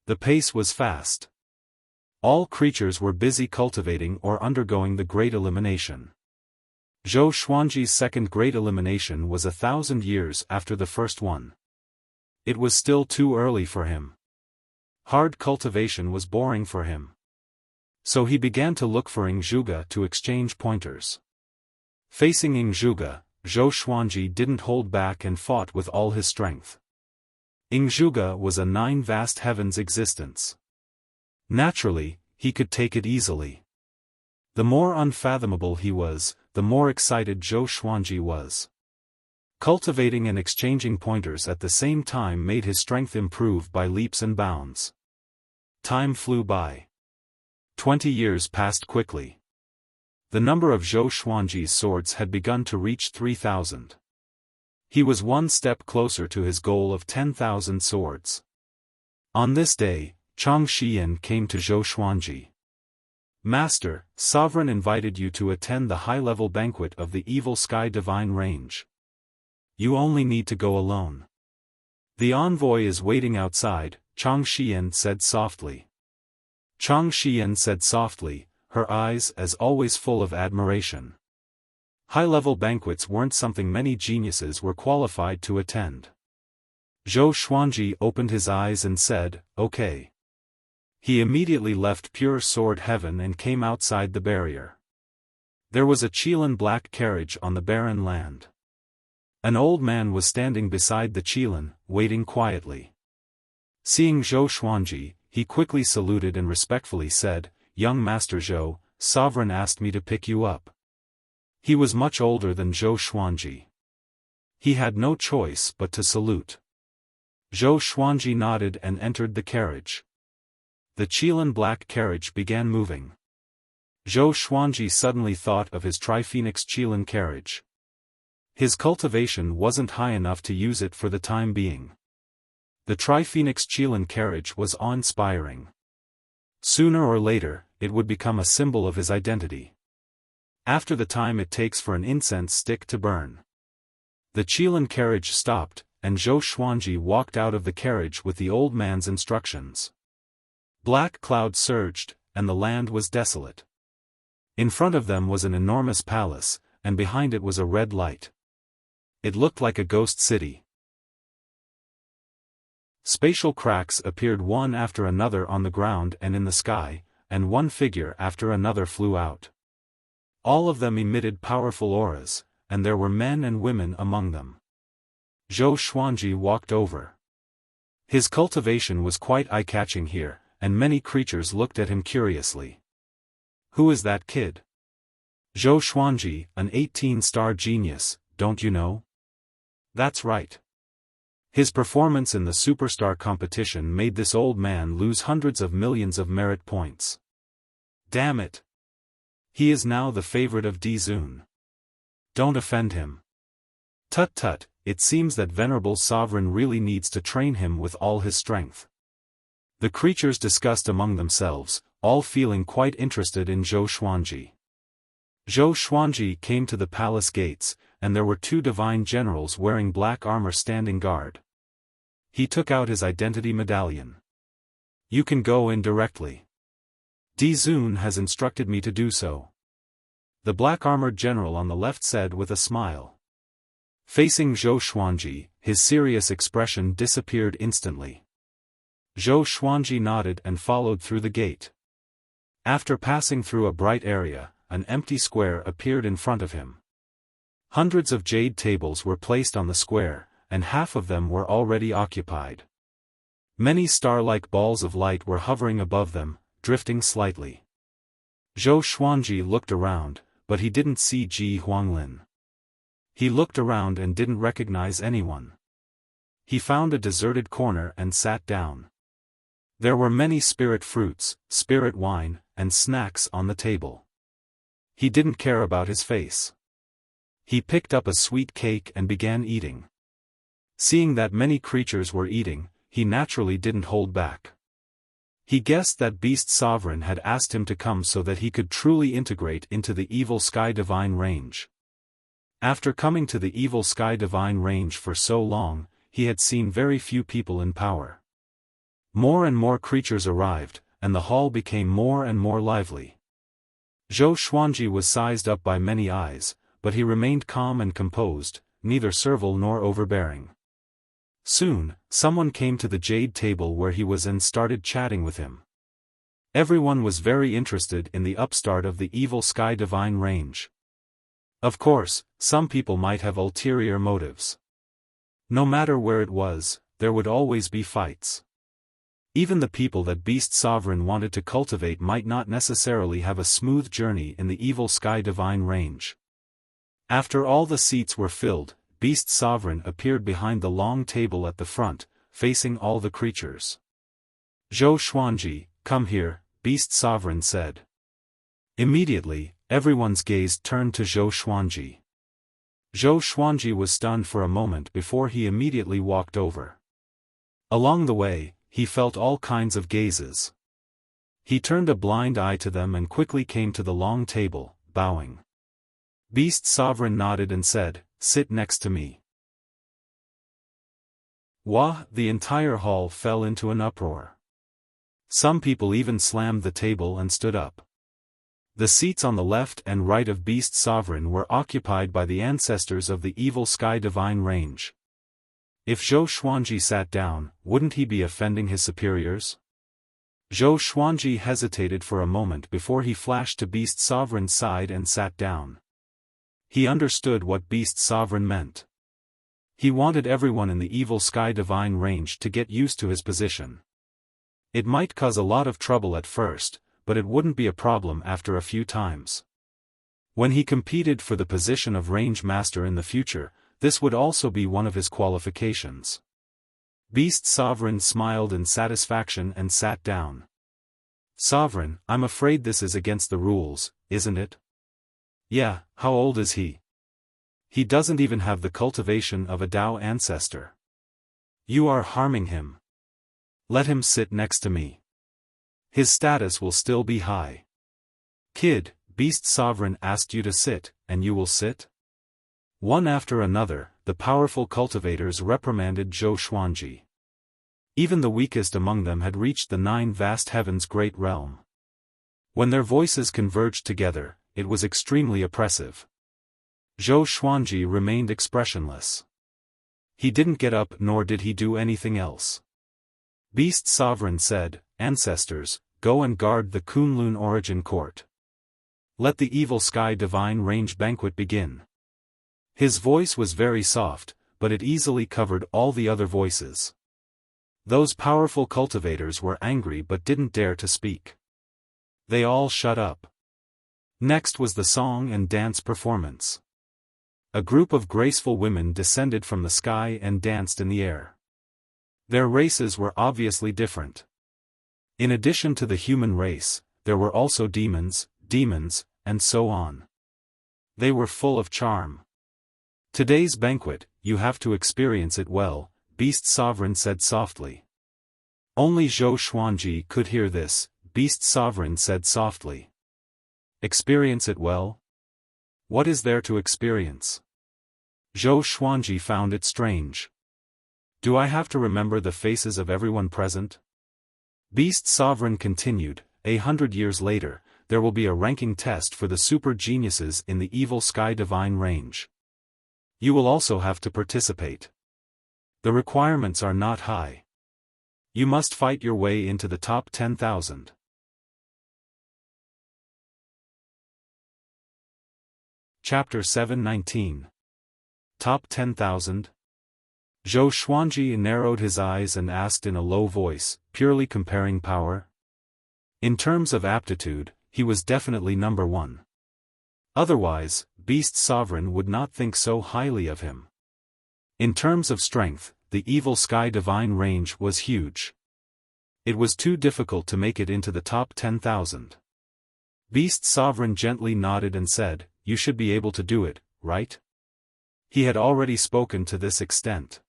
A: The pace was fast. All creatures were busy cultivating or undergoing the Great Elimination. Zhou Xuanji's second Great Elimination was 1,000 years after the first one. It was still too early for him. Hard cultivation was boring for him. So he began to look for Zhuge to exchange pointers. Facing Zhuge, Zhou Xuanji didn't hold back and fought with all his strength. Zhuge was a nine vast heavens existence. Naturally, he could take it easily. The more unfathomable he was, the more excited Zhou Xuanji was. Cultivating and exchanging pointers at the same time made his strength improve by leaps and bounds. Time flew by. 20 years passed quickly. The number of Zhou Xuanji's swords had begun to reach 3,000. He was one step closer to his goal of 10,000 swords. On this day, Chang Xiyan came to Zhou Xuanji. Master, Sovereign invited you to attend the high-level banquet of the Evil Sky Divine Range. You only need to go alone. The envoy is waiting outside, Chang Xiyan said softly. Chang Xiyan said softly, her eyes as always full of admiration. High-level banquets weren't something many geniuses were qualified to attend. Zhou Xuanji opened his eyes and said, "Okay." He immediately left pure sword heaven and came outside the barrier. There was a Qilin black carriage on the barren land. An old man was standing beside the Qilin, waiting quietly. Seeing Zhou Xuanji, he quickly saluted and respectfully said, "Young Master Zhou, Sovereign asked me to pick you up." He was much older than Zhou Xuanji. He had no choice but to salute. Zhou Xuanji nodded and entered the carriage. The Qilin black carriage began moving. Zhou Xuanji suddenly thought of his Triphoenix Qilin carriage. His cultivation wasn't high enough to use it for the time being. The Triphoenix Qilin carriage was awe-inspiring. Sooner or later, it would become a symbol of his identity. After the time it takes for an incense stick to burn. The Qilin carriage stopped, and Zhou Xuanji walked out of the carriage with the old man's instructions. Black clouds surged, and the land was desolate. In front of them was an enormous palace, and behind it was a red light. It looked like a ghost city. Spatial cracks appeared one after another on the ground and in the sky, and one figure after another flew out. All of them emitted powerful auras, and there were men and women among them. Zhou Xuanji walked over. His cultivation was quite eye-catching here, and many creatures looked at him curiously. "Who is that kid?" "Zhou Xuanji, an 18-star genius, don't you know?" "That's right." His performance in the superstar competition made this old man lose hundreds of millions of merit points. Damn it! He is now the favorite of Dizun. Don't offend him. Tut tut, it seems that Venerable Sovereign really needs to train him with all his strength. The creatures discussed among themselves, all feeling quite interested in Zhou Xuanji. Zhou Xuanji came to the palace gates, and there were two divine generals wearing black armor standing guard. He took out his identity medallion. "You can go in directly. Dizun has instructed me to do so," the black-armored general on the left said with a smile. Facing Zhou Xuanji, his serious expression disappeared instantly. Zhou Xuanji nodded and followed through the gate. After passing through a bright area, an empty square appeared in front of him. Hundreds of jade tables were placed on the square, and half of them were already occupied. Many star-like balls of light were hovering above them, drifting slightly. Zhou Xuanji looked around, but he didn't see Ji Huanglin. He looked around and didn't recognize anyone. He found a deserted corner and sat down. There were many spirit fruits, spirit wine, and snacks on the table. He didn't care about his face. He picked up a sweet cake and began eating. Seeing that many creatures were eating, he naturally didn't hold back. He guessed that Beast Sovereign had asked him to come so that he could truly integrate into the Evil Sky Divine Range. After coming to the Evil Sky Divine Range for so long, he had seen very few people in power. More and more creatures arrived, and the hall became more and more lively. Zhou Xuanji was sized up by many eyes, but he remained calm and composed, neither servile nor overbearing. Soon, someone came to the jade table where he was and started chatting with him. Everyone was very interested in the upstart of the Evil Sky Divine Range. Of course, some people might have ulterior motives. No matter where it was, there would always be fights. Even the people that Beast Sovereign wanted to cultivate might not necessarily have a smooth journey in the Evil Sky Divine Range. After all the seats were filled, Beast Sovereign appeared behind the long table at the front, facing all the creatures. "Zhou Xuanji, come here," Beast Sovereign said. Immediately, everyone's gaze turned to Zhou Xuanji. Zhou Xuanji was stunned for a moment before he immediately walked over. Along the way, he felt all kinds of gazes. He turned a blind eye to them and quickly came to the long table, bowing. Beast Sovereign nodded and said, "Sit next to me." Wah! The entire hall fell into an uproar. Some people even slammed the table and stood up. The seats on the left and right of Beast Sovereign were occupied by the ancestors of the evil Sky Divine range. If Zhou Xuanji sat down, wouldn't he be offending his superiors? Zhou Xuanji hesitated for a moment before he flashed to Beast Sovereign's side and sat down. He understood what Beast Sovereign meant. He wanted everyone in the evil Sky Divine range to get used to his position. It might cause a lot of trouble at first, but it wouldn't be a problem after a few times. When he competed for the position of Range Master in the future, this would also be one of his qualifications. Beast Sovereign smiled in satisfaction and sat down. "Sovereign, I'm afraid this is against the rules, isn't it?" "Yeah, how old is he?" "He doesn't even have the cultivation of a Dao ancestor." "You are harming him. Let him sit next to me. His status will still be high." "Kid, Beast Sovereign asked you to sit, and you will sit?" One after another, the powerful cultivators reprimanded Zhou Xuanji. Even the weakest among them had reached the 9 vast heavens' great realm. When their voices converged together, it was extremely oppressive. Zhou Xuanji remained expressionless. He didn't get up nor did he do anything else. Beast Sovereign said, "Ancestors, go and guard the Kunlun Origin Court. Let the evil Sky Divine Range banquet begin." His voice was very soft, but it easily covered all the other voices. Those powerful cultivators were angry but didn't dare to speak. They all shut up. Next was the song and dance performance. A group of graceful women descended from the sky and danced in the air. Their races were obviously different. In addition to the human race, there were also demons, and so on. They were full of charm. "Today's banquet, you have to experience it well," Beast Sovereign said softly. Only Zhou Xuanji could hear this. Beast Sovereign said softly. "Experience it well? What is there to experience?" Zhou Xuanji found it strange. "Do I have to remember the faces of everyone present?" Beast Sovereign continued, 100 years later, there will be a ranking test for the super geniuses in the evil Sky Divine range. You will also have to participate. The requirements are not high. You must fight your way into the top 10,000. Chapter 719. Top 10,000? Zhou Xuanji narrowed his eyes and asked in a low voice, "Purely comparing power?" In terms of aptitude, he was definitely number 1. Otherwise, Beast Sovereign would not think so highly of him. In terms of strength, the evil Sky Divine range was huge. It was too difficult to make it into the top 10,000. Beast Sovereign gently nodded and said, "You should be able to do it, right?" He had already spoken to this extent.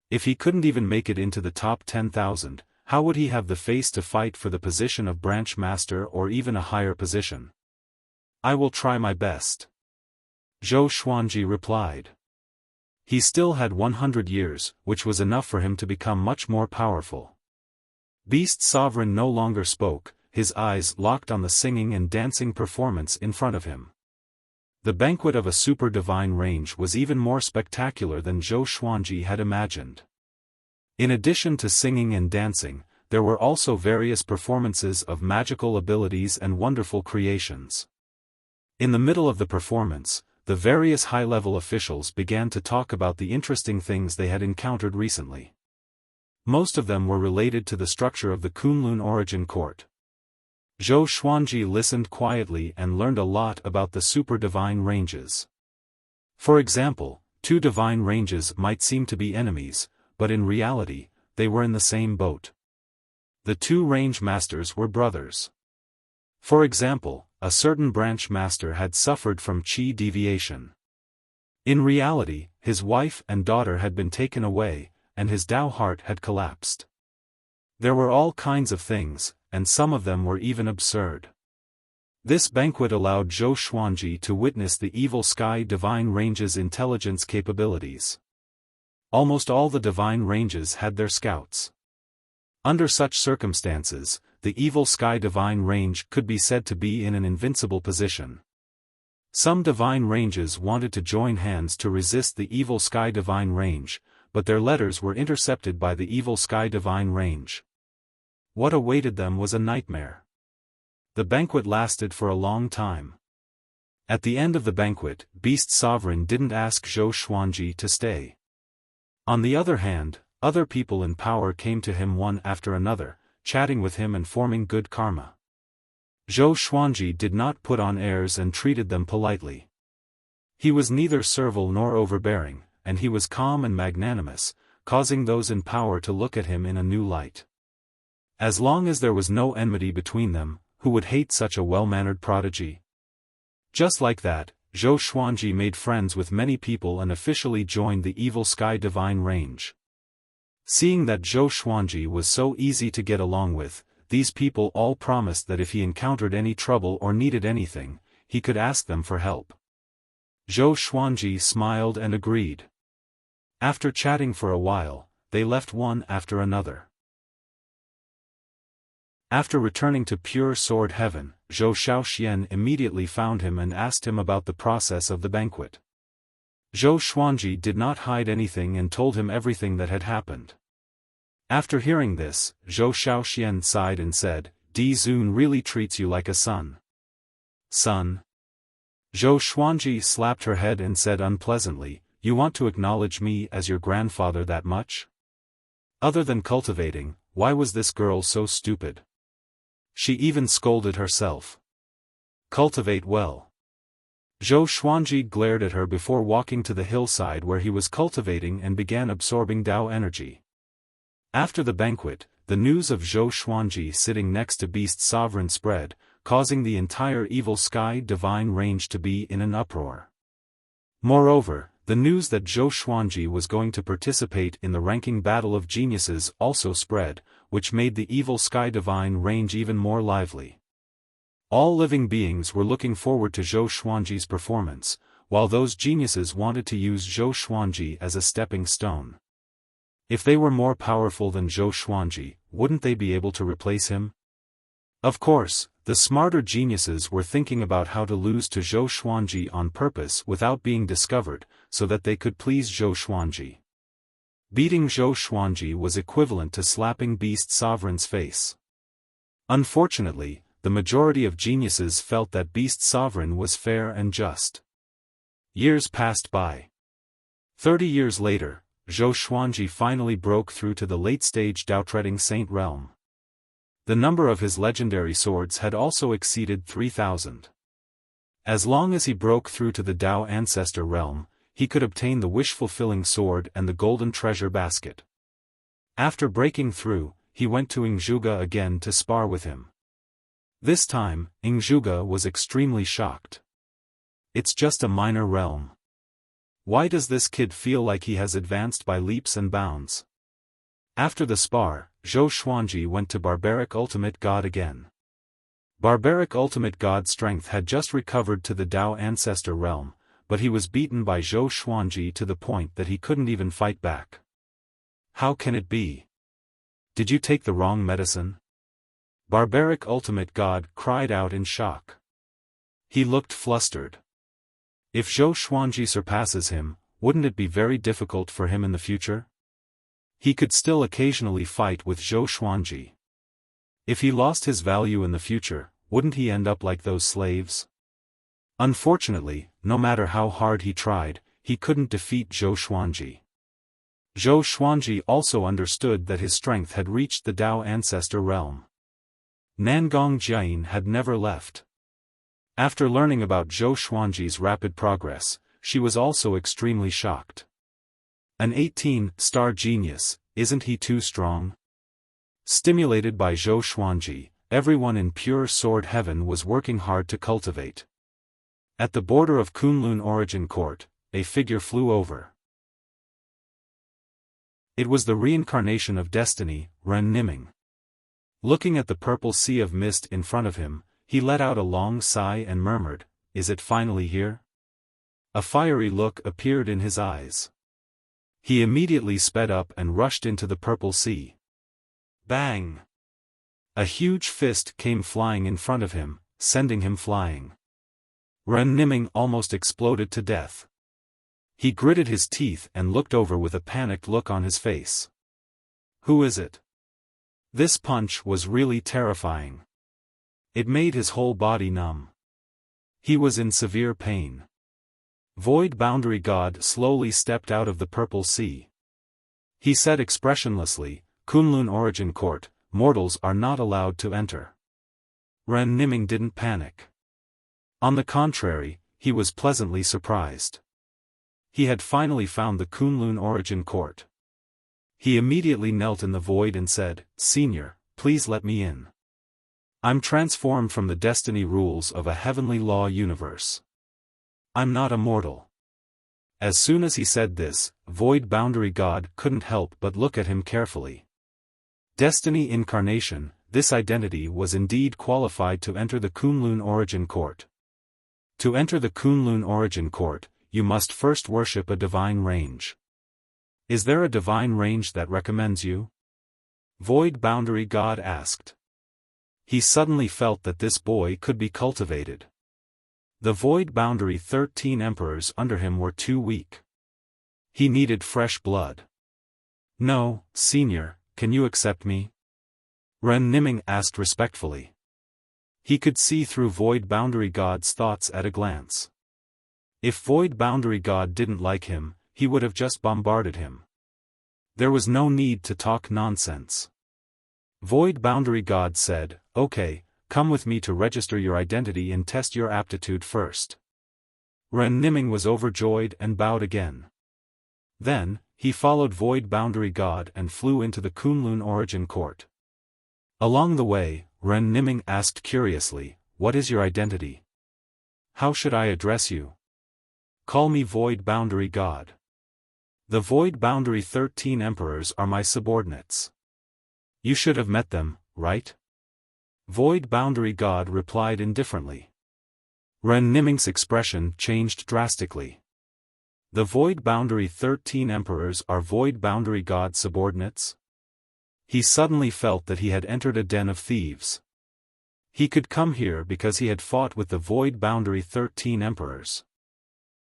A: If he couldn't even make it into the top 10,000, how would he have the face to fight for the position of Branch Master or even a higher position? "I will try my best," Zhou Xuanji replied. He still had 100 years, which was enough for him to become much more powerful. Beast Sovereign no longer spoke, his eyes locked on the singing and dancing performance in front of him. The banquet of a super divine range was even more spectacular than Zhou Xuanji had imagined. In addition to singing and dancing, there were also various performances of magical abilities and wonderful creations. In the middle of the performance, the various high-level officials began to talk about the interesting things they had encountered recently. Most of them were related to the structure of the Kunlun Origin Court. Zhou Xuanji listened quietly and learned a lot about the super divine ranges. For example, Two divine ranges might seem to be enemies, but in reality, they were in the same boat. The two range masters were brothers. For example, a certain branch master had suffered from chi deviation. In reality, his wife and daughter had been taken away, and his Tao heart had collapsed. There were all kinds of things, and some of them were even absurd. This banquet allowed Zhou Xuanji to witness the evil sky divine range's intelligence capabilities. Almost all the divine ranges had their scouts. Under such circumstances, the evil sky divine range could be said to be in an invincible position. Some divine ranges wanted to join hands to resist the evil sky divine range, but their letters were intercepted by the evil sky divine range. What awaited them was a nightmare. The banquet lasted for a long time. At the end of the banquet, Beast Sovereign didn't ask Zhou Xuanji to stay. On the other hand, other people in power came to him one after another, chatting with him and forming good karma. Zhou Xuanji did not put on airs and treated them politely. He was neither servile nor overbearing, and he was calm and magnanimous, causing those in power to look at him in a new light. As long as there was no enmity between them, who would hate such a well-mannered prodigy? Just like that, Zhou Xuanji made friends with many people and officially joined the evil sky divine range. Seeing that Zhou Xuanji was so easy to get along with, these people all promised that if he encountered any trouble or needed anything, he could ask them for help. Zhou Xuanji smiled and agreed. After chatting for a while, they left one after another. After returning to pure sword heaven, Zhou Xiaoxian immediately found him and asked him about the process of the banquet. Zhou Xuanji did not hide anything and told him everything that had happened. After hearing this, Zhou Xiaoxian sighed and said, "Di Zun really treats you like a son." Son? Zhou Xuanji slapped her head and said unpleasantly, "You want to acknowledge me as your grandfather that much? Other than cultivating, why was this girl so stupid? She even scolded herself. Cultivate well." Zhou Xuanji glared at her before walking to the hillside where he was cultivating and began absorbing Tao energy. After the banquet, the news of Zhou Xuanji sitting next to Beast Sovereign spread, causing the entire evil sky divine range to be in an uproar. Moreover, the news that Zhou Xuanji was going to participate in the ranking battle of geniuses also spread, which made the evil sky divine range even more lively. All living beings were looking forward to Zhou Xuanji's performance, while those geniuses wanted to use Zhou Xuanji as a stepping stone. If they were more powerful than Zhou Xuanji, wouldn't they be able to replace him? Of course, the smarter geniuses were thinking about how to lose to Zhou Xuanji on purpose without being discovered, so that they could please Zhou Xuanji. Beating Zhou Xuanji was equivalent to slapping Beast Sovereign's face. Unfortunately, the majority of geniuses felt that Beast Sovereign was fair and just. Years passed by. 30 years later, Zhou Xuanji finally broke through to the late-stage Dao-treading Saint realm. The number of his legendary swords had also exceeded 3,000. As long as he broke through to the Tao Ancestor realm, he could obtain the wish-fulfilling sword and the golden treasure basket. After breaking through, he went to Ingzhuge again to spar with him. This time, Ingzhuge was extremely shocked. "It's just a minor realm. Why does this kid feel like he has advanced by leaps and bounds?" After the spar, Zhou Xuanji went to Barbaric Ultimate God again. Barbaric Ultimate God's strength had just recovered to the Tao Ancestor realm, but he was beaten by Zhou Xuanji to the point that he couldn't even fight back. "How can it be? Did you take the wrong medicine?" Barbaric Ultimate God cried out in shock. He looked flustered. If Zhou Xuanji surpasses him, wouldn't it be very difficult for him in the future? He could still occasionally fight with Zhou Xuanji. If he lost his value in the future, wouldn't he end up like those slaves? Unfortunately, no matter how hard he tried, he couldn't defeat Zhou Xuanji. Zhou Xuanji also understood that his strength had reached the Tao Ancestor realm. Nangong Jiayin had never left. After learning about Zhou Xuanji's rapid progress, she was also extremely shocked. An 18-star genius, isn't he too strong? Stimulated by Zhou Xuanji, everyone in pure sword heaven was working hard to cultivate. At the border of Kunlun Origin Court, a figure flew over. It was the reincarnation of destiny, Ren Niming. Looking at the purple sea of mist in front of him, he let out a long sigh and murmured, "Is it finally here?" A fiery look appeared in his eyes. He immediately sped up and rushed into the purple sea. Bang! A huge fist came flying in front of him, sending him flying. Ren Niming almost exploded to death. He gritted his teeth and looked over with a panicked look on his face. Who is it? This punch was really terrifying. It made his whole body numb. He was in severe pain. Void Boundary God slowly stepped out of the purple sea. He said expressionlessly, "Kunlun Origin Court, mortals are not allowed to enter." Ren Niming didn't panic. On the contrary, he was pleasantly surprised. He had finally found the Kunlun Origin Court. He immediately knelt in the void and said, "Senior, please let me in. I'm transformed from the destiny rules of a heavenly law universe. I'm not a mortal." As soon as he said this, Void Boundary God couldn't help but look at him carefully. Destiny incarnation, this identity was indeed qualified to enter the Kunlun Origin Court. To enter the Kunlun Origin Court, you must first worship a divine range. Is there a divine range that recommends you? Void Boundary God asked. He suddenly felt that this boy could be cultivated. The Void Boundary 13 emperors under him were too weak. He needed fresh blood. "No, Senior, can you accept me?" Ren Niming asked respectfully. He could see through Void Boundary God's thoughts at a glance. If Void Boundary God didn't like him, he would have just bombarded him. There was no need to talk nonsense. Void Boundary God said, "Okay, come with me to register your identity and test your aptitude first." Ren Niming was overjoyed and bowed again. Then, he followed Void Boundary God and flew into the Kunlun Origin Court. Along the way, Ren Niming asked curiously, "What is your identity? How should I address you?" "Call me Void Boundary God. The Void Boundary 13 emperors are my subordinates. You should have met them, right?" Void Boundary God replied indifferently. Ren Niming's expression changed drastically. The Void Boundary 13 emperors are Void Boundary God subordinates? He suddenly felt that he had entered a den of thieves. He could come here because he had fought with the Void Boundary 13 emperors.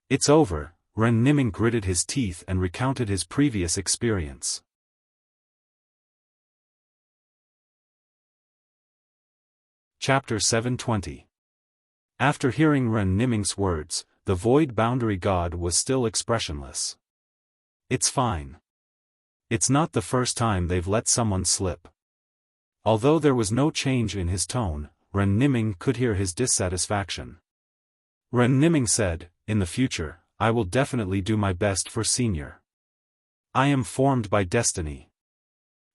A: "It's over," Ren Niming gritted his teeth and recounted his previous experience. Chapter 720. After hearing Ren Niming's words, the Void Boundary God was still expressionless. "It's fine. It's not the first time they've let someone slip." Although there was no change in his tone, Ren Niming could hear his dissatisfaction. Ren Niming said, "In the future, I will definitely do my best for Senior. I am formed by destiny.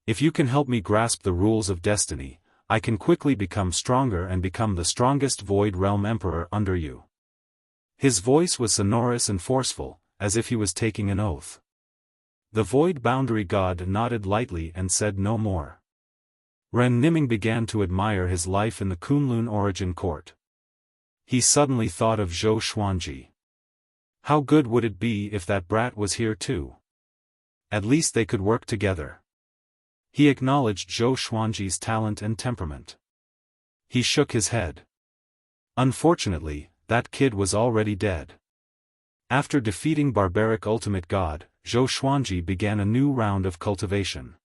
A: If you can help me grasp the rules of destiny, I can quickly become stronger and become the strongest Void Realm Emperor under you." His voice was sonorous and forceful, as if he was taking an oath. The Void Boundary God nodded lightly and said no more. Ren Niming began to admire his life in the Kunlun Origin Court. He suddenly thought of Zhou Xuanji. How good would it be if that brat was here too? At least they could work together. He acknowledged Zhou Xuanji's talent and temperament. He shook his head. Unfortunately, that kid was already dead. After defeating Barbaric Ultimate God, Zhou Xuanji began a new round of cultivation.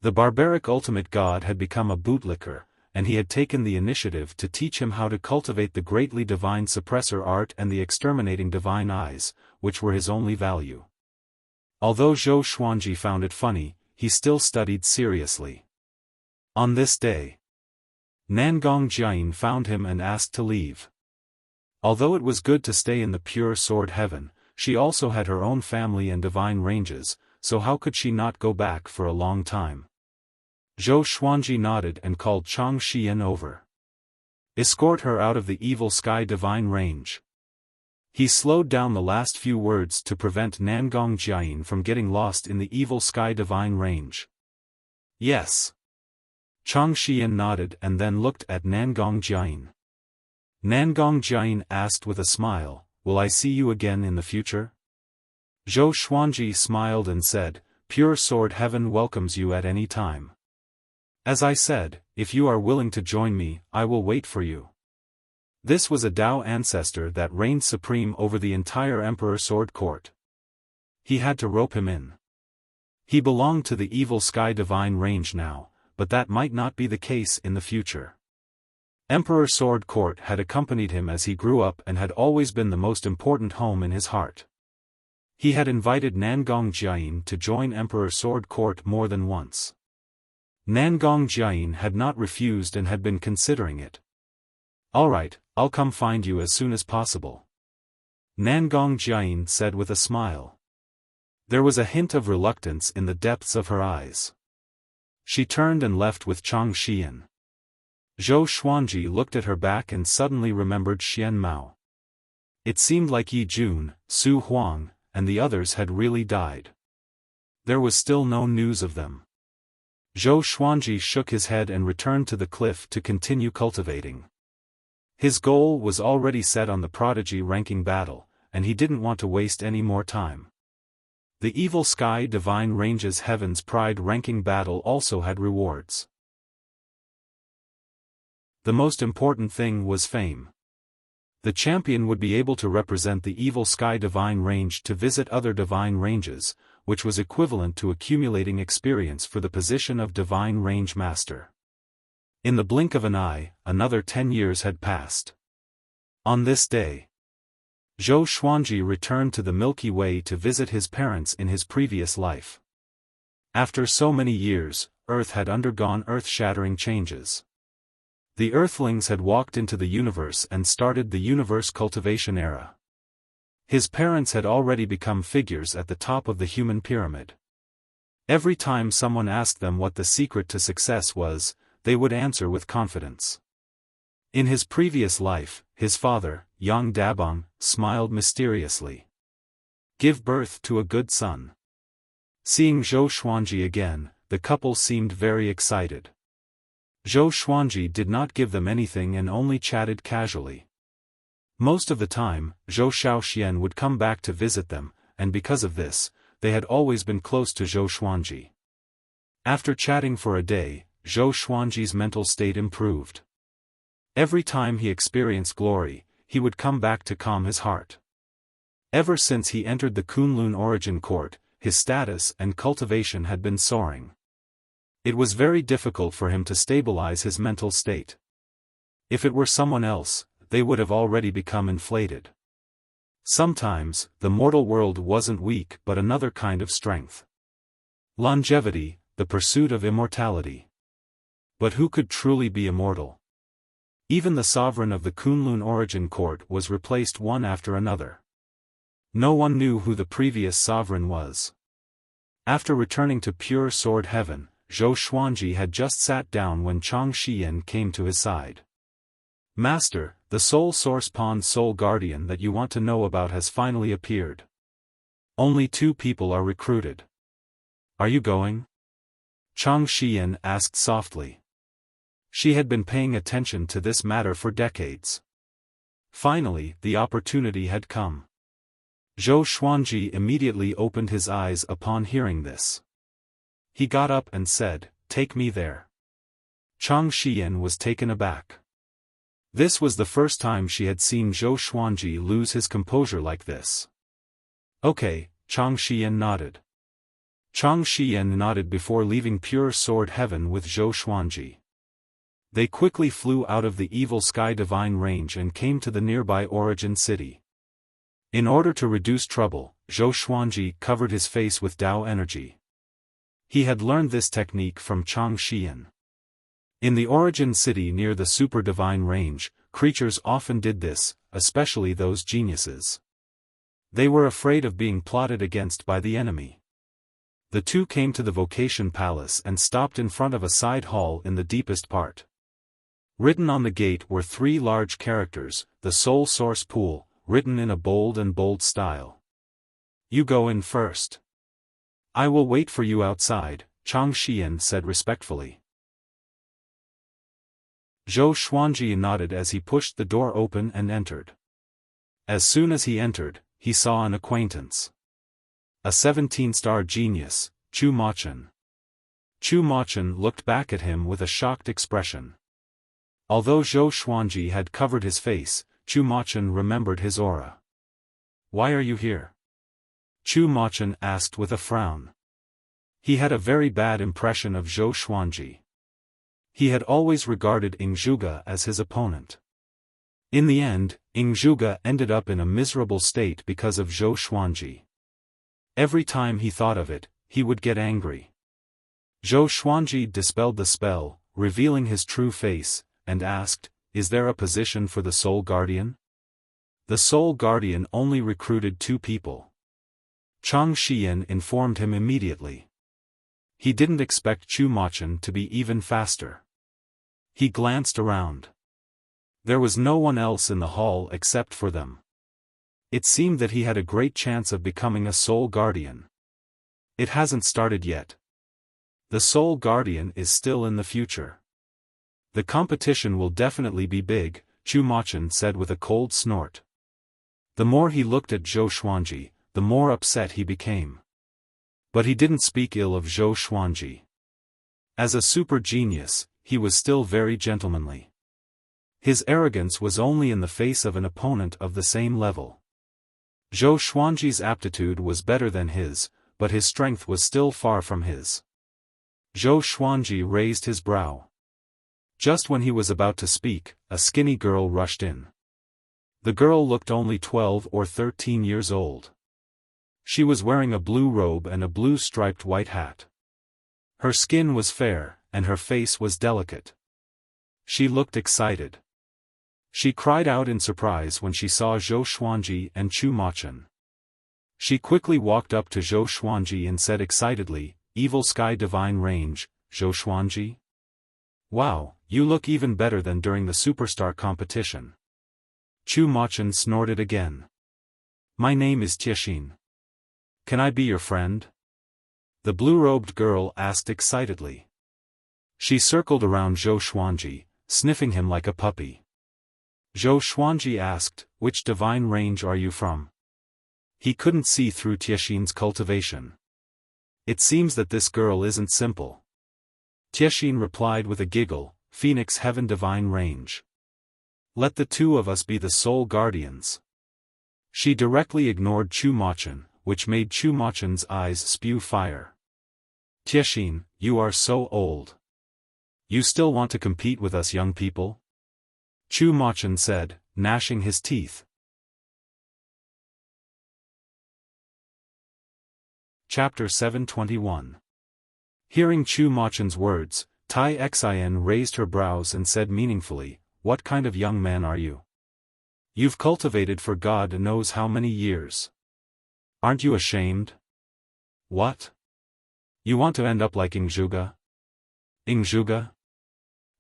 A: The Barbaric Ultimate God had become a bootlicker, and he had taken the initiative to teach him how to cultivate the greatly divine suppressor art and the exterminating divine eyes, which were his only value. Although Zhou Xuanji found it funny, he still studied seriously. On this day, Nangong Jian found him and asked to leave. Although it was good to stay in the pure sword heaven, she also had her own family and divine ranges, so how could she not go back for a long time? Zhou Xuanji nodded and called Chang Xian over. Escort her out of the evil sky divine range. He slowed down the last few words to prevent Nangong Jiayin from getting lost in the evil sky divine range. Yes. Chang Xian nodded and then looked at Nangong Jiayin. Nangong Jiayin asked with a smile, "Will I see you again in the future?" Zhou Xuanji smiled and said, "Pure Sword Heaven welcomes you at any time. As I said, if you are willing to join me, I will wait for you." This was a Dao ancestor that reigned supreme over the entire Emperor Sword Court. He had to rope him in. He belonged to the evil sky divine range now, but that might not be the case in the future. Emperor Sword Court had accompanied him as he grew up and had always been the most important home in his heart. He had invited Nangong Jiayin to join Emperor Sword Court more than once. Nangong Jiayin had not refused and had been considering it. "Alright, I'll come find you as soon as possible," Nangong Jiayin said with a smile. There was a hint of reluctance in the depths of her eyes. She turned and left with Chang Xian. Zhou Xuanji looked at her back and suddenly remembered Xian Mao. It seemed like Yi Jun, Su Huang, and the others had really died. There was still no news of them. Zhou Xuanji shook his head and returned to the cliff to continue cultivating. His goal was already set on the prodigy ranking battle, and he didn't want to waste any more time. The Evil Sky Divine Ranges Heaven's Pride ranking battle also had rewards. The most important thing was fame. The champion would be able to represent the Evil Sky Divine Range to visit other divine ranges, which was equivalent to accumulating experience for the position of Divine Range Master. In the blink of an eye, another 10 years had passed. On this day, Zhou Xuanji returned to the Milky Way to visit his parents in his previous life. After so many years, Earth had undergone earth-shattering changes. The Earthlings had walked into the universe and started the universe cultivation era. His parents had already become figures at the top of the human pyramid. Every time someone asked them what the secret to success was, they would answer with confidence. In his previous life, his father, Yang Dabong, smiled mysteriously. "Give birth to a good son." Seeing Zhou Xuanji again, the couple seemed very excited. Zhou Xuanji did not give them anything and only chatted casually. Most of the time, Zhou Xiaoxian would come back to visit them, and because of this, they had always been close to Zhou Xuanji. After chatting for a day, Zhou Xuanji's mental state improved. Every time he experienced glory, he would come back to calm his heart. Ever since he entered the Kunlun Origin Court, his status and cultivation had been soaring. It was very difficult for him to stabilize his mental state. If it were someone else, they would have already become inflated. Sometimes, the mortal world wasn't weak but another kind of strength. Longevity, the pursuit of immortality. But who could truly be immortal? Even the sovereign of the Kunlun Origin Court was replaced one after another. No one knew who the previous sovereign was. After returning to pure sword heaven, Zhou Xuanji had just sat down when Chang Xian came to his side. "Master, the Soul Source Pond Soul Guardian that you want to know about has finally appeared. Only 2 people are recruited. Are you going?" Chang Xian asked softly. She had been paying attention to this matter for decades. Finally, the opportunity had come. Zhou Xuanji immediately opened his eyes upon hearing this. He got up and said, "Take me there." Chang Xian was taken aback. This was the first time she had seen Zhou Xuanji lose his composure like this. "Okay," Chang Xian nodded. Chang Xian nodded before leaving pure sword heaven with Zhou Xuanji. They quickly flew out of the Evil Sky Divine Range and came to the nearby Origin City. In order to reduce trouble, Zhou Xuanji covered his face with Dao energy. He had learned this technique from Chang Xian. In the Origin City near the Super Divine Range, creatures often did this, especially those geniuses. They were afraid of being plotted against by the enemy. The two came to the vocation palace and stopped in front of a side hall in the deepest part. Written on the gate were 3 large characters, the Soul Source Pool, written in a bold style. You go in first. I will wait for you outside, Chang Xian said respectfully. Zhou Xuanji nodded as he pushed the door open and entered. As soon as he entered, he saw an acquaintance. A 17-star genius, Chu Machen. Chu Machen looked back at him with a shocked expression. Although Zhou Xuanji had covered his face, Chu Machen remembered his aura. Why are you here? Chu Machen asked with a frown. He had a very bad impression of Zhou Xuanji. He had always regarded Ing Zhuge as his opponent. In the end, Ing Zhuge ended up in a miserable state because of Zhou Xuanji. Every time he thought of it, he would get angry. Zhou Xuanji dispelled the spell, revealing his true face, and asked, "Is there a position for the Soul Guardian?" The Soul Guardian only recruited 2 people. Chang Xian informed him immediately. He didn't expect Chu Machen to be even faster. He glanced around. There was no one else in the hall except for them. It seemed that he had a great chance of becoming a Soul Guardian. It hasn't started yet. The Soul Guardian is still in the future. The competition will definitely be big, Chu Machen said with a cold snort. The more he looked at Zhou Xuanji, the more upset he became. But he didn't speak ill of Zhou Xuanji. As a super genius, he was still very gentlemanly. His arrogance was only in the face of an opponent of the same level. Zhou Xuanji's aptitude was better than his, but his strength was still far from his. Zhou Xuanji raised his brow. Just when he was about to speak, a skinny girl rushed in. The girl looked only 12 or 13 years old. She was wearing a blue robe and a blue striped white hat. Her skin was fair, and her face was delicate. She looked excited. She cried out in surprise when she saw Zhou Xuanji and Chu Machen. She quickly walked up to Zhou Xuanji and said excitedly, "Evil Sky Divine Range, Zhou Xuanji? Wow, you look even better than during the Superstar competition." Chu Machen snorted again. "My name is Tiexin. Can I be your friend?" The blue-robed girl asked excitedly. She circled around Zhou Xuanji, sniffing him like a puppy. Zhou Xuanji asked, "Which divine range are you from?" He couldn't see through Tiexin's cultivation. "It seems that this girl isn't simple." Tiexin replied with a giggle, "Phoenix Heaven Divine Range. Let the 2 of us be the Soul Guardians." She directly ignored Chu Machen, which made Chu Machen's eyes spew fire. "Tiexin, you are so old. You still want to compete with us young people?" Chu Machen said, gnashing his teeth. Chapter 721. Hearing Chu Machen's words, Tai Xian raised her brows and said meaningfully, "What kind of young man are you? You've cultivated for God knows how many years. Aren't you ashamed? What? You want to end up like Ing Zhuge? Ing Zhuge?"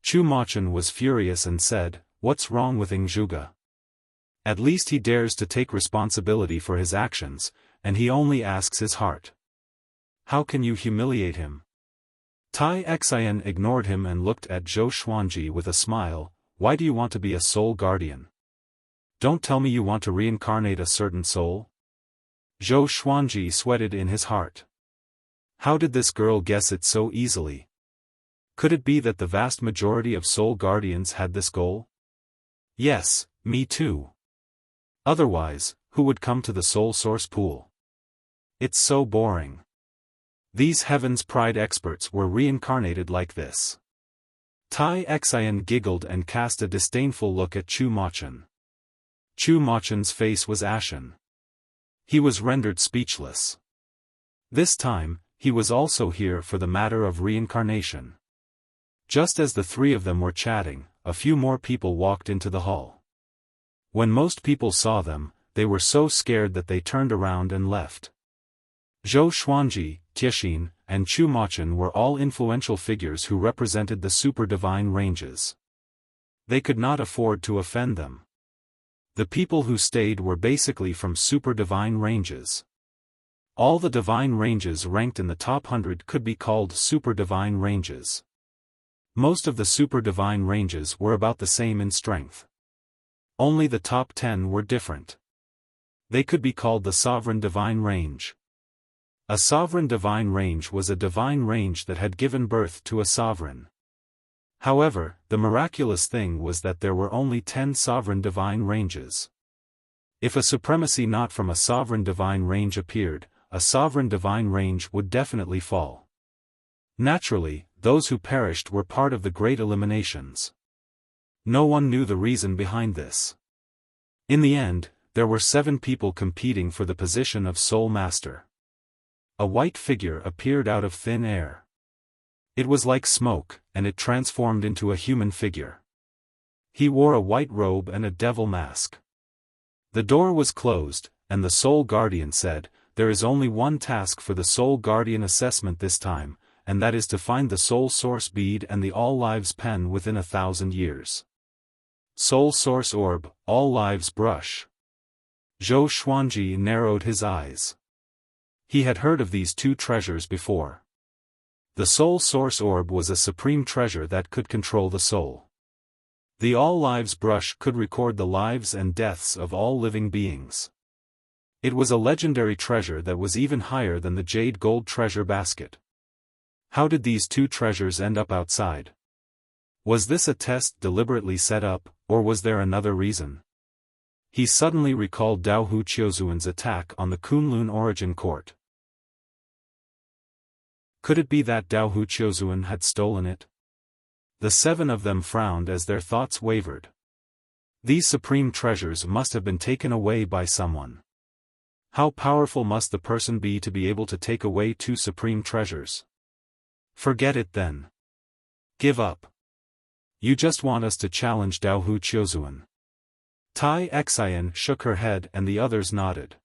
A: Chu Machen was furious and said, "What's wrong with Ing Zhuge? At least he dares to take responsibility for his actions, and he only asks his heart. How can you humiliate him?" Tai Xian ignored him and looked at Zhou Xuanji with a smile. "Why do you want to be a Soul Guardian? Don't tell me you want to reincarnate a certain soul?" Zhou Xuanji sweated in his heart. How did this girl guess it so easily? Could it be that the vast majority of Soul Guardians had this goal? Yes, me too. Otherwise, who would come to the Soul Source Pool? It's so boring. These Heaven's Pride experts were reincarnated like this. Tai Xian giggled and cast a disdainful look at Chu Machen. Chu Machen's face was ashen. He was rendered speechless. This time, he was also here for the matter of reincarnation. Just as the 3 of them were chatting, a few more people walked into the hall. When most people saw them, they were so scared that they turned around and left. Zhou Xuanji, Tiexin, and Chu Machun were all influential figures who represented the super divine ranges. They could not afford to offend them. The people who stayed were basically from super divine ranges. All the divine ranges ranked in the top 100 could be called super divine ranges. Most of the super divine ranges were about the same in strength. Only the top 10 were different. They could be called the sovereign divine range. A sovereign divine range was a divine range that had given birth to a sovereign. However, the miraculous thing was that there were only 10 sovereign divine ranges. If a supremacy not from a sovereign divine range appeared, a sovereign divine range would definitely fall. Naturally, those who perished were part of the great eliminations. No one knew the reason behind this. In the end, there were 7 people competing for the position of Soul Master. A white figure appeared out of thin air. It was like smoke, and it transformed into a human figure. He wore a white robe and a devil mask. The door was closed, and the Soul Guardian said, "There is only one task for the Soul Guardian assessment this time, and that is to find the Soul Source Bead and the All Lives Pen within 1,000 years. Soul Source Orb, All Lives Brush." Zhou Xuanji narrowed his eyes. He had heard of these 2 treasures before. The Soul Source Orb was a supreme treasure that could control the soul. The All Lives Brush could record the lives and deaths of all living beings. It was a legendary treasure that was even higher than the jade gold treasure basket. How did these 2 treasures end up outside? Was this a test deliberately set up, or was there another reason? He suddenly recalled Dao Hu Qiuzuan's attack on the Kunlun Origin Court. Could it be that Dao Hu Qiuzuan had stolen it? The 7 of them frowned as their thoughts wavered. These supreme treasures must have been taken away by someone. How powerful must the person be to be able to take away 2 supreme treasures? Forget it then. Give up. You just want us to challenge Dao Hu Qiuzuan. Tai Xian shook her head and the others nodded.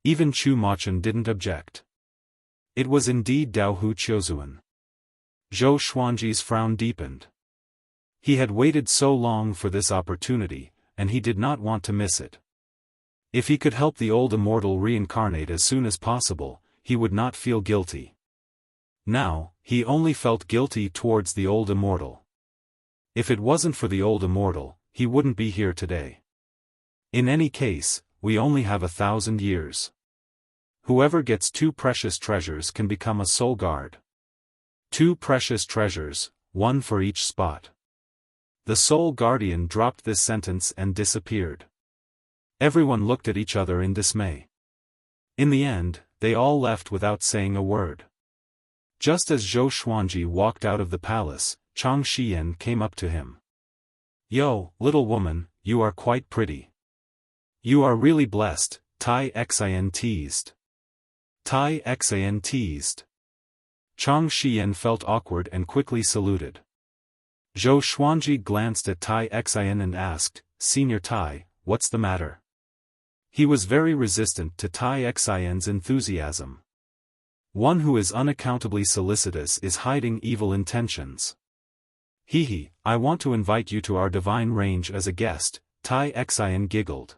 A: Even Chu Machun didn't object. It was indeed Dao Hu Qiuzuan. Zhou Xuanji's frown deepened. He had waited so long for this opportunity, and he did not want to miss it. If he could help the old immortal reincarnate as soon as possible, he would not feel guilty. Now, he only felt guilty towards the old immortal. If it wasn't for the old immortal, he wouldn't be here today. In any case, we only have 1,000 years. Whoever gets 2 precious treasures can become a soul guard. 2 precious treasures, 1 for each spot. The Soul Guardian dropped this sentence and disappeared. Everyone looked at each other in dismay. In the end, they all left without saying a word. Just as Zhou Xuanji walked out of the palace, Chang Xiyan came up to him. "Yo, little woman, you are quite pretty. You are really blessed," Tai Xian teased. Tai Xian teased. Chang Xiyan felt awkward and quickly saluted. Zhou Xuanji glanced at Tai Xian and asked, "Senior Tai, what's the matter?" He was very resistant to Tai Xian's enthusiasm. One who is unaccountably solicitous is hiding evil intentions. "Hee, I want to invite you to our divine range as a guest," Tai Xian giggled.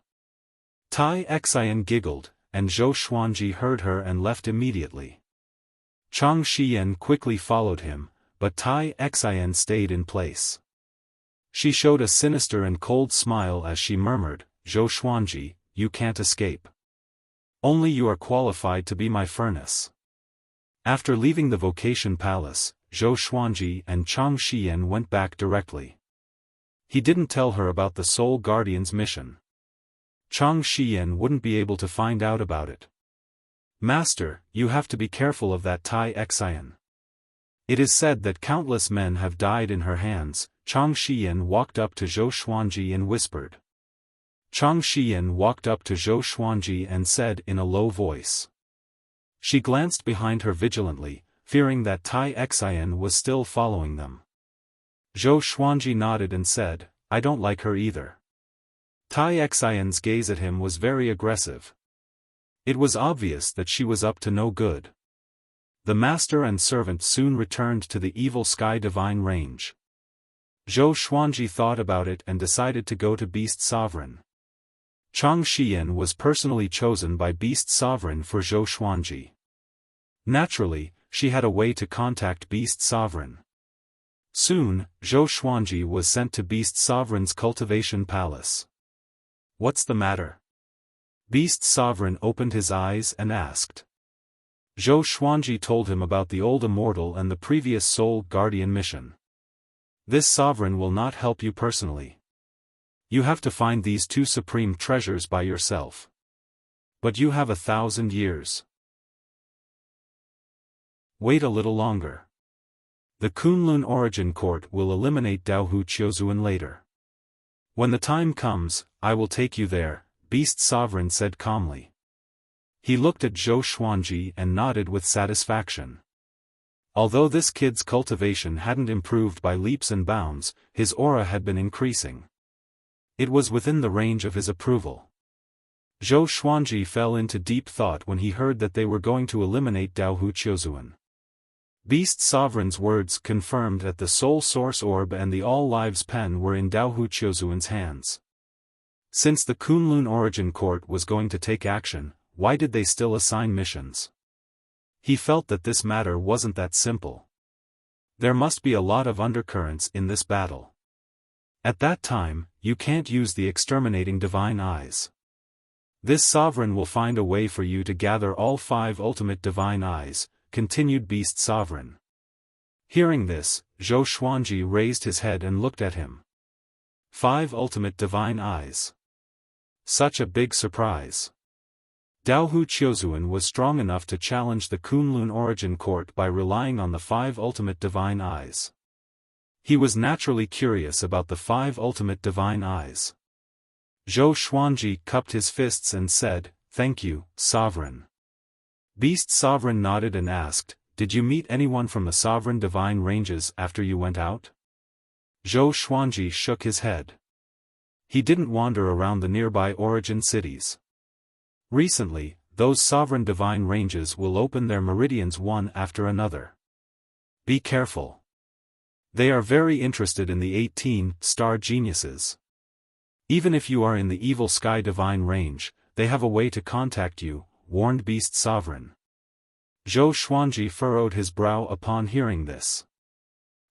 A: Tai Xian giggled, and Zhou Xuanji heard her and left immediately. Chang Xiyan quickly followed him, but Tai Xian stayed in place. She showed a sinister and cold smile as she murmured, "Zhou Xuanji, you can't escape. Only you are qualified to be my furnace." After leaving the Vocation Palace, Zhou Xuanji and Chang Xiyan went back directly. He didn't tell her about the Soul Guardian's mission. Chang Xiyan wouldn't be able to find out about it. "Master, you have to be careful of that Tai Xian. It is said that countless men have died in her hands." Chang Xiyan walked up to Zhou Xuanji and whispered. Chang Xiyan walked up to Zhou Xuanji and said in a low voice. She glanced behind her vigilantly, fearing that Tai Xian was still following them. Zhou Xuanji nodded and said, I don't like her either. Tai Xian's gaze at him was very aggressive. It was obvious that she was up to no good. The master and servant soon returned to the evil sky divine range. Zhou Xuanji thought about it and decided to go to Beast Sovereign. Chang Xian was personally chosen by Beast Sovereign for Zhou Xuanji. Naturally, she had a way to contact Beast Sovereign. Soon, Zhou Xuanji was sent to Beast Sovereign's cultivation palace. What's the matter? Beast Sovereign opened his eyes and asked. Zhou Xuanji told him about the old immortal and the previous soul guardian mission. This sovereign will not help you personally. You have to find these two supreme treasures by yourself. But you have 1,000 years. Wait a little longer. The Kunlun Origin Court will eliminate Daohu Qiuzuan later. When the time comes, I will take you there, Beast Sovereign said calmly. He looked at Zhou Xuanji and nodded with satisfaction. Although this kid's cultivation hadn't improved by leaps and bounds, his aura had been increasing. It was within the range of his approval. Zhou Xuanji fell into deep thought when he heard that they were going to eliminate Daohu Qiuzuan. Beast Sovereign's words confirmed that the Soul Source Orb and the All Lives Pen were in Daohu Qiuzuan's hands. Since the Kunlun Origin Court was going to take action, why did they still assign missions? He felt that this matter wasn't that simple. There must be a lot of undercurrents in this battle. At that time, you can't use the exterminating divine eyes. This sovereign will find a way for you to gather all 5 ultimate divine eyes, continued Beast Sovereign. Hearing this, Zhou Xuanji raised his head and looked at him. 5 ultimate divine eyes. Such a big surprise. Daohu Qiuzuan was strong enough to challenge the Kunlun Origin Court by relying on the 5 ultimate divine eyes. He was naturally curious about the 5 ultimate divine eyes. Zhou Xuanji cupped his fists and said, Thank you, Sovereign. Beast Sovereign nodded and asked, Did you meet anyone from the Sovereign Divine Ranges after you went out? Zhou Xuanji shook his head. He didn't wander around the nearby origin cities. Recently, those Sovereign Divine Ranges will open their meridians one after another. Be careful. They are very interested in the 18 star geniuses. Even if you are in the Evil Sky Divine Range, they have a way to contact you, warned Beast Sovereign. Zhou Xuanji furrowed his brow upon hearing this.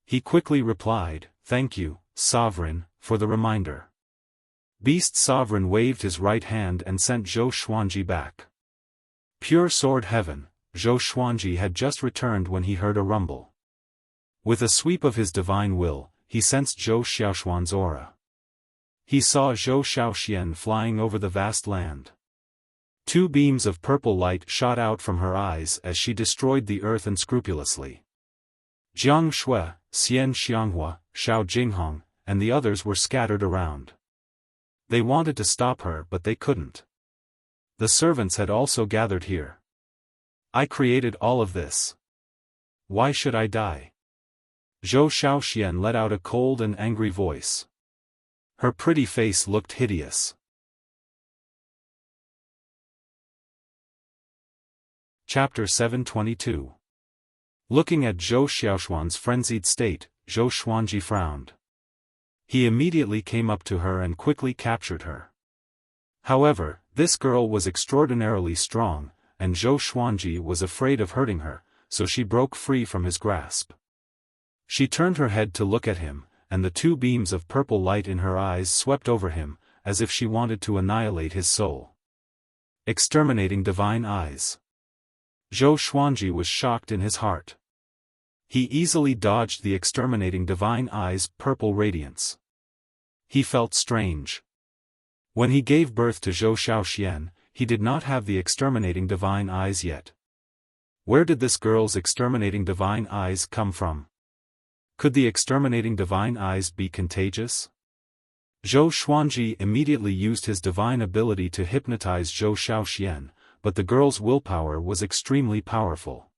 A: He quickly replied, Thank you, Sovereign, for the reminder. Beast Sovereign waved his right hand and sent Zhou Xuanji back. Pure Sword Heaven, Zhou Xuanji had just returned when he heard a rumble. With a sweep of his divine will, he sensed Zhou Xiaoshuan's aura. He saw Zhou Xiaoxian flying over the vast land. 2 beams of purple light shot out from her eyes as she destroyed the earth unscrupulously. Jiang Shui, Xian Xianghua, Shao Jinghong, and the others were scattered around. They wanted to stop her but they couldn't. The servants had also gathered here. I created all of this. Why should I die? Zhou Xiaoxian let out a cold and angry voice. Her pretty face looked hideous. Chapter 722. Looking at Zhou Xiaoshuan's frenzied state, Zhou Xuanji frowned. He immediately came up to her and quickly captured her. However, this girl was extraordinarily strong, and Zhou Xuanji was afraid of hurting her, so she broke free from his grasp. She turned her head to look at him, and the 2 beams of purple light in her eyes swept over him, as if she wanted to annihilate his soul. Exterminating divine eyes. Zhou Xuanji was shocked in his heart. He easily dodged the exterminating divine eyes' purple radiance. He felt strange. When he gave birth to Zhou Xiaoxian, he did not have the exterminating divine eyes yet. Where did this girl's exterminating divine eyes come from? Could the exterminating divine eyes be contagious? Zhou Xuanji immediately used his divine ability to hypnotize Zhou Xiaoxian, but the girl's willpower was extremely powerful.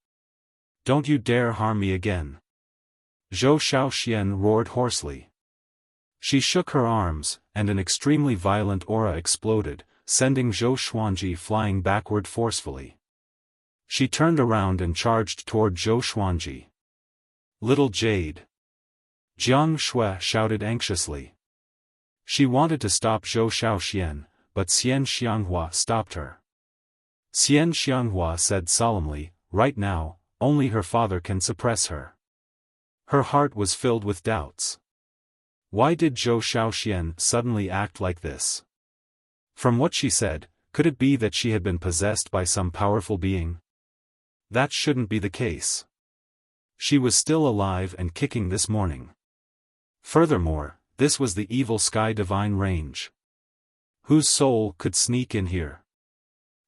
A: Don't you dare harm me again. Zhou Xiaoxian roared hoarsely. She shook her arms, and an extremely violent aura exploded, sending Zhou Xuanji flying backward forcefully. She turned around and charged toward Zhou Xuanji. Little jade! Jiang Shui shouted anxiously. She wanted to stop Zhou Xiaoxian, but Xian Xianghua stopped her. Xian Xianghua said solemnly, "Right now, only her father can suppress her." Her heart was filled with doubts. Why did Zhou Xiaoxian suddenly act like this? From what she said, could it be that she had been possessed by some powerful being? That shouldn't be the case. She was still alive and kicking this morning. Furthermore, this was the evil sky divine range. Whose soul could sneak in here?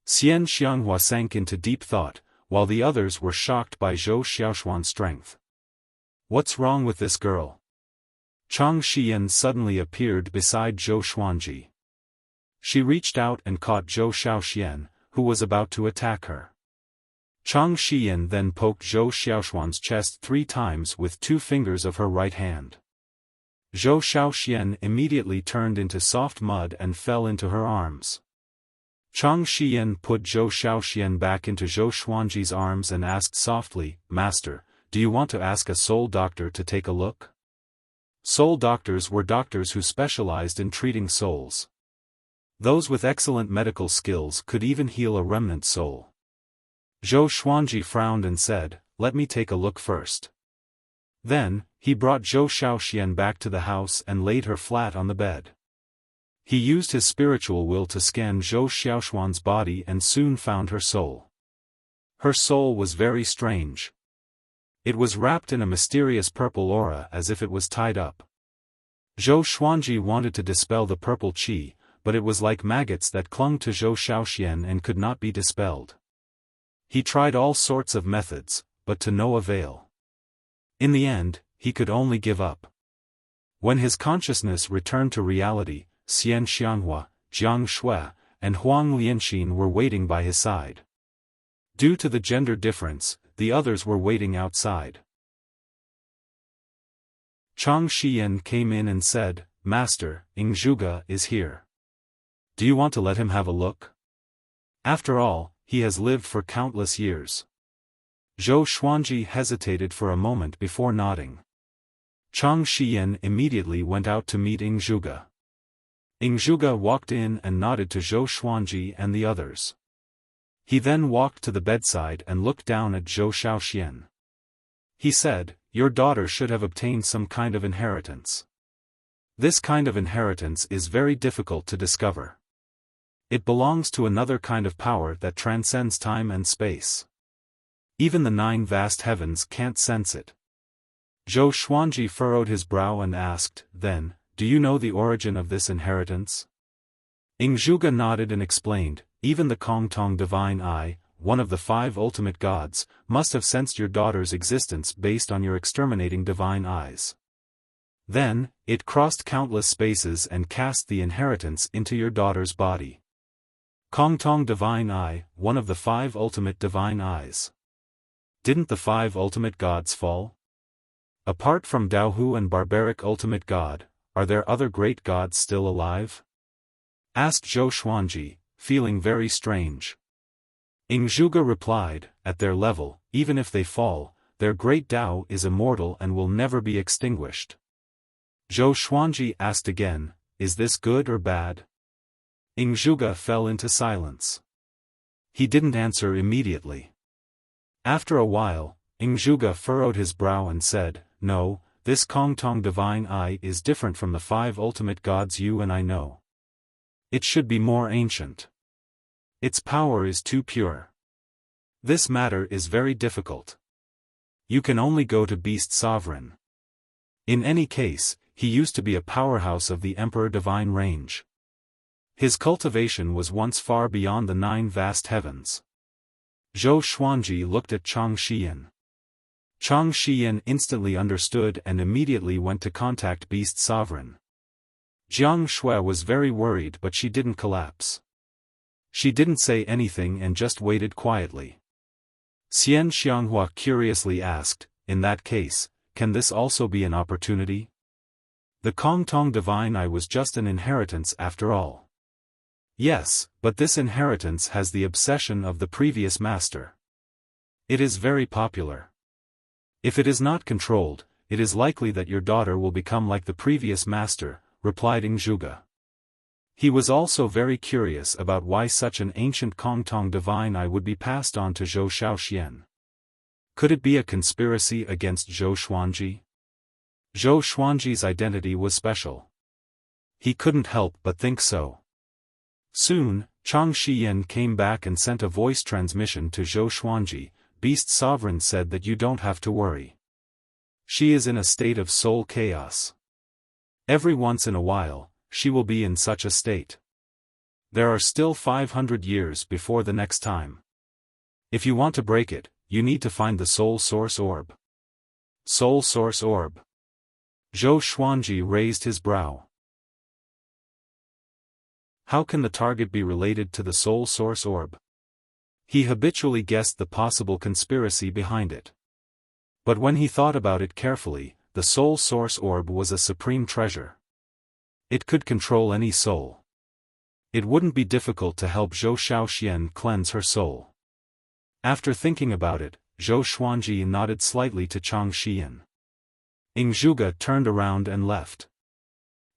A: Xian Xianghua sank into deep thought, while the others were shocked by Zhou Xiaoxuan's strength. What's wrong with this girl? Chang Xiyan suddenly appeared beside Zhou Xuanji. She reached out and caught Zhou Xiaoxian, who was about to attack her. Chang Xiyan then poked Zhou Xiaoxuan's chest 3 times with 2 fingers of her right hand. Zhou Xiaoxian immediately turned into soft mud and fell into her arms. Chang Xiyan put Zhou Xiaoxian back into Zhou Xuanji's arms and asked softly, "Master, do you want to ask a soul doctor to take a look?" Soul doctors were doctors who specialized in treating souls. Those with excellent medical skills could even heal a remnant soul. Zhou Xuanji frowned and said, "Let me take a look first." Then, he brought Zhou Xiaoxian back to the house and laid her flat on the bed. He used his spiritual will to scan Zhou Xiaoxuan's body and soon found her soul. Her soul was very strange. It was wrapped in a mysterious purple aura as if it was tied up. Zhou Xuanji wanted to dispel the purple qi, but it was like maggots that clung to Zhou Xiaoxian and could not be dispelled. He tried all sorts of methods, but to no avail. In the end, he could only give up. When his consciousness returned to reality, Xian Xianghua, Jiang Shui, and Huang Lianxin were waiting by his side. Due to the gender difference, the others were waiting outside. Chang Xiyan came in and said, "Master, Ingzhuge is here. Do you want to let him have a look? After all, he has lived for countless years." Zhou Xuanji hesitated for a moment before nodding. Chang Xiyan immediately went out to meet Ingzhuge. Ingzhuge walked in and nodded to Zhou Xuanji and the others. He then walked to the bedside and looked down at Zhou Xiaoxian. He said, "Your daughter should have obtained some kind of inheritance. This kind of inheritance is very difficult to discover. It belongs to another kind of power that transcends time and space. Even the 9 vast heavens can't sense it." Zhou Xuanji furrowed his brow and asked, "Then, do you know the origin of this inheritance?" Ingzhuge nodded and explained, "Even the Kongtong Divine Eye, one of the 5 ultimate gods, must have sensed your daughter's existence based on your exterminating divine eyes. Then, it crossed countless spaces and cast the inheritance into your daughter's body. Kongtong Divine Eye, one of the 5 ultimate divine eyes. Didn't the 5 ultimate gods fall? Apart from Daohu and barbaric ultimate god, are there other great gods still alive?" asked Zhou Xuanji, feeling very strange. Ingzhuge replied, "At their level, even if they fall, their great Tao is immortal and will never be extinguished." Zhou Xuanji asked again, "Is this good or bad?" Ingzhuge fell into silence. He didn't answer immediately. After a while, Ingzhuge furrowed his brow and said, "No, this Kongtong Divine Eye is different from the 5 ultimate gods you and I know. It should be more ancient. Its power is too pure. This matter is very difficult. You can only go to Beast Sovereign. In any case, he used to be a powerhouse of the Emperor Divine range. His cultivation was once far beyond the 9 vast heavens." Zhou Xuanji looked at Chang Xiyan. Chang Xiyan instantly understood and immediately went to contact Beast Sovereign. Jiang Shui was very worried, but she didn't collapse. She didn't say anything and just waited quietly. Xian Xianghua curiously asked, "In that case, can this also be an opportunity? The Kongtong Divine Eye was just an inheritance after all. Yes, but this inheritance has the obsession of the previous master. It is very popular. If it is not controlled, it is likely that your daughter will become like the previous master, replied Ingzhuge. He was also very curious about why such an ancient Kongtong Divine Eye would be passed on to Zhou Shaoxian. Could it be a conspiracy against Zhou Xuanji? Zhou Xuanji's identity was special. He couldn't help but think so. Soon, Chang Shiyin came back and sent a voice transmission to Zhou Xuanji. Beast Sovereign said that you don't have to worry. She is in a state of soul chaos. Every once in a while, she will be in such a state. There are still 500 years before the next time. If you want to break it, you need to find the Soul Source Orb. Soul Source Orb. Zhou Xuanji raised his brow. How can the target be related to the Soul Source Orb? He habitually guessed the possible conspiracy behind it. But when he thought about it carefully, the Soul Source Orb was a supreme treasure. It could control any soul. It wouldn't be difficult to help Zhou Shaoxian cleanse her soul. After thinking about it, Zhou Xuanji nodded slightly to Chang Shiyin. Ingzhuge turned around and left.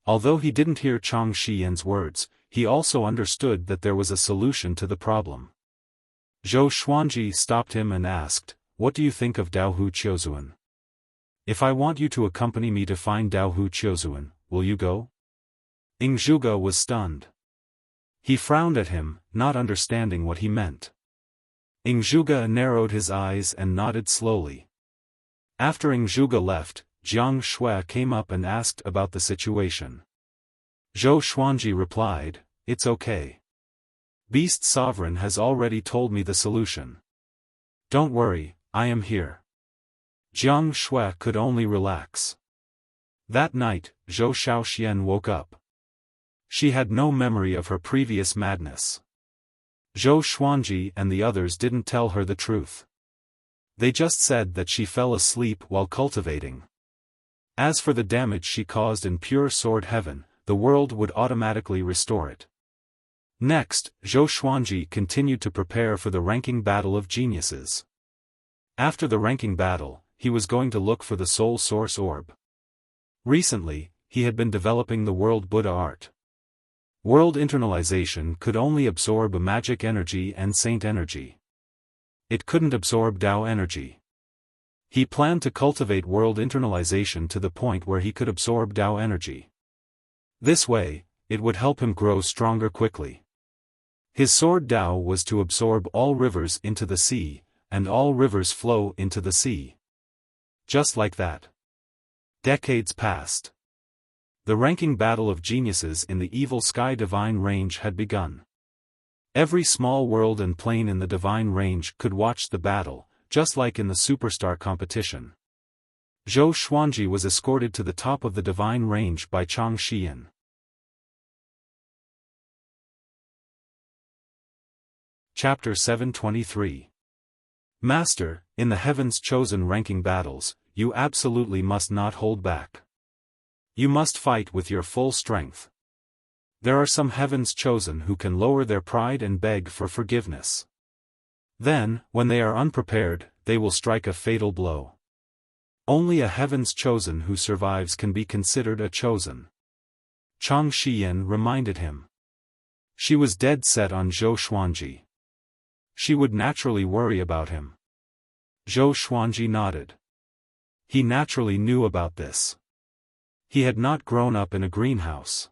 A: Although he didn't hear Chang Shiyin's words, he also understood that there was a solution to the problem. Zhou Xuanji stopped him and asked, "What do you think of Dao Hu Qiuzuan? If I want you to accompany me to find Dao Hu Qiuzuan, will you go?" Ingzhuge was stunned. He frowned at him, not understanding what he meant. Ingzhuge narrowed his eyes and nodded slowly. After Ingzhuge left, Jiang Shui came up and asked about the situation. Zhou Xuanji replied, "It's okay. Beast Sovereign has already told me the solution. Don't worry, I am here." Jiang Shui could only relax. That night, Zhou Shaoxian woke up. She had no memory of her previous madness. Zhou Xuanji and the others didn't tell her the truth. They just said that she fell asleep while cultivating. As for the damage she caused in pure sword heaven, the world would automatically restore it. Next, Zhou Xuanji continued to prepare for the ranking battle of geniuses. After the ranking battle, he was going to look for the Soul Source Orb. Recently, he had been developing the World Buddha art. World internalization could only absorb a magic energy and saint energy. It couldn't absorb Tao energy. He planned to cultivate world internalization to the point where he could absorb Tao energy. This way, it would help him grow stronger quickly. His sword Tao was to absorb all rivers into the sea, and all rivers flow into the sea. Just like that. Decades passed. The ranking battle of geniuses in the Evil Sky Divine Range had begun. Every small world and plane in the Divine Range could watch the battle, just like in the Superstar competition. Zhou Xuanji was escorted to the top of the Divine Range by Chang Shiyin. Chapter 723. Master, in the Heaven's Chosen ranking battles, you absolutely must not hold back. You must fight with your full strength. There are some Heaven's Chosen who can lower their pride and beg for forgiveness. Then, when they are unprepared, they will strike a fatal blow. Only a Heaven's Chosen who survives can be considered a chosen. Chang Shiyin reminded him. She was dead set on Zhou Xuanji. She would naturally worry about him. Zhou Xuanji nodded. He naturally knew about this. He had not grown up in a greenhouse.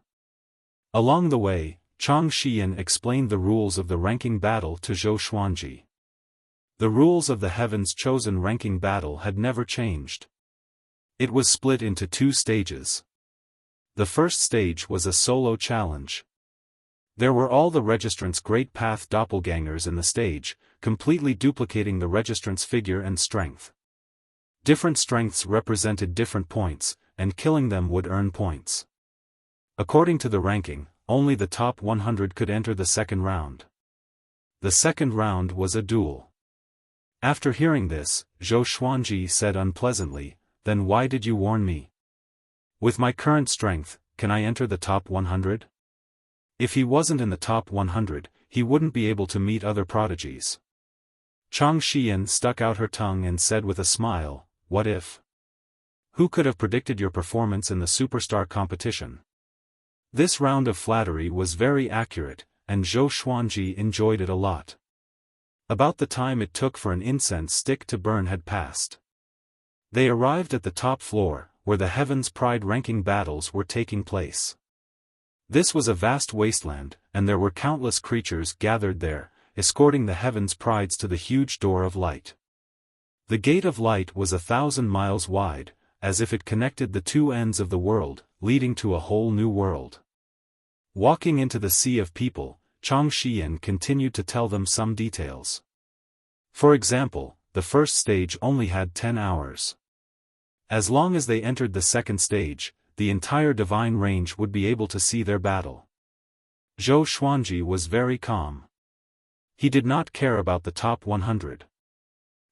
A: Along the way, Chang Shiyin explained the rules of the ranking battle to Zhou Xuanji. The rules of the Heaven's Chosen ranking battle had never changed. It was split into 2 stages. The first stage was a solo challenge. There were all the registrant's Great Path doppelgangers in the stage, completely duplicating the registrant's figure and strength. Different strengths represented different points, and killing them would earn points. According to the ranking, only the top 100 could enter the second round. The second round was a duel. After hearing this, Zhou Xuanji said unpleasantly, then why did you warn me? With my current strength, can I enter the top 100? If he wasn't in the top 100, he wouldn't be able to meet other prodigies. Chang Xian stuck out her tongue and said with a smile, what if? Who could have predicted your performance in the superstar competition? This round of flattery was very accurate, and Zhou Xuanji enjoyed it a lot. About the time it took for an incense stick to burn had passed. They arrived at the top floor, where the Heaven's Pride ranking battles were taking place. This was a vast wasteland, and there were countless creatures gathered there, escorting the Heaven's Prides to the huge door of light. The Gate of Light was 1,000 miles wide, as if it connected the two ends of the world, leading to a whole new world. Walking into the sea of people, Chang Xian continued to tell them some details. For example, the first stage only had 10 hours. As long as they entered the second stage, the entire divine range would be able to see their battle. Zhou Xuanji was very calm. He did not care about the top 100.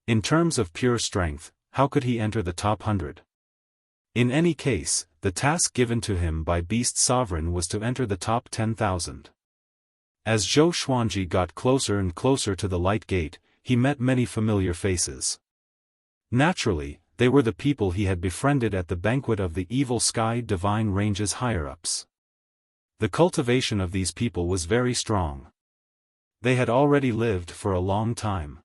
A: In terms of pure strength, how could he enter the top 100? In any case, the task given to him by Beast Sovereign was to enter the top 10,000. As Zhou Xuanji got closer and closer to the light gate, he met many familiar faces. Naturally, they were the people he had befriended at the banquet of the Evil Sky Divine Range's higher-ups. The cultivation of these people was very strong. They had already lived for a long time.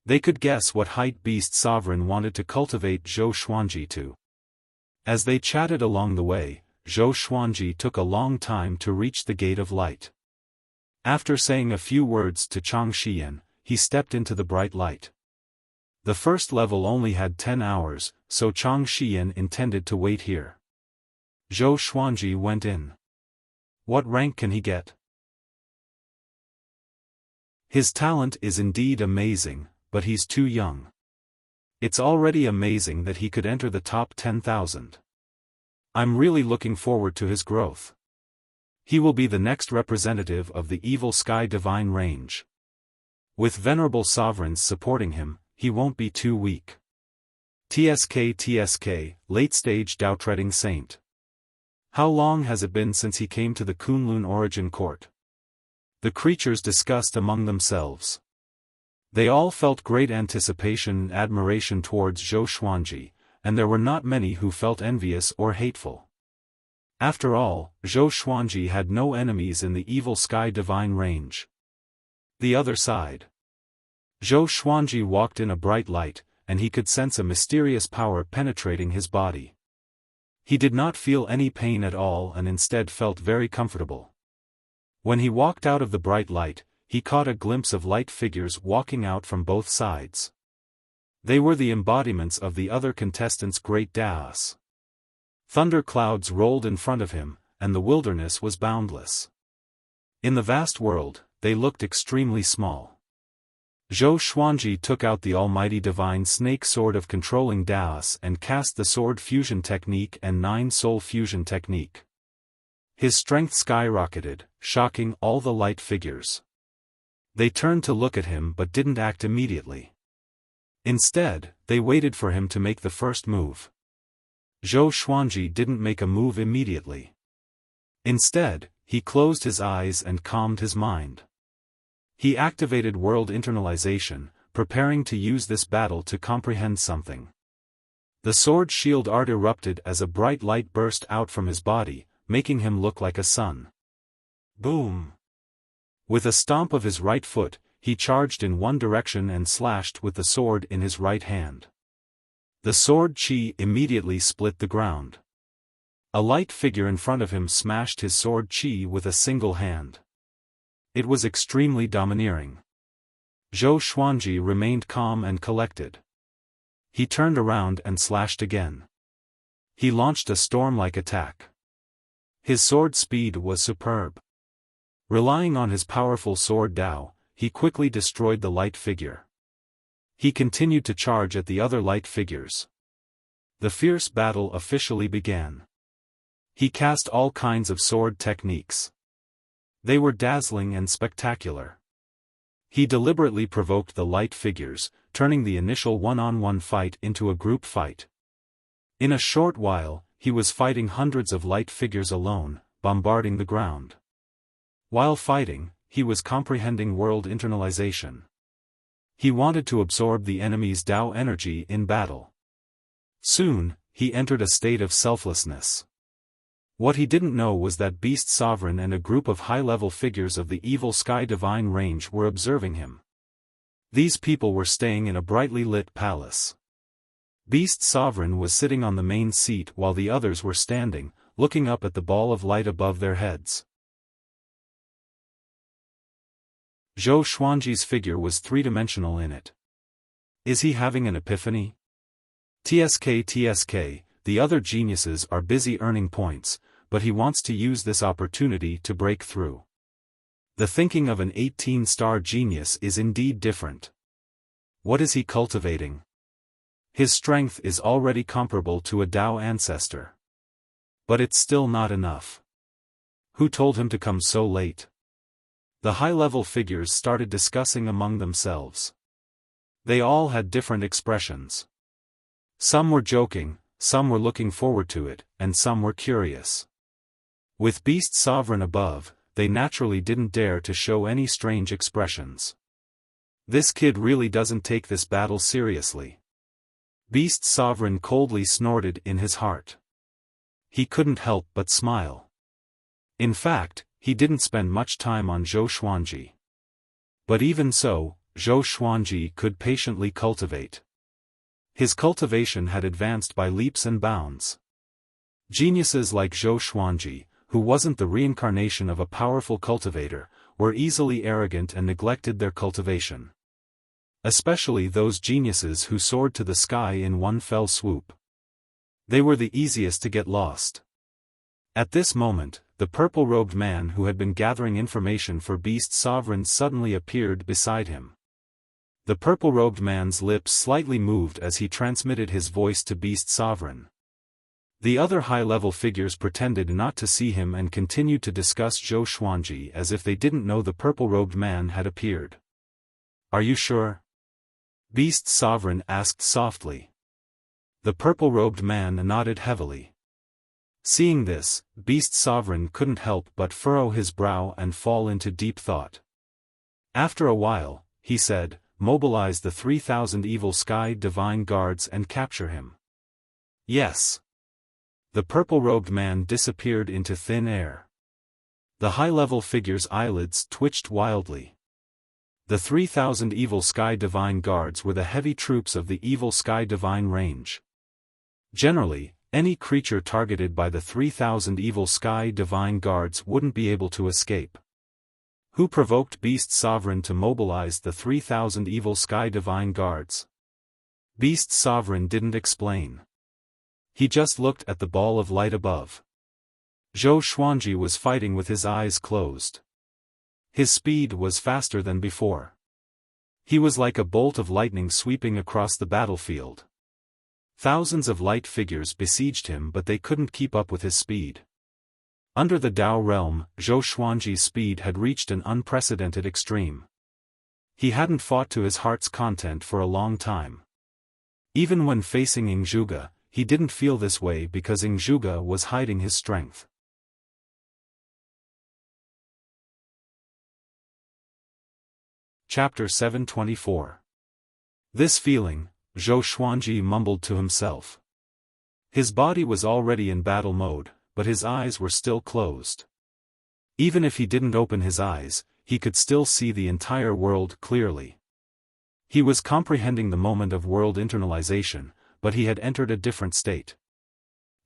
A: They could guess what height Beast Sovereign wanted to cultivate Zhou Xuanji to. As they chatted along the way, Zhou Xuanji took a long time to reach the Gate of Light. After saying a few words to Chang Xian, he stepped into the bright light. The first level only had 10 hours, so Chang Xian intended to wait here. Zhou Xuanji went in. What rank can he get? His talent is indeed amazing, but he's too young. It's already amazing that he could enter the top 10,000. I'm really looking forward to his growth. He will be the next representative of the Evil Sky Divine Range. With venerable sovereigns supporting him, he won't be too weak. TSK, late-stage Dao-treading saint. How long has it been since he came to the Kunlun Origin Court? The creatures discussed among themselves. They all felt great anticipation and admiration towards Zhou Xuanji, and there were not many who felt envious or hateful. After all, Zhou Xuanji had no enemies in the Evil Sky Divine Range. The other side. Zhou Xuanji walked in a bright light, and he could sense a mysterious power penetrating his body. He did not feel any pain at all and instead felt very comfortable. When he walked out of the bright light, he caught a glimpse of light figures walking out from both sides. They were the embodiments of the other contestants' great Daos. Thunder clouds rolled in front of him, and the wilderness was boundless. In the vast world, they looked extremely small. Zhou Xuanji took out the almighty divine snake sword of controlling Daos and cast the sword fusion technique and 9-soul fusion technique. His strength skyrocketed, shocking all the light figures. They turned to look at him but didn't act immediately. Instead, they waited for him to make the first move. Zhou Xuanji didn't make a move immediately. Instead, he closed his eyes and calmed his mind. He activated world internalization, preparing to use this battle to comprehend something. The sword shield art erupted as a bright light burst out from his body, making him look like a sun. Boom! With a stomp of his right foot, he charged in one direction and slashed with the sword in his right hand. The sword chi immediately split the ground. A light figure in front of him smashed his sword chi with a single hand. It was extremely domineering. Zhou Xuanji remained calm and collected. He turned around and slashed again. He launched a storm-like attack. His sword speed was superb. Relying on his powerful sword Dao, he quickly destroyed the light figure. He continued to charge at the other light figures. The fierce battle officially began. He cast all kinds of sword techniques. They were dazzling and spectacular. He deliberately provoked the light figures, turning the initial one-on-one fight into a group fight. In a short while, he was fighting hundreds of light figures alone, bombarding the ground. While fighting, he was comprehending world internalization. He wanted to absorb the enemy's Tao energy in battle. Soon, he entered a state of selflessness. What he didn't know was that Beast Sovereign and a group of high-level figures of the evil Sky Divine range were observing him. These people were staying in a brightly lit palace. Beast Sovereign was sitting on the main seat while the others were standing, looking up at the ball of light above their heads. Zhou Xuanji's figure was three-dimensional in it. Is he having an epiphany? TSK, the other geniuses are busy earning points, but he wants to use this opportunity to break through. The thinking of an 18-star genius is indeed different. What is he cultivating? His strength is already comparable to a Tao ancestor. But it's still not enough. Who told him to come so late? The high-level figures started discussing among themselves. They all had different expressions. Some were joking, some were looking forward to it, and some were curious. With Beast Sovereign above, they naturally didn't dare to show any strange expressions. This kid really doesn't take this battle seriously. Beast Sovereign coldly snorted in his heart. He couldn't help but smile. In fact, he didn't spend much time on Zhou Xuanji. But even so, Zhou Xuanji could patiently cultivate. His cultivation had advanced by leaps and bounds. Geniuses like Zhou Xuanji, who wasn't the reincarnation of a powerful cultivator, were easily arrogant and neglected their cultivation. Especially those geniuses who soared to the sky in one fell swoop. They were the easiest to get lost. At this moment, the purple-robed man who had been gathering information for Beast Sovereign suddenly appeared beside him. The purple-robed man's lips slightly moved as he transmitted his voice to Beast Sovereign. The other high-level figures pretended not to see him and continued to discuss Zhou Xuanji as if they didn't know the purple-robed man had appeared. Are you sure? Beast Sovereign asked softly. The purple-robed man nodded heavily. Seeing this, Beast Sovereign couldn't help but furrow his brow and fall into deep thought. After a while, he said, "Mobilize the 3,000 evil Sky Divine Guards and capture him." Yes. The purple-robed man disappeared into thin air. The high-level figure's eyelids twitched wildly. The 3,000 evil Sky Divine Guards were the heavy troops of the evil Sky Divine range. Generally, any creature targeted by the 3,000 evil Sky Divine Guards wouldn't be able to escape. Who provoked Beast Sovereign to mobilize the 3,000 evil Sky Divine Guards? Beast Sovereign didn't explain. He just looked at the ball of light above. Zhou Xuanji was fighting with his eyes closed. His speed was faster than before. He was like a bolt of lightning sweeping across the battlefield. Thousands of light figures besieged him, but they couldn't keep up with his speed. Under the Tao realm, Zhou Xuanji's speed had reached an unprecedented extreme. He hadn't fought to his heart's content for a long time. Even when facing Ingzhuge, he didn't feel this way because Ingzhuge was hiding his strength. Chapter 724. This feeling, Zhou Xuanji mumbled to himself. His body was already in battle mode, but his eyes were still closed. Even if he didn't open his eyes, he could still see the entire world clearly. He was comprehending the moment of world internalization, but he had entered a different state.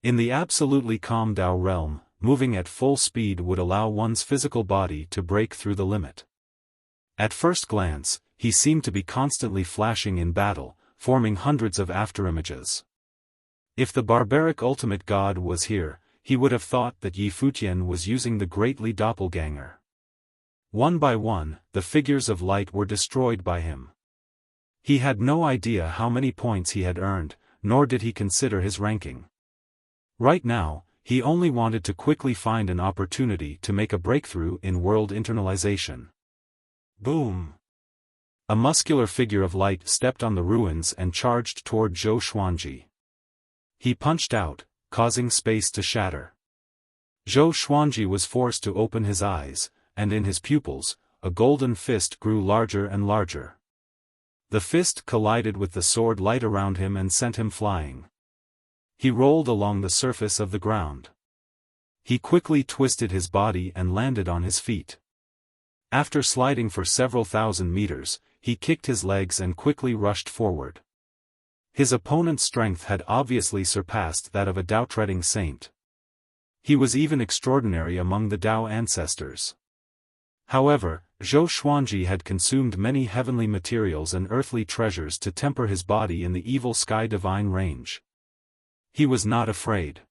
A: In the absolutely calm Tao realm, moving at full speed would allow one's physical body to break through the limit. At first glance, he seemed to be constantly flashing in battle, forming hundreds of afterimages. If the barbaric ultimate god was here, he would have thought that Yi Futian was using the Great Li doppelganger. One by one, the figures of light were destroyed by him. He had no idea how many points he had earned, nor did he consider his ranking. Right now, he only wanted to quickly find an opportunity to make a breakthrough in world internalization. Boom! A muscular figure of light stepped on the ruins and charged toward Zhou Xuanji. He punched out, causing space to shatter. Zhou Xuanji was forced to open his eyes, and in his pupils, a golden fist grew larger and larger. The fist collided with the sword light around him and sent him flying. He rolled along the surface of the ground. He quickly twisted his body and landed on his feet. After sliding for several thousand meters, he kicked his legs and quickly rushed forward. His opponent's strength had obviously surpassed that of a Dao-treading saint. He was even extraordinary among the Dao ancestors. However, Zhou Xuanji had consumed many heavenly materials and earthly treasures to temper his body in the evil sky divine range. He was not afraid.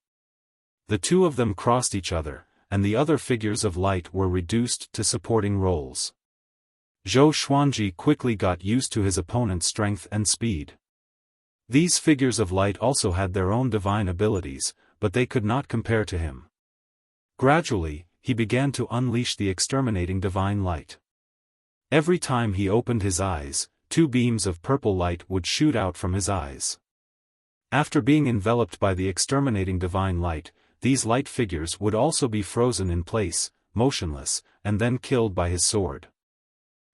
A: The two of them crossed each other, and the other figures of light were reduced to supporting roles. Zhou Xuanji quickly got used to his opponent's strength and speed. These figures of light also had their own divine abilities, but they could not compare to him. Gradually, he began to unleash the exterminating divine light. Every time he opened his eyes, 2 beams of purple light would shoot out from his eyes. After being enveloped by the exterminating divine light, these light figures would also be frozen in place, motionless, and then killed by his sword.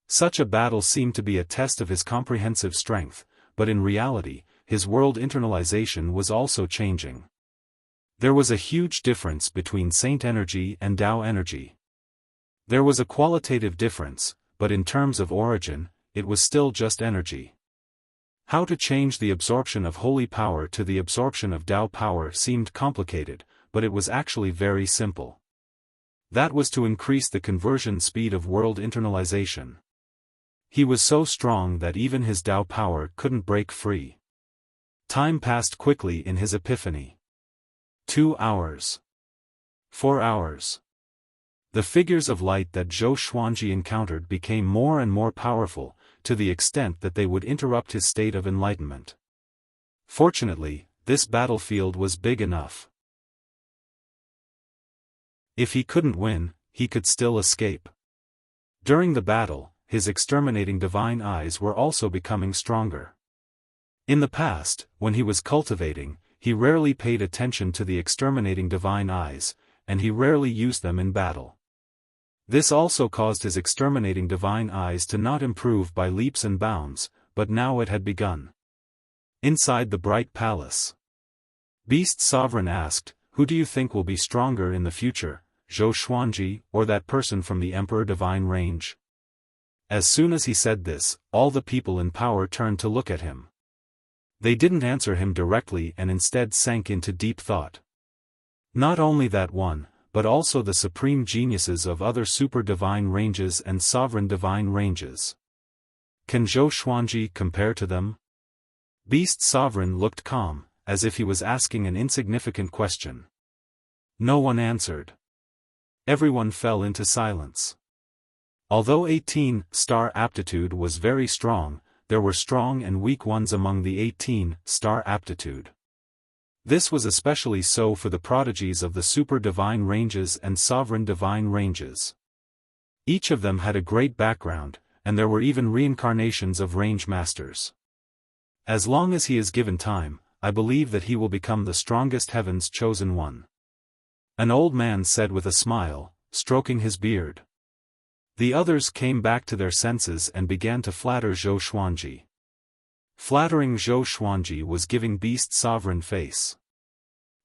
A: Such a battle seemed to be a test of his comprehensive strength, but in reality, his world internalization was also changing. There was a huge difference between Saint energy and Dao energy. There was a qualitative difference, but in terms of origin, it was still just energy. How to change the absorption of holy power to the absorption of Dao power seemed complicated, but it was actually very simple. That was to increase the conversion speed of world internalization. He was so strong that even his Dao power couldn't break free. Time passed quickly in his epiphany. 2 hours. 4 hours. The figures of light that Zhou Xuanji encountered became more and more powerful, to the extent that they would interrupt his state of enlightenment. Fortunately, this battlefield was big enough. If he couldn't win, he could still escape. During the battle, his exterminating divine eyes were also becoming stronger. In the past, when he was cultivating, he rarely paid attention to the exterminating divine eyes, and he rarely used them in battle. This also caused his exterminating divine eyes to not improve by leaps and bounds, but now it had begun. Inside the bright palace, Beast Sovereign asked, "Who do you think will be stronger in the future, Zhou Xuanji or that person from the Emperor Divine range?" As soon as he said this, all the people in power turned to look at him. They didn't answer him directly and instead sank into deep thought. Not only that one, but also the supreme geniuses of other super divine ranges and sovereign divine ranges. Can Zhou Xuanji compare to them? Beast Sovereign looked calm, as if he was asking an insignificant question. No one answered. Everyone fell into silence. Although 18-star aptitude was very strong, there were strong and weak ones among the 18-star aptitude. This was especially so for the prodigies of the super divine ranges and sovereign divine ranges. Each of them had a great background, and there were even reincarnations of range masters. As long as he is given time, I believe that he will become the strongest heaven's chosen one. An old man said with a smile, stroking his beard. The others came back to their senses and began to flatter Zhou Xuanji. Flattering Zhou Xuanji was giving Beast Sovereign face.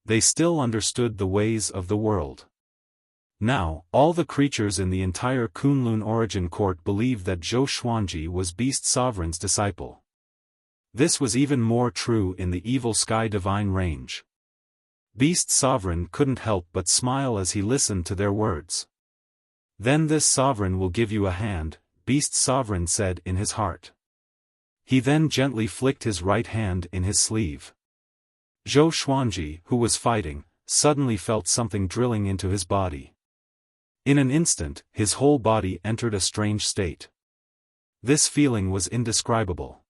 A: They still understood the ways of the world. Now, all the creatures in the entire Kunlun origin court believed that Zhou Xuanji was Beast Sovereign's disciple. This was even more true in the evil sky divine range. Beast Sovereign couldn't help but smile as he listened to their words. "Then this sovereign will give you a hand," Beast Sovereign said in his heart. He then gently flicked his right hand in his sleeve. Zhou Xuanji, who was fighting, suddenly felt something drilling into his body. In an instant, his whole body entered a strange state. This feeling was indescribable.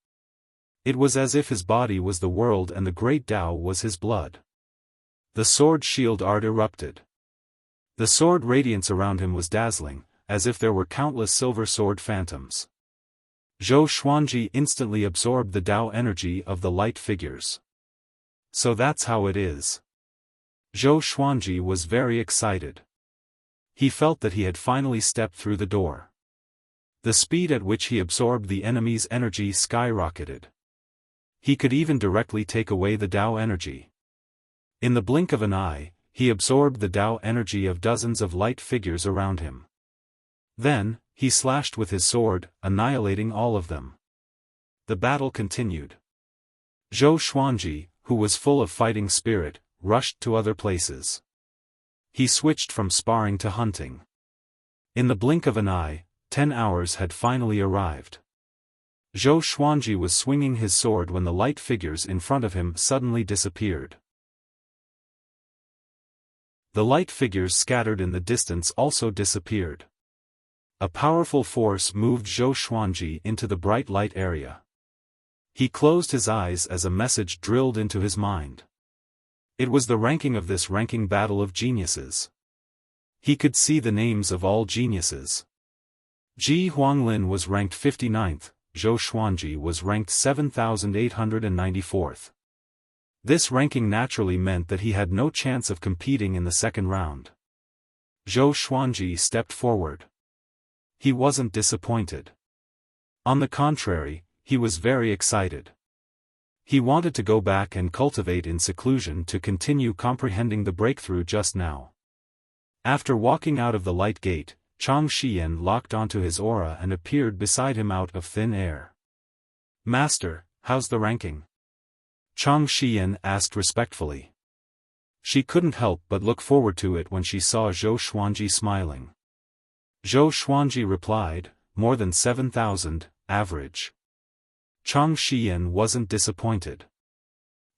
A: It was as if his body was the world and the great Tao was his blood. The sword shield art erupted. The sword radiance around him was dazzling, as if there were countless silver sword phantoms. Zhou Xuanji instantly absorbed the Tao energy of the light figures. So that's how it is. Zhou Xuanji was very excited. He felt that he had finally stepped through the door. The speed at which he absorbed the enemy's energy skyrocketed. He could even directly take away the Tao energy. In the blink of an eye, he absorbed the Tao energy of dozens of light figures around him. Then, he slashed with his sword, annihilating all of them. The battle continued. Zhou Xuanji, who was full of fighting spirit, rushed to other places. He switched from sparring to hunting. In the blink of an eye, 10 hours had finally arrived. Zhou Xuanji was swinging his sword when the light figures in front of him suddenly disappeared. The light figures scattered in the distance also disappeared. A powerful force moved Zhou Xuanji into the bright light area. He closed his eyes as a message drilled into his mind. It was the ranking of this ranking battle of geniuses. He could see the names of all geniuses. Ji Huanglin was ranked 59th, Zhou Xuanji was ranked 7,894th. This ranking naturally meant that he had no chance of competing in the second round. Zhou Xuanji stepped forward. He wasn't disappointed. On the contrary, he was very excited. He wanted to go back and cultivate in seclusion to continue comprehending the breakthrough just now. After walking out of the light gate, Chang Xian locked onto his aura and appeared beside him out of thin air. "Master, how's the ranking?" Chang Xian asked respectfully. She couldn't help but look forward to it when she saw Zhou Xuanji smiling. Zhou Xuanji replied, "More than 7,000, average." Chang Xian wasn't disappointed.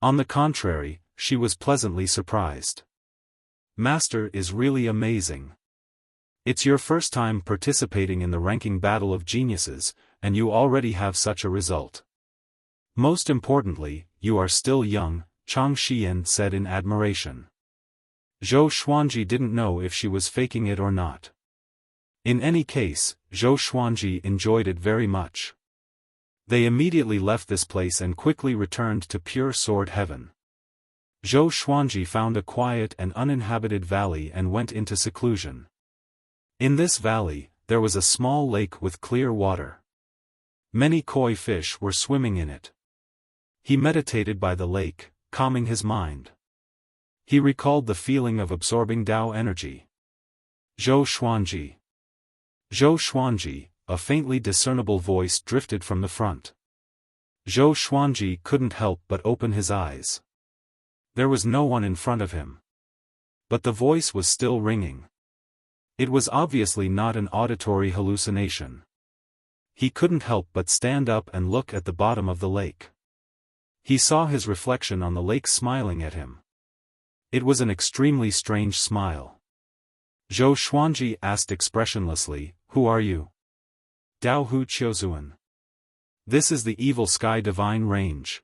A: On the contrary, she was pleasantly surprised. "Master is really amazing. It's your first time participating in the ranking battle of geniuses, and you already have such a result. Most importantly, you are still young," Chang Xian said in admiration. Zhou Xuanji didn't know if she was faking it or not. In any case, Zhou Xuanji enjoyed it very much. They immediately left this place and quickly returned to pure sword heaven. Zhou Xuanji found a quiet and uninhabited valley and went into seclusion. In this valley, there was a small lake with clear water. Many koi fish were swimming in it. He meditated by the lake, calming his mind. He recalled the feeling of absorbing Tao energy. Zhou Xuanji. Zhou Xuanji, a faintly discernible voice drifted from the front. Zhou Xuanji couldn't help but open his eyes. There was no one in front of him. But the voice was still ringing. It was obviously not an auditory hallucination. He couldn't help but stand up and look at the bottom of the lake. He saw his reflection on the lake smiling at him. It was an extremely strange smile. Zhou Xuanji asked expressionlessly, "Who are you?" "Dao Hu Qiuzuan. This is the evil sky divine range."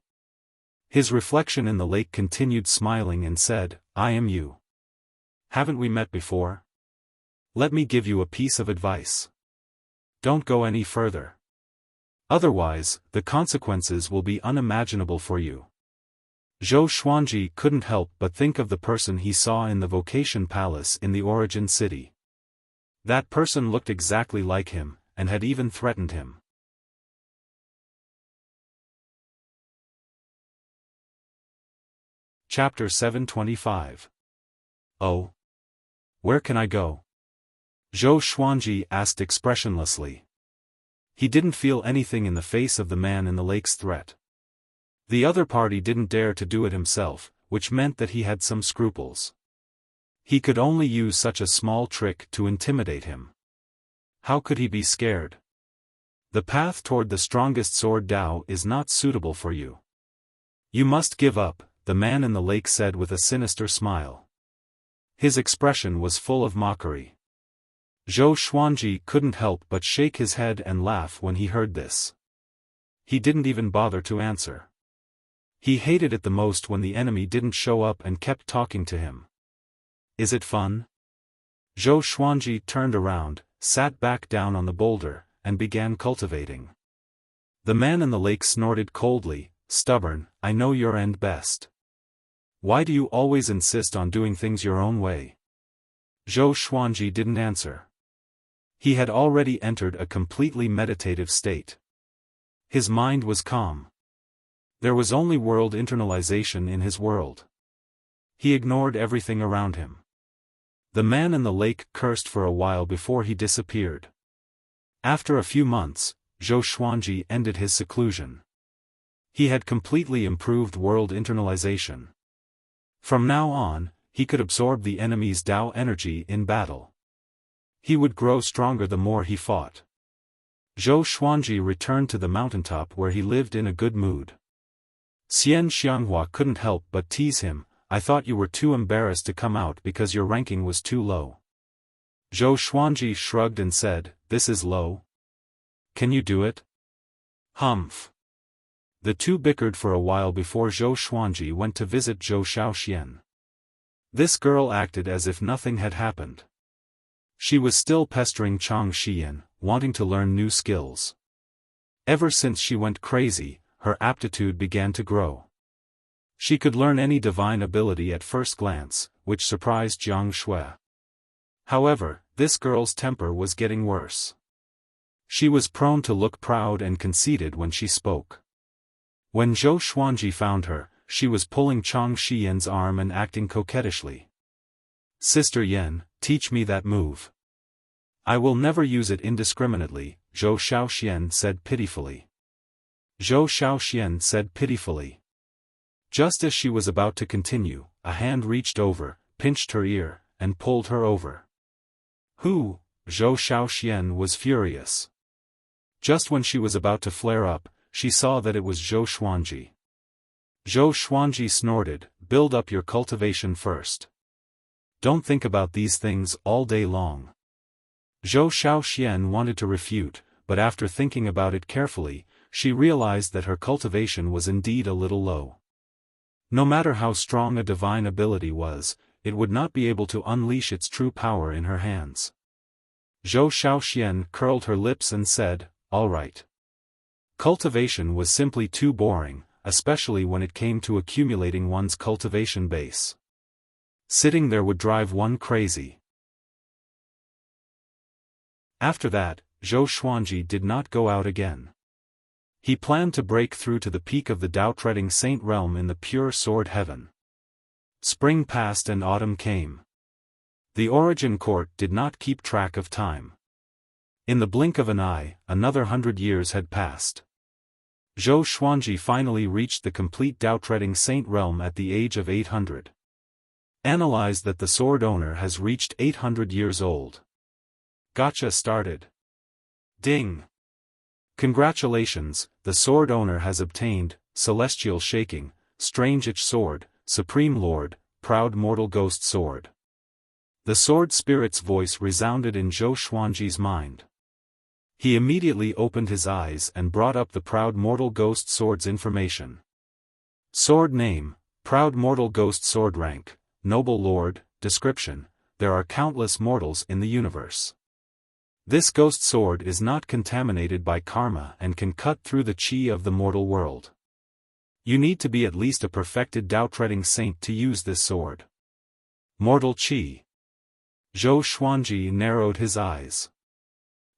A: His reflection in the lake continued smiling and said, "I am you. Haven't we met before? Let me give you a piece of advice. Don't go any further. Otherwise, the consequences will be unimaginable for you." Zhou Xuanji couldn't help but think of the person he saw in the Vocation Palace in the Origin City. That person looked exactly like him, and had even threatened him. Chapter 725. "Oh? Where can I go?" Zhou Xuanji asked expressionlessly. He didn't feel anything in the face of the man in the lake's threat. The other party didn't dare to do it himself, which meant that he had some scruples. He could only use such a small trick to intimidate him. How could he be scared? The path toward the strongest sword Dao is not suitable for you. You must give up, the man in the lake said with a sinister smile. His expression was full of mockery. Zhou Xuanji couldn't help but shake his head and laugh when he heard this. He didn't even bother to answer. He hated it the most when the enemy didn't show up and kept talking to him. "Is it fun?" Zhou Xuanji turned around, sat back down on the boulder, and began cultivating. The man in the lake snorted coldly, "Stubborn, I know your end best. Why do you always insist on doing things your own way? Zhou Xuanji didn't answer. He had already entered a completely meditative state. His mind was calm. There was only world internalization in his world. He ignored everything around him. The man in the lake cursed for a while before he disappeared. After a few months, Zhou Xuanji ended his seclusion. He had completely improved world internalization. From now on, he could absorb the enemy's Tao energy in battle. He would grow stronger the more he fought. Zhou Xuanji returned to the mountaintop where he lived in a good mood. Xian Xianghua couldn't help but tease him. I thought you were too embarrassed to come out because your ranking was too low. Zhou Xuanji shrugged and said, this is low? Can you do it? Humph. The two bickered for a while before Zhou Xuanji went to visit Zhou Xiaoxian. This girl acted as if nothing had happened. She was still pestering Chang Xian, wanting to learn new skills. Ever since she went crazy, her aptitude began to grow. She could learn any divine ability at first glance, which surprised Jiang Shui. However, this girl's temper was getting worse. She was prone to look proud and conceited when she spoke. When Zhou Xuanji found her, she was pulling Chang Xian's arm and acting coquettishly. Sister Yan, teach me that move. I will never use it indiscriminately, Zhou Xiaoxian said pitifully. Zhou Xiaoxian said pitifully. Just as she was about to continue, a hand reached over, pinched her ear, and pulled her over. Who? Zhou Xiaoxian was furious. Just when she was about to flare up, she saw that it was Zhou Xuanji. Zhou Xuanji snorted, build up your cultivation first. Don't think about these things all day long. Zhou Xiaoxian wanted to refute, but after thinking about it carefully, she realized that her cultivation was indeed a little low. No matter how strong a divine ability was, it would not be able to unleash its true power in her hands. Zhou Xiaoxian curled her lips and said, all right. Cultivation was simply too boring, especially when it came to accumulating one's cultivation base. Sitting there would drive one crazy. After that, Zhou Xuanji did not go out again. He planned to break through to the peak of the Tao-treading Saint realm in the pure sword heaven. Spring passed and autumn came. The origin court did not keep track of time. In the blink of an eye, another 100 years had passed. Zhou Xuanji finally reached the complete Tao-treading Saint realm at the age of 800. Analyze that the sword owner has reached 800 years old. Gotcha started. Ding! Congratulations, the sword owner has obtained, Celestial Shaking, Strange Ich Sword, Supreme Lord, Proud Mortal Ghost Sword. The sword spirit's voice resounded in Zhou Xuanji's mind. He immediately opened his eyes and brought up the Proud Mortal Ghost Sword's information. Sword name, Proud Mortal Ghost Sword rank, Noble Lord, description, there are countless mortals in the universe. This ghost sword is not contaminated by karma and can cut through the chi of the mortal world. You need to be at least a perfected Tao-treading saint to use this sword. Mortal chi. Zhou Xuanji narrowed his eyes.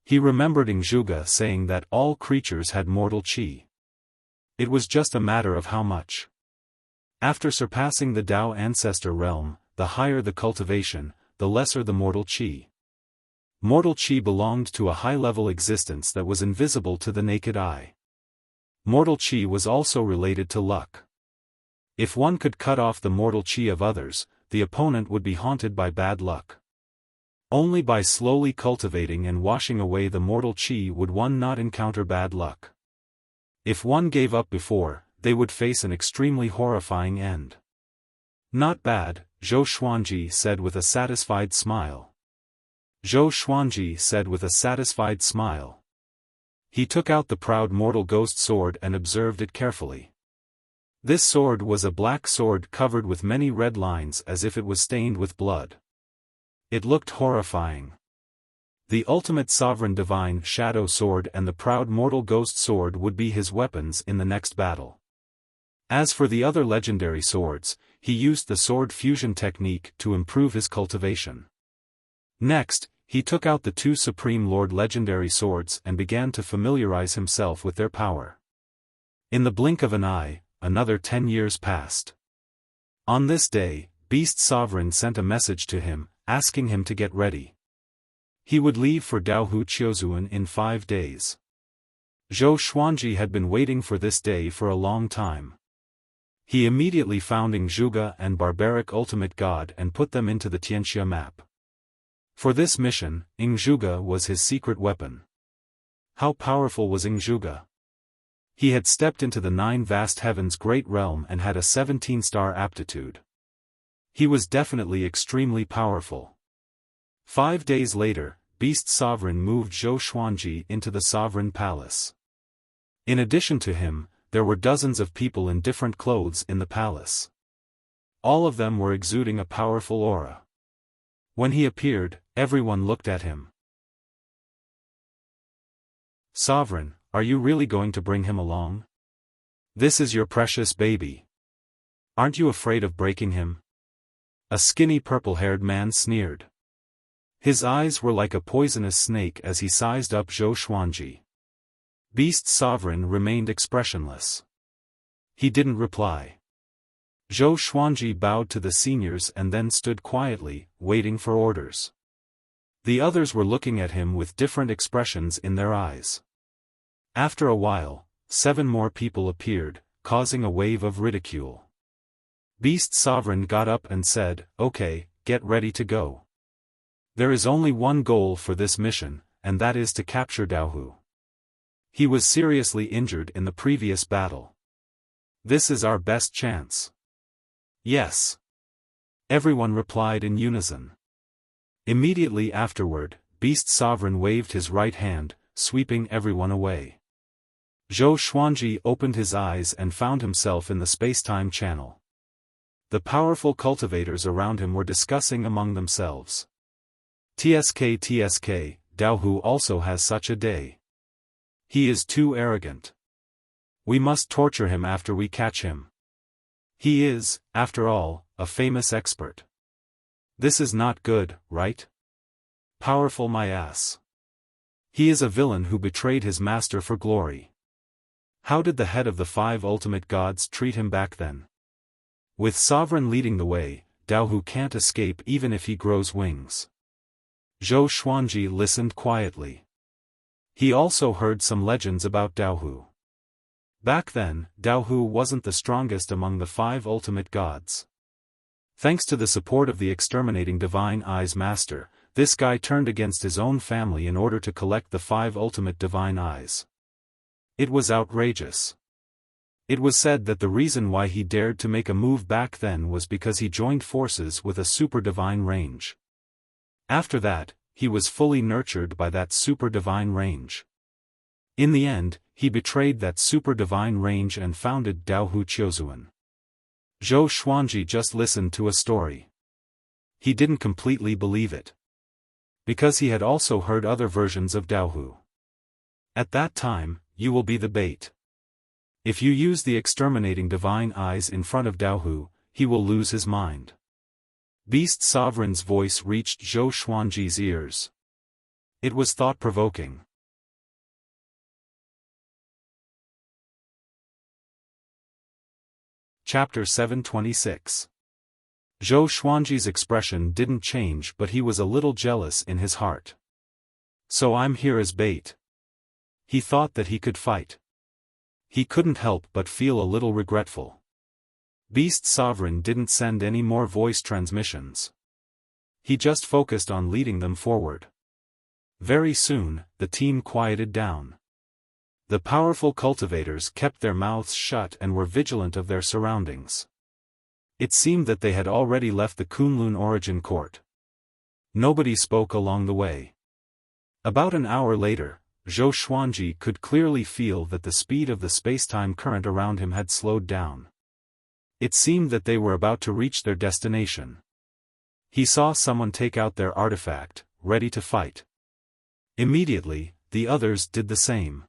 A: He remembered Zhuge saying that all creatures had mortal chi. It was just a matter of how much. After surpassing the Tao ancestor realm, the higher the cultivation, the lesser the mortal chi. Mortal chi belonged to a high-level existence that was invisible to the naked eye. Mortal chi was also related to luck. If one could cut off the mortal chi of others, the opponent would be haunted by bad luck. Only by slowly cultivating and washing away the mortal chi would one not encounter bad luck. If one gave up before, they would face an extremely horrifying end. Not bad, Zhou Xuanji said with a satisfied smile. Zhou Xuanji said with a satisfied smile. He took out the Proud Mortal Ghost Sword and observed it carefully. This sword was a black sword covered with many red lines as if it was stained with blood. It looked horrifying. The ultimate sovereign divine shadow sword and the Proud Mortal Ghost Sword would be his weapons in the next battle. As for the other legendary swords, he used the sword fusion technique to improve his cultivation. Next, he took out the two Supreme Lord legendary swords and began to familiarize himself with their power. In the blink of an eye, another 10 years passed. On this day, Beast Sovereign sent a message to him, asking him to get ready. He would leave for Daohu Qiuzuan in 5 days. Zhou Xuanji had been waiting for this day for a long time. He immediately found Ingzhuge and Barbaric Ultimate God and put them into the Tianxia map. For this mission, Ingzhuge was his secret weapon. How powerful was Ingzhuge? He had stepped into the 9 vast heavens great realm and had a 17-star aptitude. He was definitely extremely powerful. 5 days later, Beast Sovereign moved Zhou Xuanji into the Sovereign Palace. In addition to him, there were dozens of people in different clothes in the palace. All of them were exuding a powerful aura. When he appeared, everyone looked at him. Sovereign, are you really going to bring him along? This is your precious baby. Aren't you afraid of breaking him? A skinny purple-haired man sneered. His eyes were like a poisonous snake as he sized up Zhou Xuanji. Beast Sovereign remained expressionless. He didn't reply. Zhou Xuanji bowed to the seniors and then stood quietly, waiting for orders. The others were looking at him with different expressions in their eyes. After a while, 7 more people appeared, causing a wave of ridicule. Beast Sovereign got up and said, "Okay, get ready to go. There is only one goal for this mission, and that is to capture Daohu. He was seriously injured in the previous battle. This is our best chance." Yes. Everyone replied in unison. Immediately afterward, Beast Sovereign waved his right hand, sweeping everyone away. Zhou Xuanji opened his eyes and found himself in the space-time channel. The powerful cultivators around him were discussing among themselves. TSK, Daohu also has such a day. He is too arrogant. We must torture him after we catch him. He is, after all, a famous expert. This is not good, right? Powerful my ass. He is a villain who betrayed his master for glory. How did the head of the 5 ultimate gods treat him back then? With Sovereign leading the way, Daohu can't escape even if he grows wings. Zhou Xuanji listened quietly. He also heard some legends about Daohu. Back then, Daohu wasn't the strongest among the 5 ultimate gods. Thanks to the support of the exterminating Divine Eyes Master, this guy turned against his own family in order to collect the 5 ultimate Divine Eyes. It was outrageous. It was said that the reason why he dared to make a move back then was because he joined forces with a super divine range. After that, he was fully nurtured by that super divine range. In the end, he betrayed that super divine range and founded Daohu Qiuzuan. Zhou Xuanji just listened to a story. He didn't completely believe it. Because he had also heard other versions of Daohu. At that time, you will be the bait. If you use the exterminating divine eyes in front of Daohu, he will lose his mind. Beast Sovereign's voice reached Zhou Xuanji's ears. It was thought-provoking. Chapter 726. Zhou Xuanji's expression didn't change, but he was a little jealous in his heart. So I'm here as bait. He thought that he could fight. He couldn't help but feel a little regretful. Beast Sovereign didn't send any more voice transmissions. He just focused on leading them forward. Very soon, the team quieted down. The powerful cultivators kept their mouths shut and were vigilant of their surroundings. It seemed that they had already left the Kunlun Origin Court. Nobody spoke along the way. About an hour later, Zhou Xuanji could clearly feel that the speed of the space-time current around him had slowed down. It seemed that they were about to reach their destination. He saw someone take out their artifact, ready to fight. Immediately, the others did the same.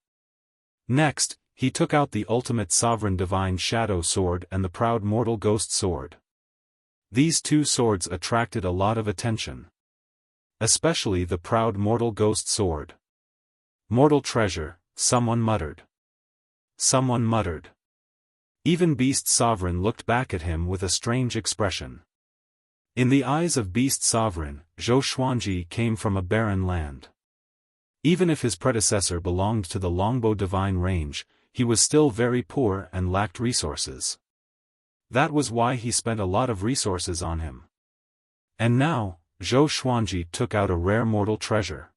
A: Next, he took out the ultimate sovereign divine shadow sword and the proud mortal ghost sword. These two swords attracted a lot of attention. Especially the proud mortal ghost sword. Mortal treasure, someone muttered. Someone muttered. Even Beast Sovereign looked back at him with a strange expression. In the eyes of Beast Sovereign, Zhou Xuanji came from a barren land. Even if his predecessor belonged to the Longbow Divine Range, he was still very poor and lacked resources. That was why he spent a lot of resources on him. And now, Zhou Xuanji took out a rare mortal treasure.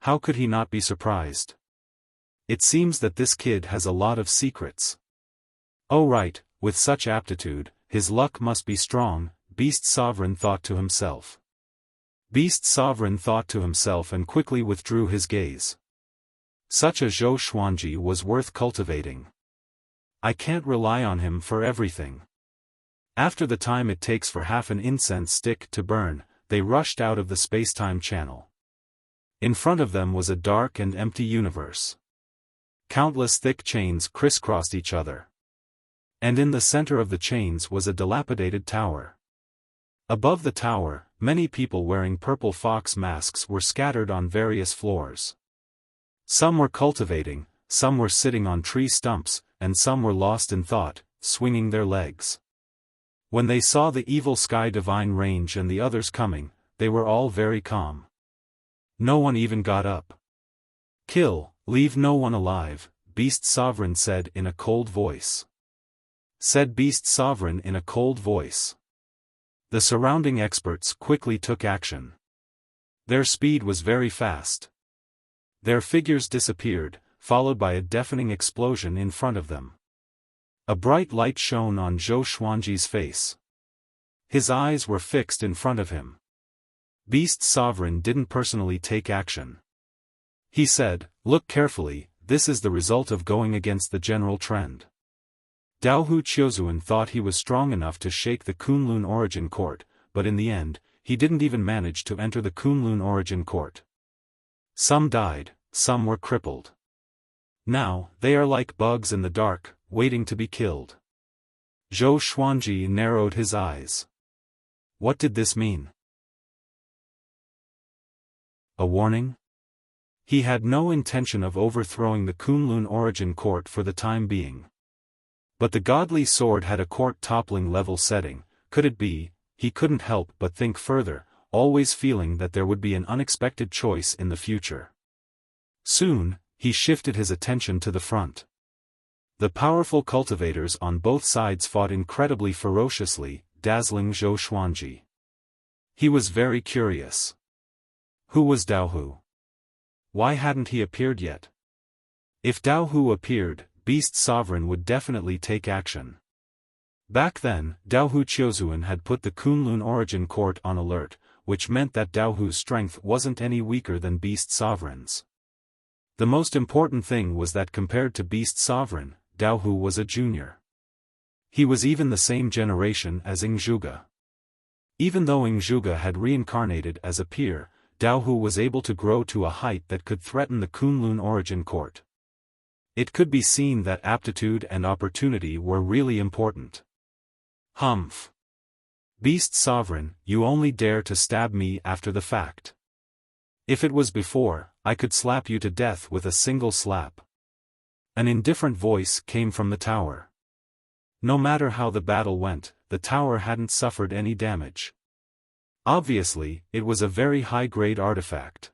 A: How could he not be surprised? It seems that this kid has a lot of secrets. Oh right, with such aptitude, his luck must be strong, Beast Sovereign thought to himself. Beast Sovereign thought to himself and quickly withdrew his gaze. Such a Zhou Xuanji was worth cultivating. I can't rely on him for everything. After the time it takes for half an incense stick to burn, they rushed out of the space-time channel. In front of them was a dark and empty universe. Countless thick chains crisscrossed each other. And in the center of the chains was a dilapidated tower. Above the tower, many people wearing purple fox masks were scattered on various floors. Some were cultivating, some were sitting on tree stumps, and some were lost in thought, swinging their legs. When they saw the evil Sky Divine Range and the others coming, they were all very calm. No one even got up. Kill, leave no one alive, Beast Sovereign said in a cold voice. Said Beast Sovereign in a cold voice. The surrounding experts quickly took action. Their speed was very fast. Their figures disappeared, followed by a deafening explosion in front of them. A bright light shone on Zhou Xuanji's face. His eyes were fixed in front of him. Beast Sovereign didn't personally take action. He said, "Look carefully, this is the result of going against the general trend." Daohu Qiuzuan thought he was strong enough to shake the Kunlun Origin Court, but in the end, he didn't even manage to enter the Kunlun Origin Court. Some died, some were crippled. Now, they are like bugs in the dark, waiting to be killed. Zhou Xuanji narrowed his eyes. What did this mean? A warning? He had no intention of overthrowing the Kunlun Origin Court for the time being. But the godly sword had a court-toppling level setting. Could it be? He couldn't help but think further, always feeling that there would be an unexpected choice in the future. Soon, he shifted his attention to the front. The powerful cultivators on both sides fought incredibly ferociously, dazzling Zhou Xuanji. He was very curious. Who was Daohu? Why hadn't he appeared yet? If Daohu appeared, Beast Sovereign would definitely take action. Back then, Daohu Qiuzuan had put the Kunlun Origin Court on alert, which meant that Daohu's strength wasn't any weaker than Beast Sovereign's. The most important thing was that compared to Beast Sovereign, Daohu was a junior. He was even the same generation as Ingzhuge. Even though Ingzhuge had reincarnated as a peer, Daohu was able to grow to a height that could threaten the Kunlun Origin Court. It could be seen that aptitude and opportunity were really important. Humph. Beast Sovereign, you only dare to stab me after the fact. If it was before, I could slap you to death with a single slap. An indifferent voice came from the tower. No matter how the battle went, the tower hadn't suffered any damage. Obviously, it was a very high-grade artifact.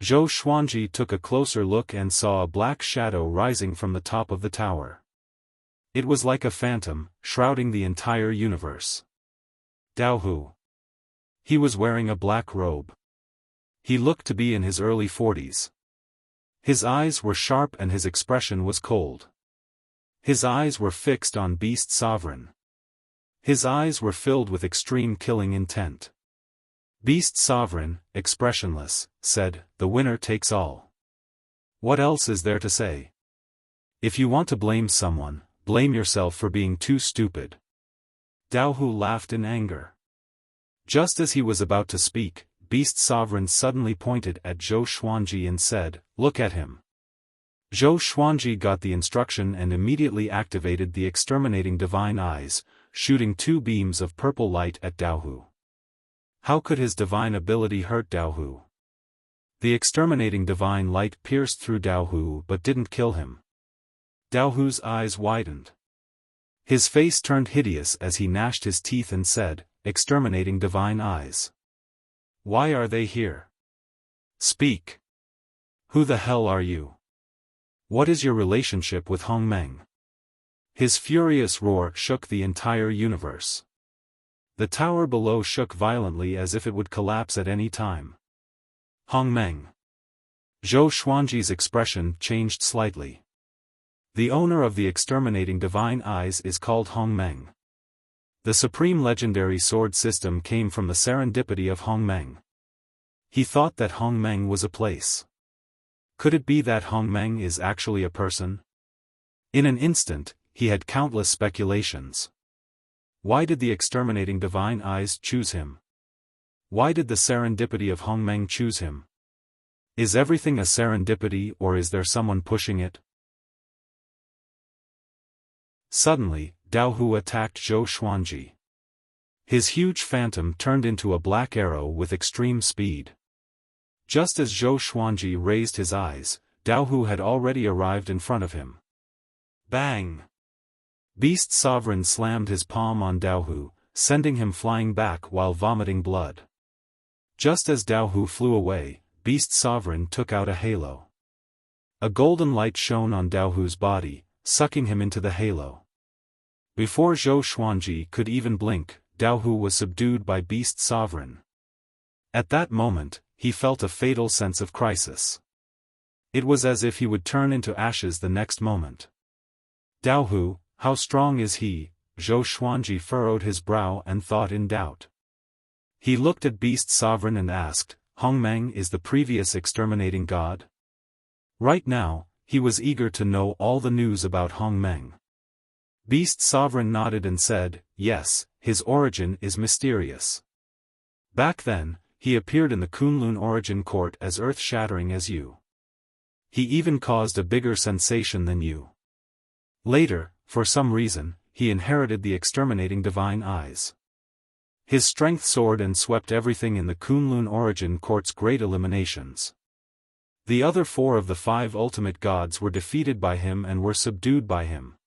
A: Zhou Xuanji took a closer look and saw a black shadow rising from the top of the tower. It was like a phantom, shrouding the entire universe. Daohu. He was wearing a black robe. He looked to be in his early 40s. His eyes were sharp and his expression was cold. His eyes were fixed on Beast Sovereign. His eyes were filled with extreme killing intent. Beast Sovereign, expressionless, said, "The winner takes all." What else is there to say? If you want to blame someone, blame yourself for being too stupid. Daohu laughed in anger. Just as he was about to speak, Beast Sovereign suddenly pointed at Zhou Xuanji and said, "Look at him." Zhou Xuanji got the instruction and immediately activated the exterminating divine eyes, shooting 2 beams of purple light at Daohu. How could his divine ability hurt Daohu? The exterminating divine light pierced through Daohu but didn't kill him. Daohu's eyes widened. His face turned hideous as he gnashed his teeth and said, "Exterminating divine eyes. Why are they here? Speak. Who the hell are you? What is your relationship with Hongmeng?" His furious roar shook the entire universe. The tower below shook violently as if it would collapse at any time. Hongmeng. Zhou Xuanji's expression changed slightly. The owner of the exterminating divine eyes is called Hongmeng. The supreme legendary sword system came from the serendipity of Hongmeng. He thought that Hongmeng was a place. Could it be that Hongmeng is actually a person? In an instant, he had countless speculations. Why did the exterminating divine eyes choose him? Why did the serendipity of Hongmeng choose him? Is everything a serendipity or is there someone pushing it? Suddenly, Daohu attacked Zhou Xuanji. His huge phantom turned into a black arrow with extreme speed. Just as Zhou Xuanji raised his eyes, Daohu had already arrived in front of him. Bang! Beast Sovereign slammed his palm on Daohu, sending him flying back while vomiting blood. Just as Daohu flew away, Beast Sovereign took out a halo. A golden light shone on Daohu's body, sucking him into the halo. Before Zhou Xuanji could even blink, Daohu was subdued by Beast Sovereign. At that moment, he felt a fatal sense of crisis. It was as if he would turn into ashes the next moment. Daohu, how strong is he? Zhou Xuanji furrowed his brow and thought in doubt. He looked at Beast Sovereign and asked, "Hongmeng is the previous exterminating god?" Right now, he was eager to know all the news about Hongmeng. Beast Sovereign nodded and said, "Yes, his origin is mysterious. Back then, he appeared in the Kunlun Origin Court as earth-shattering as you. He even caused a bigger sensation than you. Later, for some reason, he inherited the exterminating divine eyes. His strength soared and swept everything in the Kunlun Origin Court's great eliminations. The other 4 of the 5 ultimate gods were defeated by him and were subdued by him.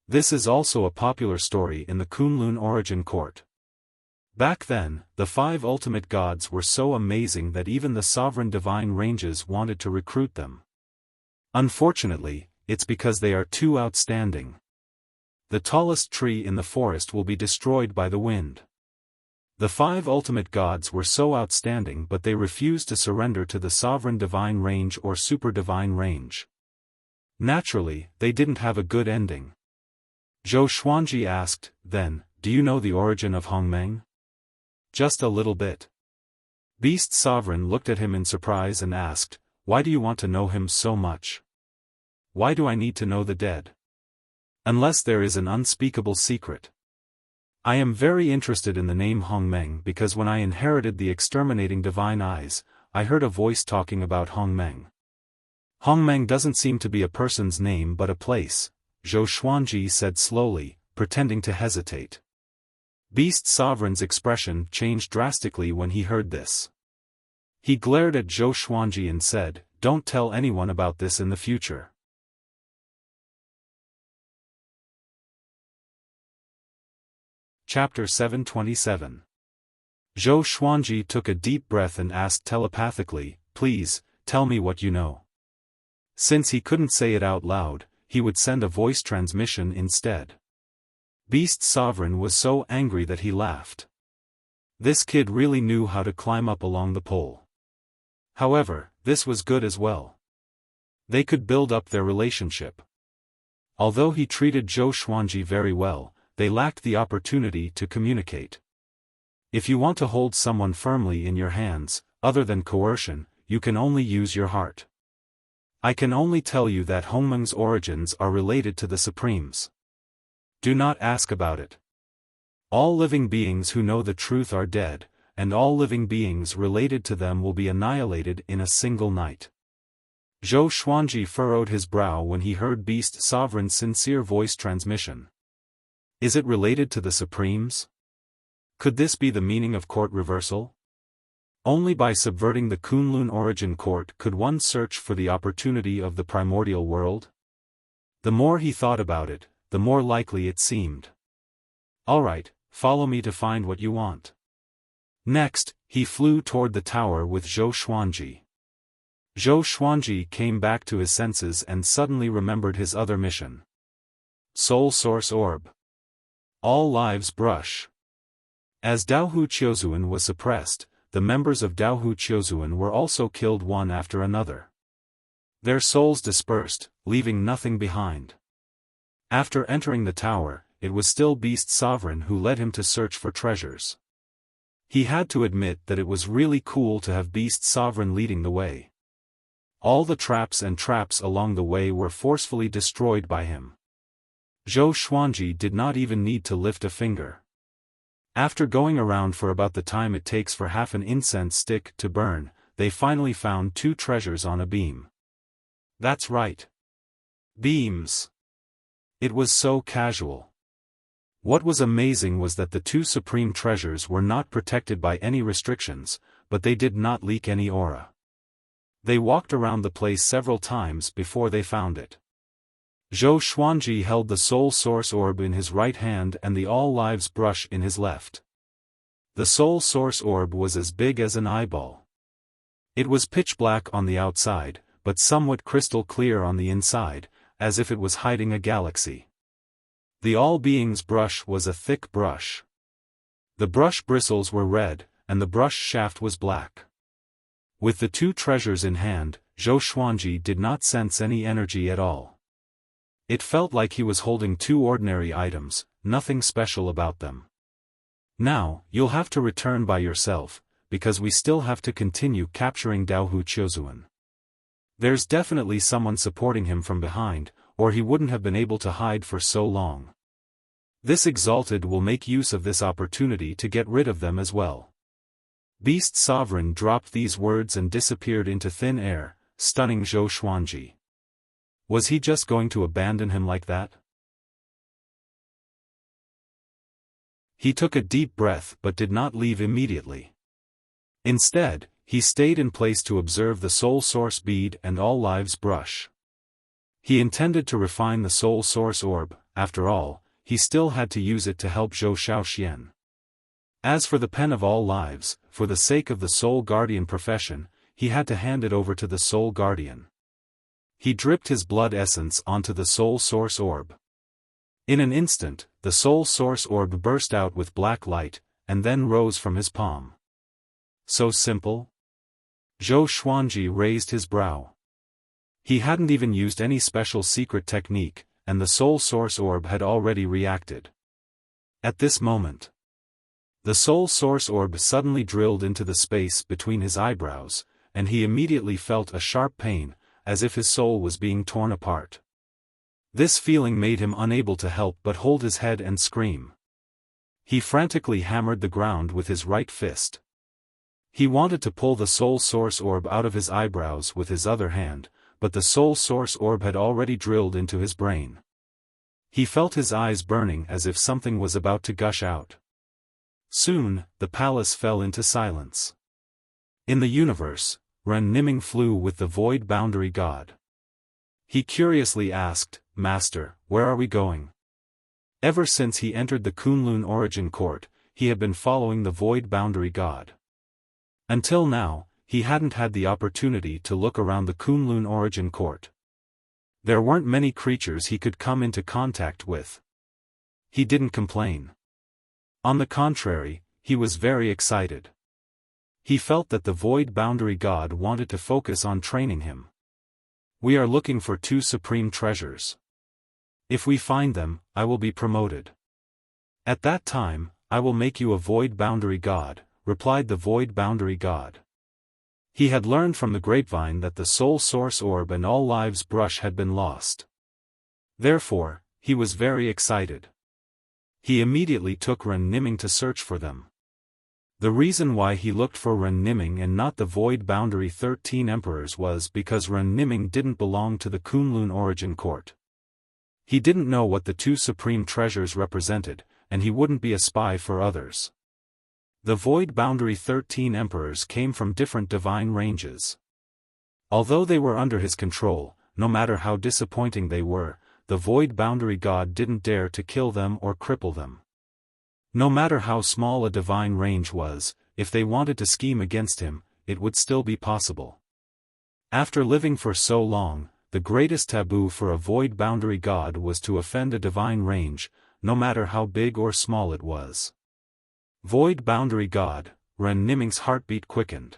A: This is also a popular story in the Kunlun Origin Court. Back then, the 5 ultimate gods were so amazing that even the sovereign divine ranges wanted to recruit them. Unfortunately, it's because they are too outstanding. The tallest tree in the forest will be destroyed by the wind. The 5 ultimate gods were so outstanding but they refused to surrender to the sovereign divine range or super divine range. Naturally, they didn't have a good ending. Zhou Xuanji asked, "Then, do you know the origin of Hongmeng?" "Just a little bit." Beast Sovereign looked at him in surprise and asked, "Why do you want to know him so much? Why do I need to know the dead? Unless there is an unspeakable secret. I am very interested in the name Hongmeng because when I inherited the exterminating divine eyes, I heard a voice talking about Hongmeng. Hongmeng doesn't seem to be a person's name but a place," Zhou Xuanji said slowly, pretending to hesitate. Beast Sovereign's expression changed drastically when he heard this. He glared at Zhou Xuanji and said, "Don't tell anyone about this in the future." Chapter 727. Zhou Xuanji took a deep breath and asked telepathically, "Please, tell me what you know." Since he couldn't say it out loud, he would send a voice transmission instead. Beast Sovereign was so angry that he laughed. This kid really knew how to climb up along the pole. However, this was good as well. They could build up their relationship. Although he treated Zhou Xuanji very well, they lacked the opportunity to communicate. If you want to hold someone firmly in your hands, other than coercion, you can only use your heart. I can only tell you that Hongmeng's origins are related to the Supremes. Do not ask about it. All living beings who know the truth are dead, and all living beings related to them will be annihilated in a single night. Zhou Xuanji furrowed his brow when he heard Beast Sovereign's sincere voice transmission. Is it related to the Supremes? Could this be the meaning of court reversal? Only by subverting the Kunlun origin court could one search for the opportunity of the primordial world? The more he thought about it, the more likely it seemed. Alright, follow me to find what you want. Next, he flew toward the tower with Zhou Xuanji. Zhou Xuanji came back to his senses and suddenly remembered his other mission. Soul Source Orb. All Lives Brush. As Daohu Qiuzuan was suppressed, the members of Daohu Qiuzuan were also killed one after another. Their souls dispersed, leaving nothing behind. After entering the tower, it was still Beast Sovereign who led him to search for treasures. He had to admit that it was really cool to have Beast Sovereign leading the way. All the traps along the way were forcefully destroyed by him. Zhou Xuanji did not even need to lift a finger. After going around for about the time it takes for half an incense stick to burn, they finally found 2 treasures on a beam. That's right. Beams. It was so casual. What was amazing was that the 2 supreme treasures were not protected by any restrictions, but they did not leak any aura. They walked around the place several times before they found it. Zhou Xuanji held the Soul Source Orb in his right hand and the All Lives brush in his left. The Soul Source Orb was as big as an eyeball. It was pitch black on the outside, but somewhat crystal clear on the inside, as if it was hiding a galaxy. The All Beings brush was a thick brush. The brush bristles were red, and the brush shaft was black. With the 2 treasures in hand, Zhou Xuanji did not sense any energy at all. It felt like he was holding 2 ordinary items, nothing special about them. Now, you'll have to return by yourself, because we still have to continue capturing Daohu Qiuzuan. There's definitely someone supporting him from behind, or he wouldn't have been able to hide for so long. This Exalted will make use of this opportunity to get rid of them as well. Beast Sovereign dropped these words and disappeared into thin air, stunning Zhou Xuanji. Was he just going to abandon him like that? He took a deep breath but did not leave immediately. Instead, he stayed in place to observe the Soul Source bead and All Lives brush. He intended to refine the Soul Source Orb. After all, he still had to use it to help Zhou Xiaoxian. As for the Pen of All Lives, for the sake of the Soul Guardian profession, he had to hand it over to the Soul Guardian. He dripped his blood essence onto the Soul Source Orb. In an instant, the Soul Source Orb burst out with black light, and then rose from his palm. So simple? Zhou Xuanji raised his brow. He hadn't even used any special secret technique, and the Soul Source Orb had already reacted. At this moment, the Soul Source Orb suddenly drilled into the space between his eyebrows, and he immediately felt a sharp pain, as if his soul was being torn apart. This feeling made him unable to help but hold his head and scream. He frantically hammered the ground with his right fist. He wanted to pull the Soul Source Orb out of his eyebrows with his other hand, but the Soul Source Orb had already drilled into his brain. He felt his eyes burning as if something was about to gush out. Soon, the palace fell into silence. In the universe, Ren Niming flew with the Void Boundary God. He curiously asked, "Master, where are we going?" Ever since he entered the Kunlun Origin Court, he had been following the Void Boundary God. Until now, he hadn't had the opportunity to look around the Kunlun Origin Court. There weren't many creatures he could come into contact with. He didn't complain. On the contrary, he was very excited. He felt that the Void Boundary God wanted to focus on training him. We are looking for 2 supreme treasures. If we find them, I will be promoted. At that time, I will make you a Void Boundary God, replied the Void Boundary God. He had learned from the grapevine that the Soul Source Orb and All Lives brush had been lost. Therefore, he was very excited. He immediately took Ren Niming to search for them. The reason why he looked for Ren Niming and not the Void Boundary 13 Emperors was because Ren Niming didn't belong to the Kunlun Origin Court. He didn't know what the two supreme treasures represented, and he wouldn't be a spy for others. The Void Boundary 13 emperors came from different divine ranges. Although they were under his control, no matter how disappointing they were, the Void Boundary God didn't dare to kill them or cripple them. No matter how small a divine range was, if they wanted to scheme against him, it would still be possible. After living for so long, the greatest taboo for a Void Boundary God was to offend a divine range, no matter how big or small it was. Void Boundary God, Ren Niming's heartbeat quickened.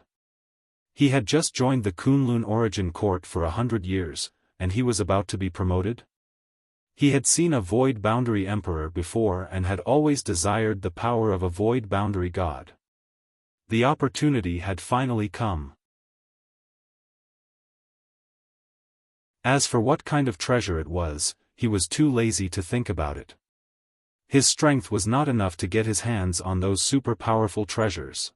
A: He had just joined the Kunlun Origin Court for 100 years, and he was about to be promoted? He had seen a Void Boundary Emperor before and had always desired the power of a Void Boundary God. The opportunity had finally come. As for what kind of treasure it was, he was too lazy to think about it. His strength was not enough to get his hands on those super-powerful treasures.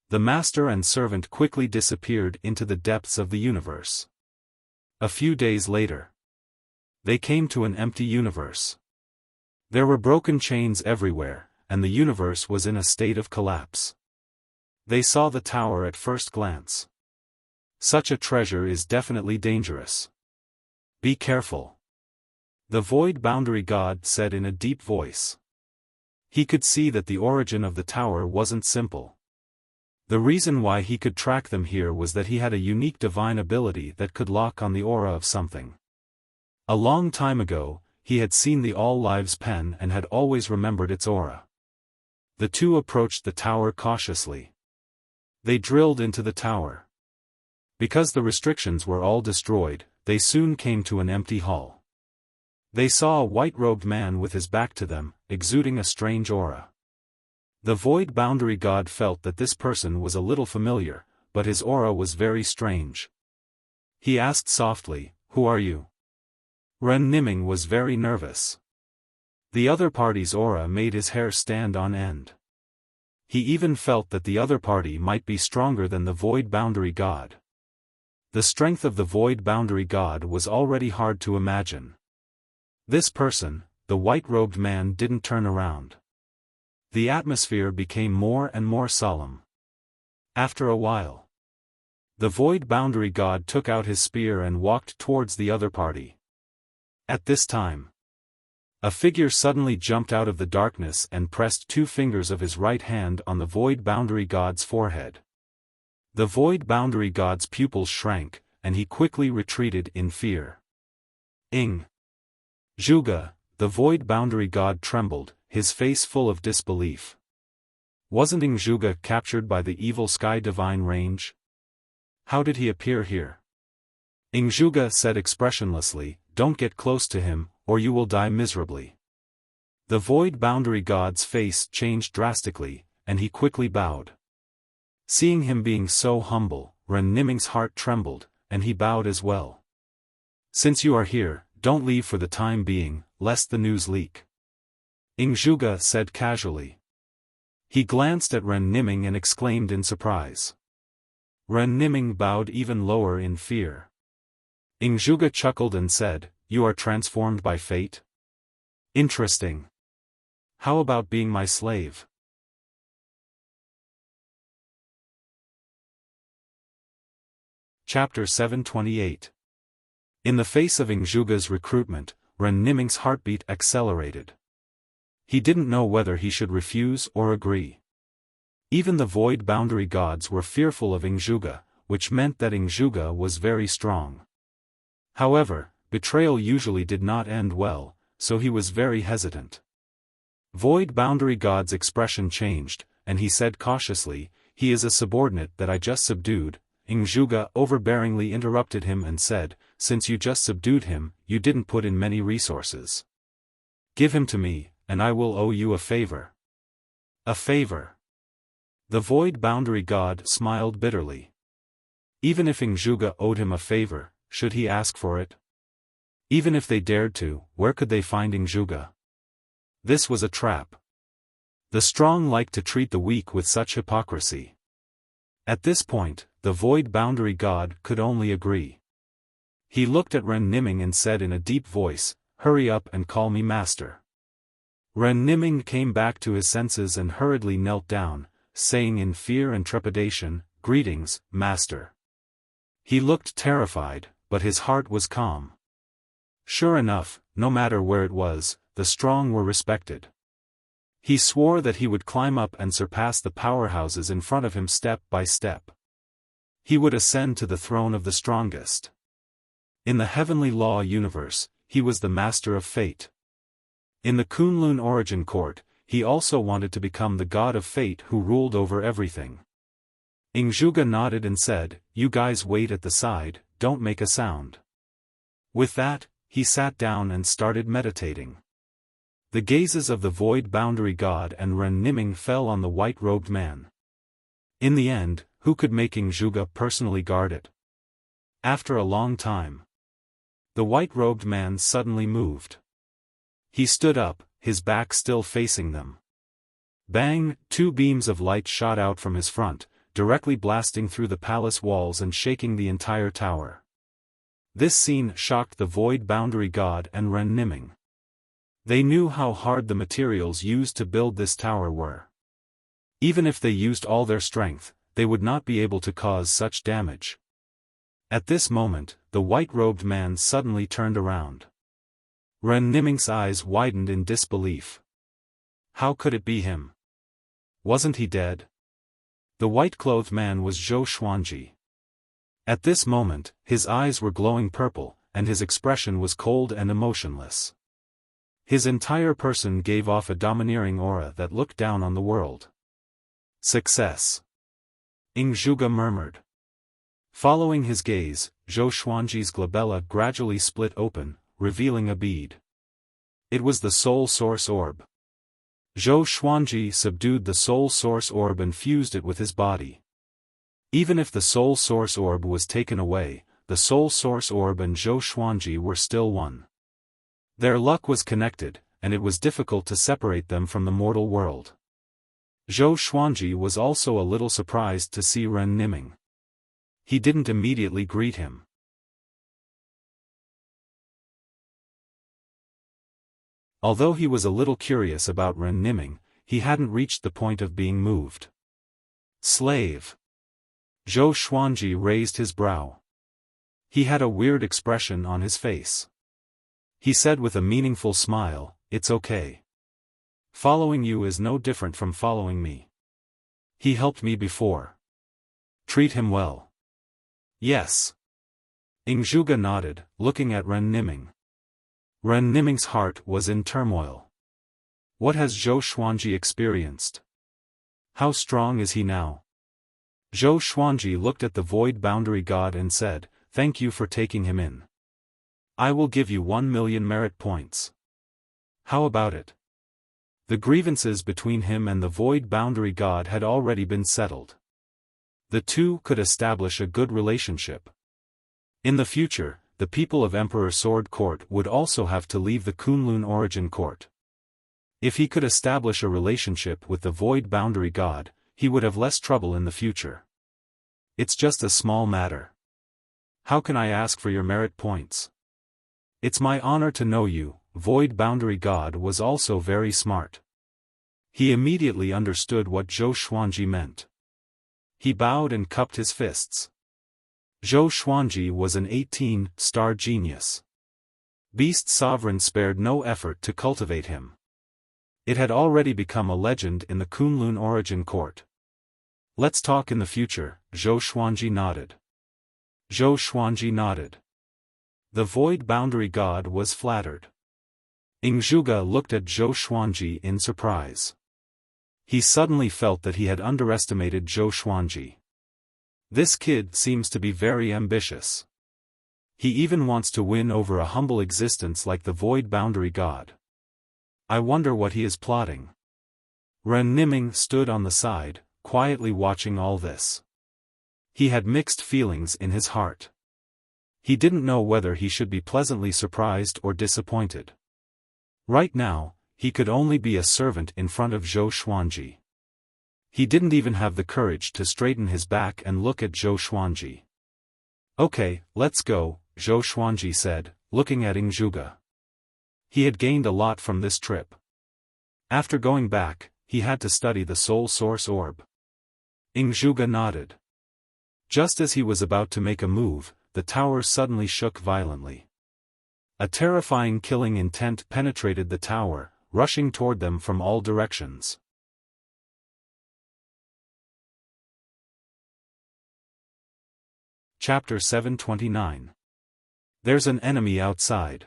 A: The master and servant quickly disappeared into the depths of the universe. A few days later, they came to an empty universe. There were broken chains everywhere, and the universe was in a state of collapse. They saw the tower at first glance. Such a treasure is definitely dangerous. Be careful. The Void Boundary God said in a deep voice. He could see that the origin of the tower wasn't simple. The reason why he could track them here was that he had a unique divine ability that could lock on the aura of something. A long time ago, he had seen the All Lives pen and had always remembered its aura. The two approached the tower cautiously. They drilled into the tower. Because the restrictions were all destroyed, they soon came to an empty hall. They saw a white-robed man with his back to them, exuding a strange aura. The Void Boundary God felt that this person was a little familiar, but his aura was very strange. He asked softly, "Who are you?" Ren Niming was very nervous. The other party's aura made his hair stand on end. He even felt that the other party might be stronger than the Void Boundary God. The strength of the Void Boundary God was already hard to imagine. This person, the white-robed man, didn't turn around. The atmosphere became more and more solemn. After a while, the Void Boundary God took out his spear and walked towards the other party. At this time, a figure suddenly jumped out of the darkness and pressed two fingers of his right hand on the Void Boundary God's forehead. The Void Boundary God's pupils shrank, and he quickly retreated in fear. Ing. Zhuge, the Void Boundary God trembled, his face full of disbelief. Wasn't Ing Zhuge captured by the evil Sky Divine Range? How did he appear here? Ing Zhuge said expressionlessly, "Don't get close to him, or you will die miserably." The Void Boundary God's face changed drastically, and he quickly bowed. Seeing him being so humble, Ren Niming's heart trembled, and he bowed as well. "Since you are here, don't leave for the time being, lest the news leak," Ing Zhuge said casually. He glanced at Ren Niming and exclaimed in surprise. Ren Niming bowed even lower in fear. Ing Zhuge chuckled and said, "You are transformed by fate? Interesting. How about being my slave?" Chapter 728. In the face of Ing Zhuge's recruitment, Ren Niming's heartbeat accelerated. He didn't know whether he should refuse or agree. Even the Void Boundary Gods were fearful of Ing Zhuge, which meant that Ing Zhuge was very strong. However, betrayal usually did not end well, so he was very hesitant. Void Boundary God's expression changed, and he said cautiously, "He is a subordinate that I just subdued." Ing Zhuge overbearingly interrupted him and said, "Since you just subdued him, you didn't put in many resources. Give him to me, and I will owe you a favor." "A favor?" The Void Boundary God smiled bitterly. Even if Ing Zhuge owed him a favor, should he ask for it? Even if they dared to, where could they find Ing Zhuge? This was a trap. The strong like to treat the weak with such hypocrisy. At this point, the Void Boundary God could only agree. He looked at Ren Niming and said in a deep voice, hurry up and call me master. Ren Niming came back to his senses and hurriedly knelt down, saying in fear and trepidation, "Greetings, master." He looked terrified, but his heart was calm. Sure enough, no matter where it was, the strong were respected. He swore that he would climb up and surpass the powerhouses in front of him step by step. He would ascend to the throne of the strongest. In the heavenly law universe, he was the master of fate. In the Kunlun origin court, he also wanted to become the god of fate who ruled over everything. Ingzhuge nodded and said, "You guys wait at the side, don't make a sound." With that, he sat down and started meditating. The gazes of the void boundary god and Ren Niming fell on the white-robed man. In the end, who could make Ingzhuge personally guard it? After a long time, the white-robed man suddenly moved. He stood up, his back still facing them. Bang! 2 beams of light shot out from his front, directly blasting through the palace walls and shaking the entire tower. This scene shocked the void boundary god and Ren Niming. They knew how hard the materials used to build this tower were. Even if they used all their strength, they would not be able to cause such damage. At this moment, the white-robed man suddenly turned around. Ren Niming's eyes widened in disbelief. How could it be him? Wasn't he dead? The white-clothed man was Zhou Xuanji. At this moment, his eyes were glowing purple, and his expression was cold and emotionless. His entire person gave off a domineering aura that looked down on the world. "Success," Ingzhuge murmured. Following his gaze, Zhou Xuanji's glabella gradually split open, revealing a bead. It was the soul source orb. Zhou Xuanji subdued the soul source orb and fused it with his body. Even if the soul source orb was taken away, the soul source orb and Zhou Xuanji were still one. Their luck was connected, and it was difficult to separate them from the mortal world. Zhou Xuanji was also a little surprised to see Ren Niming. He didn't immediately greet him. Although he was a little curious about Ren Niming, he hadn't reached the point of being moved. "Slave." Zhou Xuanji raised his brow. He had a weird expression on his face. He said with a meaningful smile, "It's okay. Following you is no different from following me. He helped me before. Treat him well." "Yes." Ingzhuge nodded, looking at Ren Niming. Ren Niming's heart was in turmoil. What has Zhou Xuanji experienced? How strong is he now? Zhou Xuanji looked at the void boundary god and said, "Thank you for taking him in. I will give you 1 million merit points. How about it?" The grievances between him and the void boundary god had already been settled. The two could establish a good relationship. In the future, the people of Emperor Sword Court would also have to leave the Kunlun origin court. If he could establish a relationship with the void boundary god, he would have less trouble in the future. "It's just a small matter. How can I ask for your merit points?" "It's my honor to know you." Void boundary god was also very smart. He immediately understood what Zhou Xuanji meant. He bowed and cupped his fists. Zhou Xuanji was an 18-star genius. Beast Sovereign spared no effort to cultivate him. It had already become a legend in the Kunlun origin court. "Let's talk in the future," Zhou Xuanji nodded. Zhou Xuanji nodded. The void boundary god was flattered. Ingzhuge looked at Zhou Xuanji in surprise. He suddenly felt that he had underestimated Zhou Xuanji. This kid seems to be very ambitious. He even wants to win over a humble existence like the void boundary god. I wonder what he is plotting. Ren Niming stood on the side, quietly watching all this. He had mixed feelings in his heart. He didn't know whether he should be pleasantly surprised or disappointed. Right now, he could only be a servant in front of Zhou Xuanji. He didn't even have the courage to straighten his back and look at Zhou Xuanji. "Okay, let's go," Zhou Xuanji said, looking at Ingzhuge. He had gained a lot from this trip. After going back, he had to study the Soul Source Orb. Zhuge nodded. Just as he was about to make a move, the tower suddenly shook violently. A terrifying killing intent penetrated the tower, rushing toward them from all directions. Chapter 729. There's an enemy outside.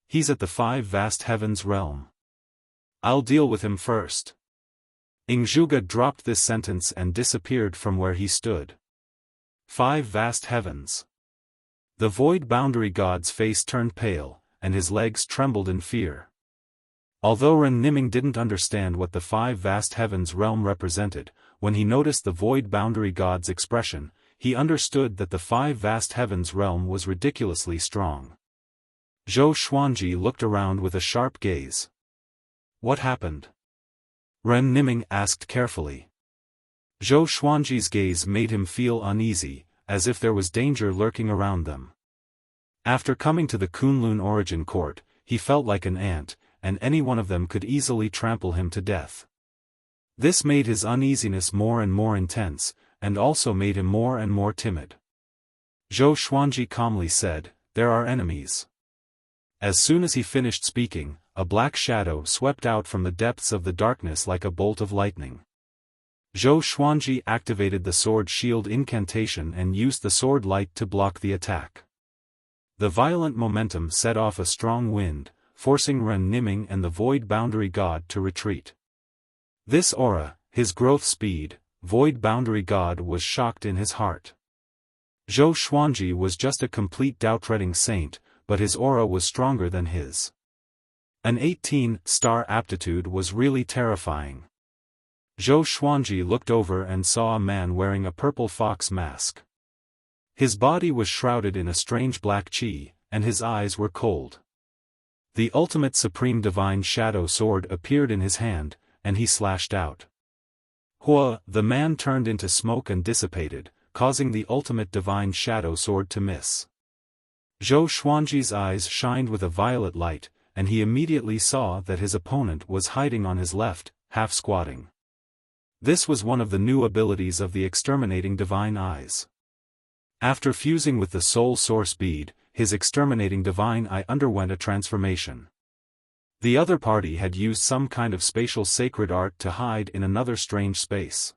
A: He's at the five vast heavens realm. I'll deal with him first. Zhuge dropped this sentence and disappeared from where he stood. Five vast heavens. The void boundary god's face turned pale, and his legs trembled in fear. Although Ren Niming didn't understand what the five vast heavens realm represented, when he noticed the void boundary god's expression, he understood that the five vast heavens realm was ridiculously strong. Zhou Xuanji looked around with a sharp gaze. What happened? Ren Niming asked carefully. Zhou Xuanji's gaze made him feel uneasy, as if there was danger lurking around them. After coming to the Kunlun Origin Court, he felt like an ant, and any one of them could easily trample him to death. This made his uneasiness more and more intense, and also made him more and more timid. Zhou Xuanji calmly said, "There are enemies." As soon as he finished speaking, a black shadow swept out from the depths of the darkness like a bolt of lightning. Zhou Xuanji activated the sword shield incantation and used the sword light to block the attack. The violent momentum set off a strong wind, forcing Ren Niming and the void boundary god to retreat. This aura, his growth speed, void boundary god was shocked in his heart. Zhou Xuanji was just a complete doubt-treading saint, but his aura was stronger than his. An 18-star aptitude was really terrifying. Zhou Xuanji looked over and saw a man wearing a purple fox mask. His body was shrouded in a strange black qi, and his eyes were cold. The ultimate supreme divine shadow sword appeared in his hand, and he slashed out. Hua, the man turned into smoke and dissipated, causing the ultimate divine shadow sword to miss. Zhou Xuanji's eyes shined with a violet light, and he immediately saw that his opponent was hiding on his left, half squatting. This was one of the new abilities of the exterminating divine eyes. After fusing with the soul source bead, his exterminating divine eye underwent a transformation. The other party had used some kind of spatial sacred art to hide in another strange space.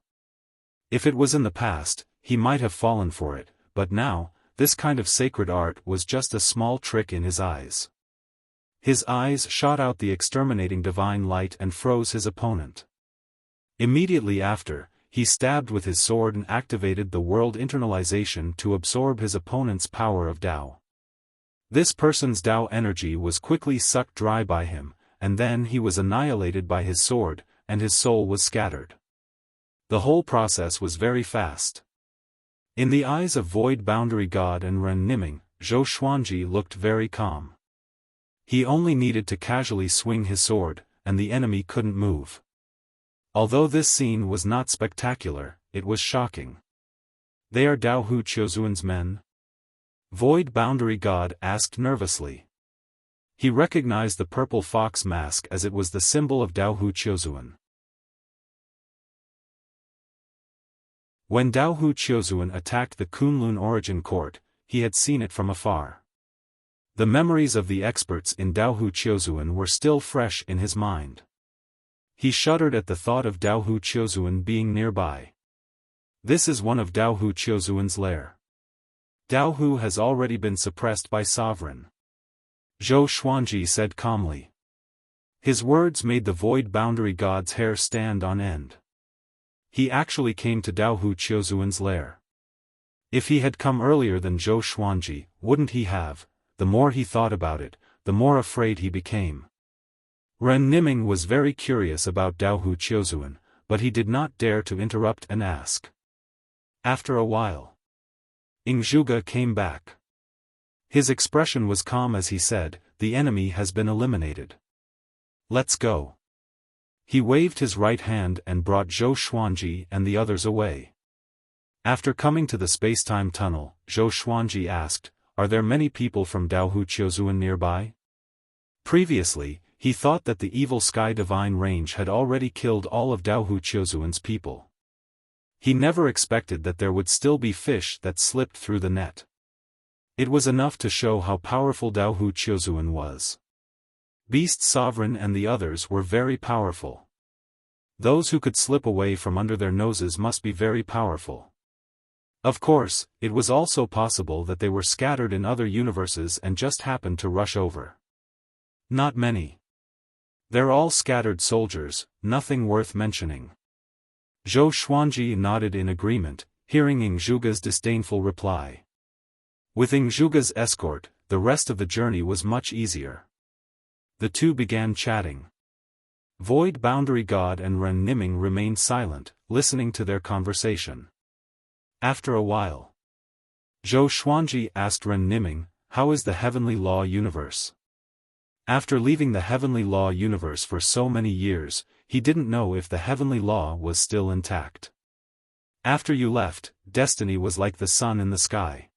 A: If it was in the past, he might have fallen for it, but now, this kind of sacred art was just a small trick in his eyes. His eyes shot out the exterminating divine light and froze his opponent. Immediately after, he stabbed with his sword and activated the world internalization to absorb his opponent's power of Tao. This person's Tao energy was quickly sucked dry by him, and then he was annihilated by his sword, and his soul was scattered. The whole process was very fast. In the eyes of Void Boundary God and Ren Niming, Zhou Xuanji looked very calm. He only needed to casually swing his sword, and the enemy couldn't move. Although this scene was not spectacular, it was shocking. "They are Dao Hu Qiuzuan's men?" Void Boundary God asked nervously. He recognized the purple fox mask as it was the symbol of Dao Hu Qiuzuan. When Dao Hu Qiuzuan attacked the Kunlun Origin Court, he had seen it from afar. The memories of the experts in Dao Hu Qiuzuan were still fresh in his mind. He shuddered at the thought of Dao Hu Qiuzuan being nearby. This is one of Dao Hu Qiuzuan's lair. Dao Hu has already been suppressed by Sovereign. Zhou Xuanji said calmly. His words made the Void Boundary God's hair stand on end. He actually came to Dao Hu Qiuzuan's lair. If he had come earlier than Zhou Xuanji, wouldn't he have? The more he thought about it, the more afraid he became. Ren Niming was very curious about Dao Hu Qiuzuan, but he did not dare to interrupt and ask. After a while, Zhuge came back. His expression was calm as he said, "The enemy has been eliminated. Let's go." He waved his right hand and brought Zhou Xuanji and the others away. After coming to the space-time tunnel, Zhou Xuanji asked, "Are there many people from Dao Hu Qiuzuan nearby?" Previously, he thought that the evil Sky Divine Range had already killed all of Dao Huqiuzuan's people. He never expected that there would still be fish that slipped through the net. It was enough to show how powerful Dao Huqiuzuan was. Beast Sovereign and the others were very powerful. Those who could slip away from under their noses must be very powerful. Of course, it was also possible that they were scattered in other universes and just happened to rush over. Not many. They're all scattered soldiers, nothing worth mentioning. Zhou Xuanji nodded in agreement, hearing Ing Zhuge's disdainful reply. With Ing Zhuge's escort, the rest of the journey was much easier. The two began chatting. Void Boundary God and Ren Niming remained silent, listening to their conversation. After a while, Zhou Xuanji asked Ren Niming, "How is the Heavenly Law universe?" After leaving the Heavenly Law universe for so many years, he didn't know if the Heavenly Law was still intact. After you left, destiny was like the sun in the sky.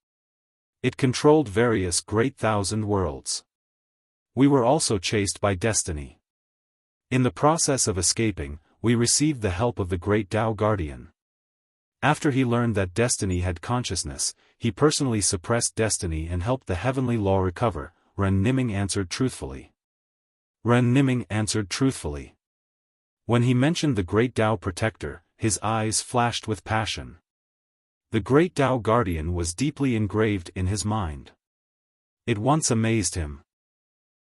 A: It controlled various great thousand worlds. We were also chased by destiny. In the process of escaping, we received the help of the great Tao Guardian. After he learned that destiny had consciousness, he personally suppressed destiny and helped the Heavenly Law recover, Ren Niming answered truthfully. Ren Niming answered truthfully. When he mentioned the great Tao Protector, his eyes flashed with passion. The great Tao Guardian was deeply engraved in his mind. It once amazed him.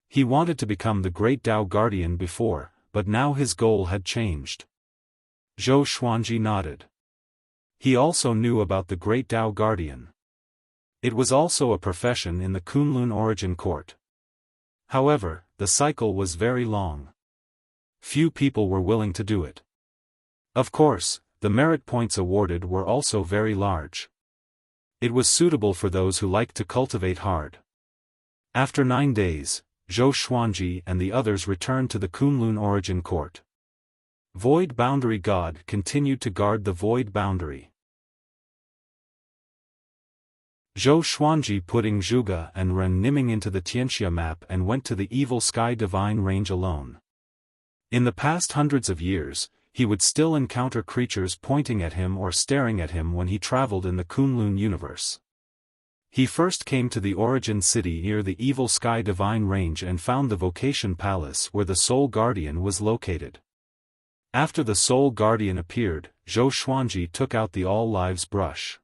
A: He wanted to become the great Tao Guardian before, but now his goal had changed. Zhou Xuanji nodded. He also knew about the great Tao Guardian. It was also a profession in the Kunlun Origin Court. However, the cycle was very long. Few people were willing to do it. Of course, the merit points awarded were also very large. It was suitable for those who liked to cultivate hard. After 9 days, Zhou Xuanji and the others returned to the Kunlun Origin Court. Void Boundary God continued to guard the Void Boundary. Zhou Xuanji put Ing Zhuge and Ren Niming into the Tianxia map and went to the evil Sky Divine Range alone. In the past hundreds of years, he would still encounter creatures pointing at him or staring at him when he traveled in the Kunlun universe. He first came to the Origin City near the evil Sky Divine Range and found the Vocation Palace where the Soul Guardian was located. After the Soul Guardian appeared, Zhou Xuanji took out the All Lives brush.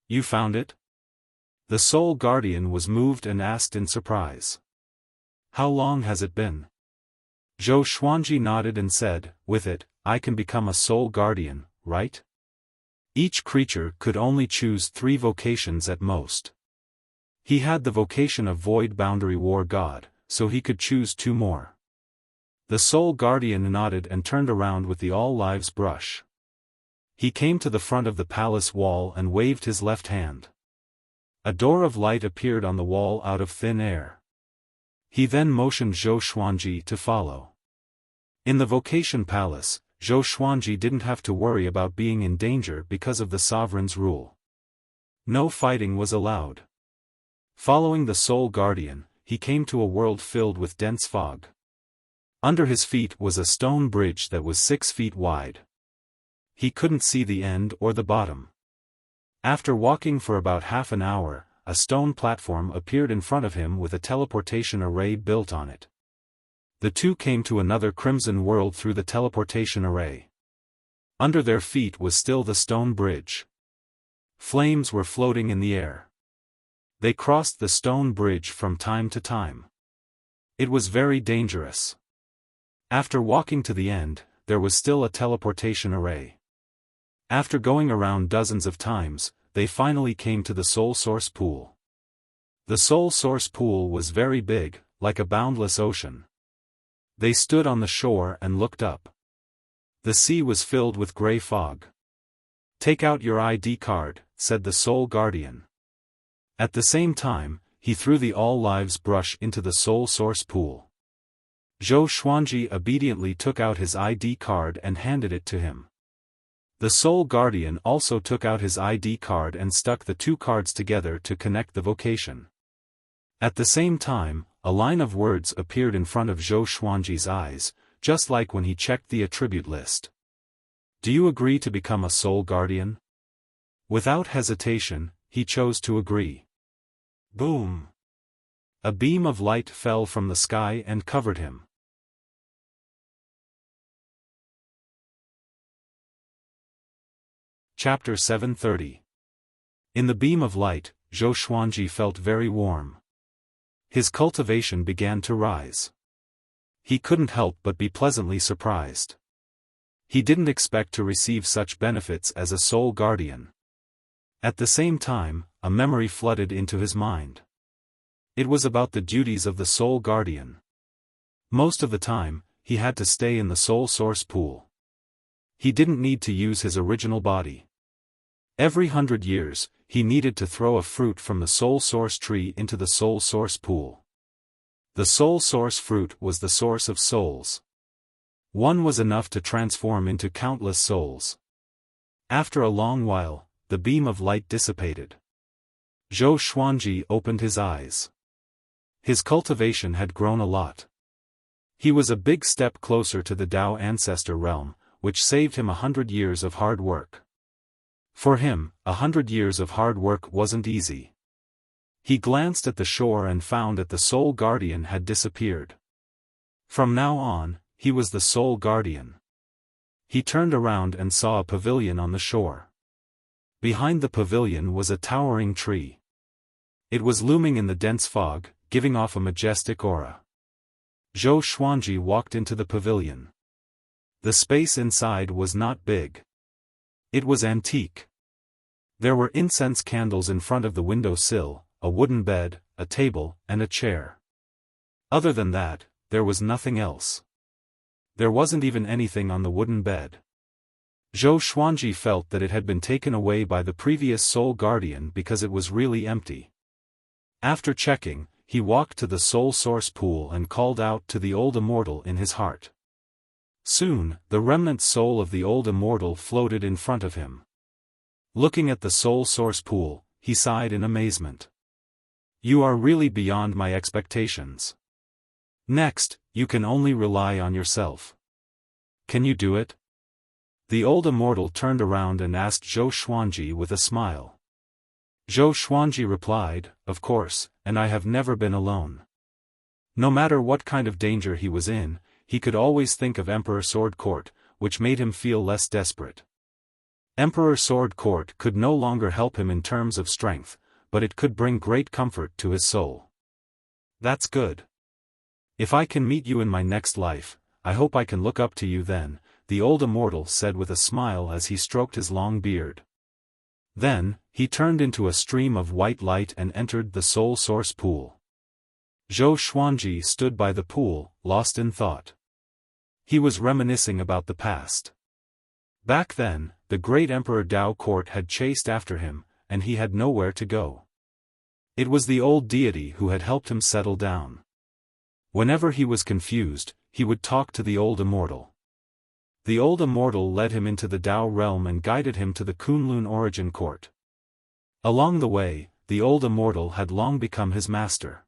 A: "You found it?" The Soul Guardian was moved and asked in surprise. "How long has it been?" Zhou Xuanji nodded and said, "With it, I can become a Soul Guardian, right?" Each creature could only choose 3 vocations at most. He had the vocation of Void Boundary War God, so he could choose 2 more. The Soul Guardian nodded and turned around with the All Lives brush. He came to the front of the palace wall and waved his left hand. A door of light appeared on the wall out of thin air. He then motioned Zhou Xuanji to follow. In the Vocation Palace, Zhou Xuanji didn't have to worry about being in danger because of the sovereign's rule. No fighting was allowed. Following the Soul Guardian, he came to a world filled with dense fog. Under his feet was a stone bridge that was 6 feet wide. He couldn't see the end or the bottom. After walking for about half an hour, a stone platform appeared in front of him with a teleportation array built on it. The two came to another crimson world through the teleportation array. Under their feet was still the stone bridge. Flames were floating in the air. They crossed the stone bridge from time to time. It was very dangerous. After walking to the end, there was still a teleportation array. After going around dozens of times, they finally came to the Soul Source Pool. The Soul Source Pool was very big, like a boundless ocean. They stood on the shore and looked up. The sea was filled with gray fog. "Take out your ID card," said the Soul Guardian. At the same time, he threw the All Lives brush into the Soul Source Pool. Zhou Xuanji obediently took out his ID card and handed it to him. The Soul Guardian also took out his ID card and stuck the 2 cards together to connect the vocation. At the same time, a line of words appeared in front of Zhou Xuanji's eyes, just like when he checked the attribute list. Do you agree to become a soul guardian? Without hesitation, he chose to agree. Boom! A beam of light fell from the sky and covered him. Chapter 730. In the beam of light, Zhou Xuanji felt very warm. His cultivation began to rise. He couldn't help but be pleasantly surprised. He didn't expect to receive such benefits as a soul guardian. At the same time, a memory flooded into his mind. It was about the duties of the soul guardian. Most of the time, he had to stay in the soul source pool. He didn't need to use his original body. Every 100 years, he needed to throw a fruit from the soul source tree into the soul source pool. The soul source fruit was the source of souls. One was enough to transform into countless souls. After a long while, the beam of light dissipated. Zhou Xuanji opened his eyes. His cultivation had grown a lot. He was a big step closer to the Tao ancestor realm, which saved him 100 years of hard work. For him, 100 years of hard work wasn't easy. He glanced at the shore and found that the soul guardian had disappeared. From now on, he was the soul guardian. He turned around and saw a pavilion on the shore. Behind the pavilion was a towering tree. It was looming in the dense fog, giving off a majestic aura. Zhou Xuanji walked into the pavilion. The space inside was not big. It was antique. There were incense candles in front of the window sill, a wooden bed, a table, and a chair. Other than that, there was nothing else. There wasn't even anything on the wooden bed. Zhou Xuanji felt that it had been taken away by the previous soul guardian because it was really empty. After checking, he walked to the soul source pool and called out to the old immortal in his heart. Soon, the remnant soul of the old immortal floated in front of him. Looking at the soul source pool, he sighed in amazement. You are really beyond my expectations. Next, you can only rely on yourself. Can you do it? The old immortal turned around and asked Zhou Xuanji with a smile. Zhou Xuanji replied, of course, and I have never been alone. No matter what kind of danger he was in, he could always think of Emperor Sword Court, which made him feel less desperate. Emperor Sword Court could no longer help him in terms of strength, but it could bring great comfort to his soul. That's good. If I can meet you in my next life, I hope I can look up to you then, the old immortal said with a smile as he stroked his long beard. Then, he turned into a stream of white light and entered the soul source pool. Zhou Xuanji stood by the pool, lost in thought. He was reminiscing about the past. Back then, the great Emperor Tao Court had chased after him, and he had nowhere to go. It was the old deity who had helped him settle down. Whenever he was confused, he would talk to the old immortal. The old immortal led him into the Tao realm and guided him to the Kunlun origin court. Along the way, the old immortal had long become his master.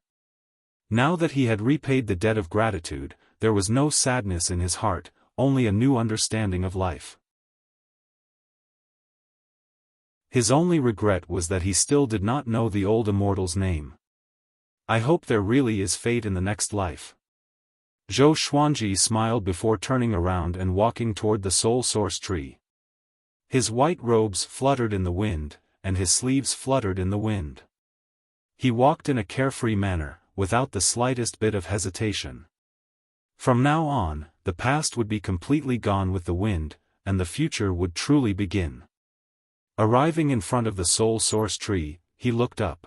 A: Now that he had repaid the debt of gratitude, there was no sadness in his heart, only a new understanding of life. His only regret was that he still did not know the old immortal's name. I hope there really is fate in the next life. Zhou Xuanji smiled before turning around and walking toward the soul source tree. His white robes fluttered in the wind, and his sleeves fluttered in the wind. He walked in a carefree manner, without the slightest bit of hesitation. From now on, the past would be completely gone with the wind, and the future would truly begin. Arriving in front of the soul source tree, he looked up.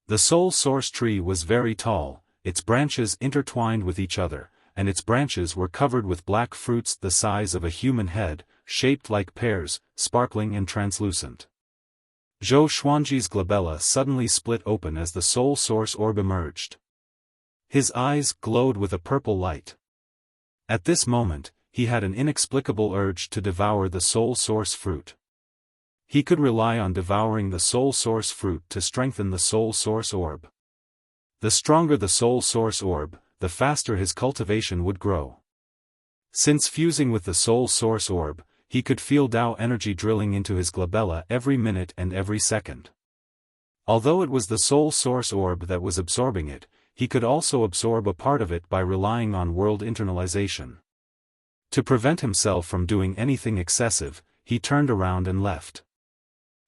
A: The soul source tree was very tall, its branches intertwined with each other, and its branches were covered with black fruits the size of a human head, shaped like pears, sparkling and translucent. Zhou Xuanji's glabella suddenly split open as the soul source orb emerged. His eyes glowed with a purple light. At this moment, he had an inexplicable urge to devour the soul source fruit. He could rely on devouring the soul source fruit to strengthen the soul source orb. The stronger the soul source orb, the faster his cultivation would grow. Since fusing with the soul source orb, he could feel Tao energy drilling into his glabella every minute and every second. Although it was the soul source orb that was absorbing it, he could also absorb a part of it by relying on world internalization. To prevent himself from doing anything excessive, he turned around and left.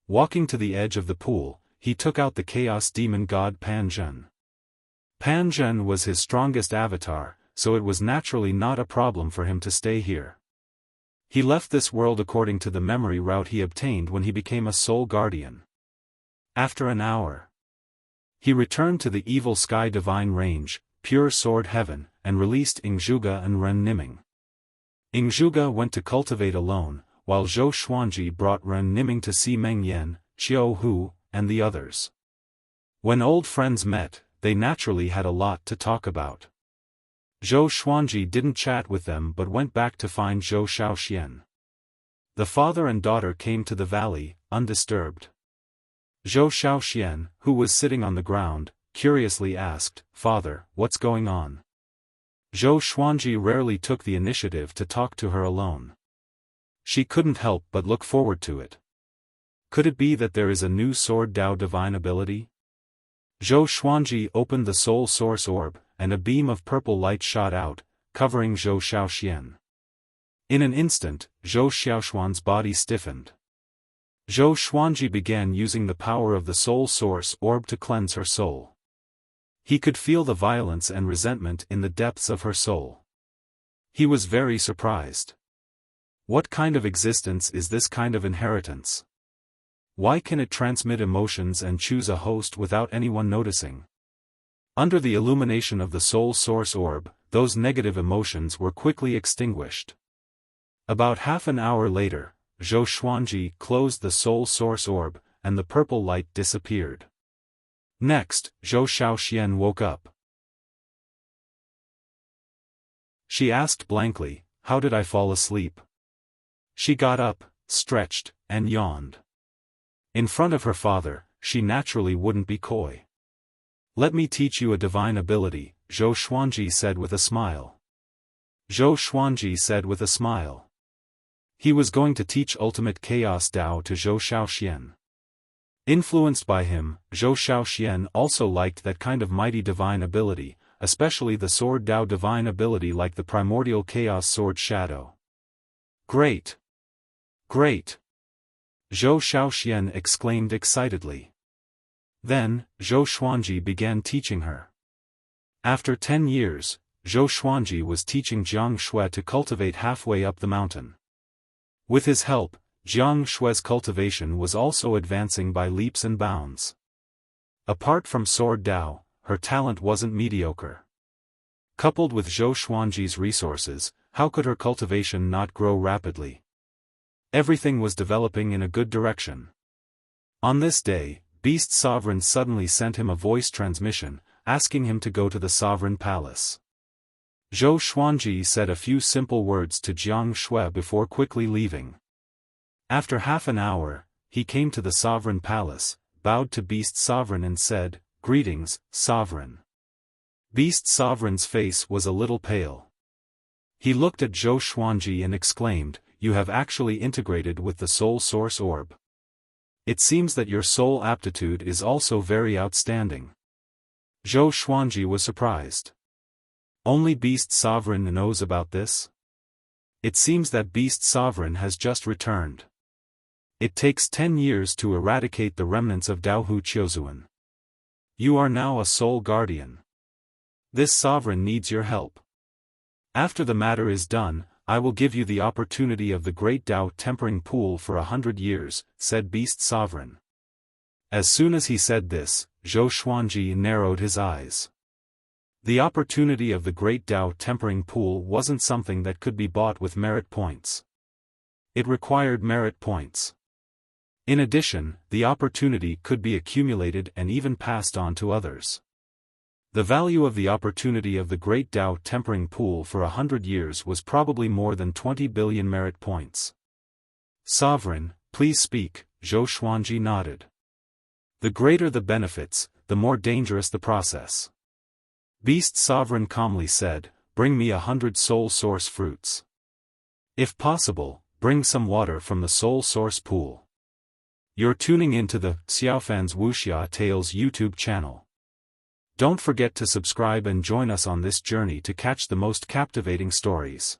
A: Walking to the edge of the pool, he took out the chaos demon god Pan Zhen. Pan Zhen was his strongest avatar, so it was naturally not a problem for him to stay here. He left this world according to the memory route he obtained when he became a soul guardian. After an hour, he returned to the evil sky divine range, pure sword heaven, and released Ingzhuge and Ren Niming. Ingzhuge went to cultivate alone, while Zhou Xuanji brought Ren Niming to see Meng Yan, Qiu Hu, and the others. When old friends met, they naturally had a lot to talk about. Zhou Xuanji didn't chat with them but went back to find Zhou Xiaoxian. The father and daughter came to the valley, undisturbed. Zhou Xiaoxian, who was sitting on the ground, curiously asked, "Father, what's going on?" Zhou Xuanji rarely took the initiative to talk to her alone. She couldn't help but look forward to it. Could it be that there is a new sword Dao divine ability? Zhou Xuanji opened the soul source orb, and a beam of purple light shot out, covering Zhou Xiaoxian. In an instant, Zhou Xiaoxuan's body stiffened. Zhou Xuanji began using the power of the soul source orb to cleanse her soul. He could feel the violence and resentment in the depths of her soul. He was very surprised. What kind of existence is this kind of inheritance? Why can it transmit emotions and choose a host without anyone noticing? Under the illumination of the soul source orb, those negative emotions were quickly extinguished. About half an hour later, Zhou Xuanji closed the soul source orb, and the purple light disappeared. Next, Zhou Xiaoxian woke up. She asked blankly, "How did I fall asleep?" She got up, stretched, and yawned. In front of her father, she naturally wouldn't be coy. "Let me teach you a divine ability," Zhou Xuanji said with a smile. Zhou Xuanji said with a smile. He was going to teach ultimate chaos Dao to Zhou Xiaoxian. Influenced by him, Zhou Xiaoxian also liked that kind of mighty divine ability, especially the sword Dao divine ability like the primordial chaos sword Shadow. "Great! Great!" Zhou Xiaoxian exclaimed excitedly. Then, Zhou Xuanji began teaching her. After 10 years, Zhou Xuanji was teaching Jiang Shui to cultivate halfway up the mountain. With his help, Jiang Shui's cultivation was also advancing by leaps and bounds. Apart from Sword Dao, her talent wasn't mediocre. Coupled with Zhou Xuanji's resources, how could her cultivation not grow rapidly? Everything was developing in a good direction. On this day, Beast Sovereign suddenly sent him a voice transmission, asking him to go to the Sovereign Palace. Zhou Xuanji said a few simple words to Jiang Shui before quickly leaving. After half an hour, he came to the Sovereign Palace, bowed to Beast Sovereign and said, "Greetings, Sovereign." Beast Sovereign's face was a little pale. He looked at Zhou Xuanji and exclaimed, "You have actually integrated with the soul source orb. It seems that your soul aptitude is also very outstanding." Zhou Xuanji was surprised. Only Beast Sovereign knows about this? It seems that Beast Sovereign has just returned. It takes 10 years to eradicate the remnants of Daohu Qiuzuan. You are now a soul guardian. This sovereign needs your help. After the matter is done, I will give you the opportunity of the great Dao tempering pool for 100 years, said Beast Sovereign. As soon as he said this, Zhou Xuanji narrowed his eyes. The opportunity of the great Dao tempering pool wasn't something that could be bought with merit points. It required merit points. In addition, the opportunity could be accumulated and even passed on to others. The value of the opportunity of the great Dao tempering pool for 100 years was probably more than 20 billion merit points. Sovereign, please speak, Zhou Xuanji nodded. The greater the benefits, the more dangerous the process. Beast Sovereign calmly said, "Bring me 100 soul source fruits. If possible, bring some water from the soul source pool." You're tuning into the Xiaofan's Wuxia Tales YouTube channel. Don't forget to subscribe and join us on this journey to catch the most captivating stories.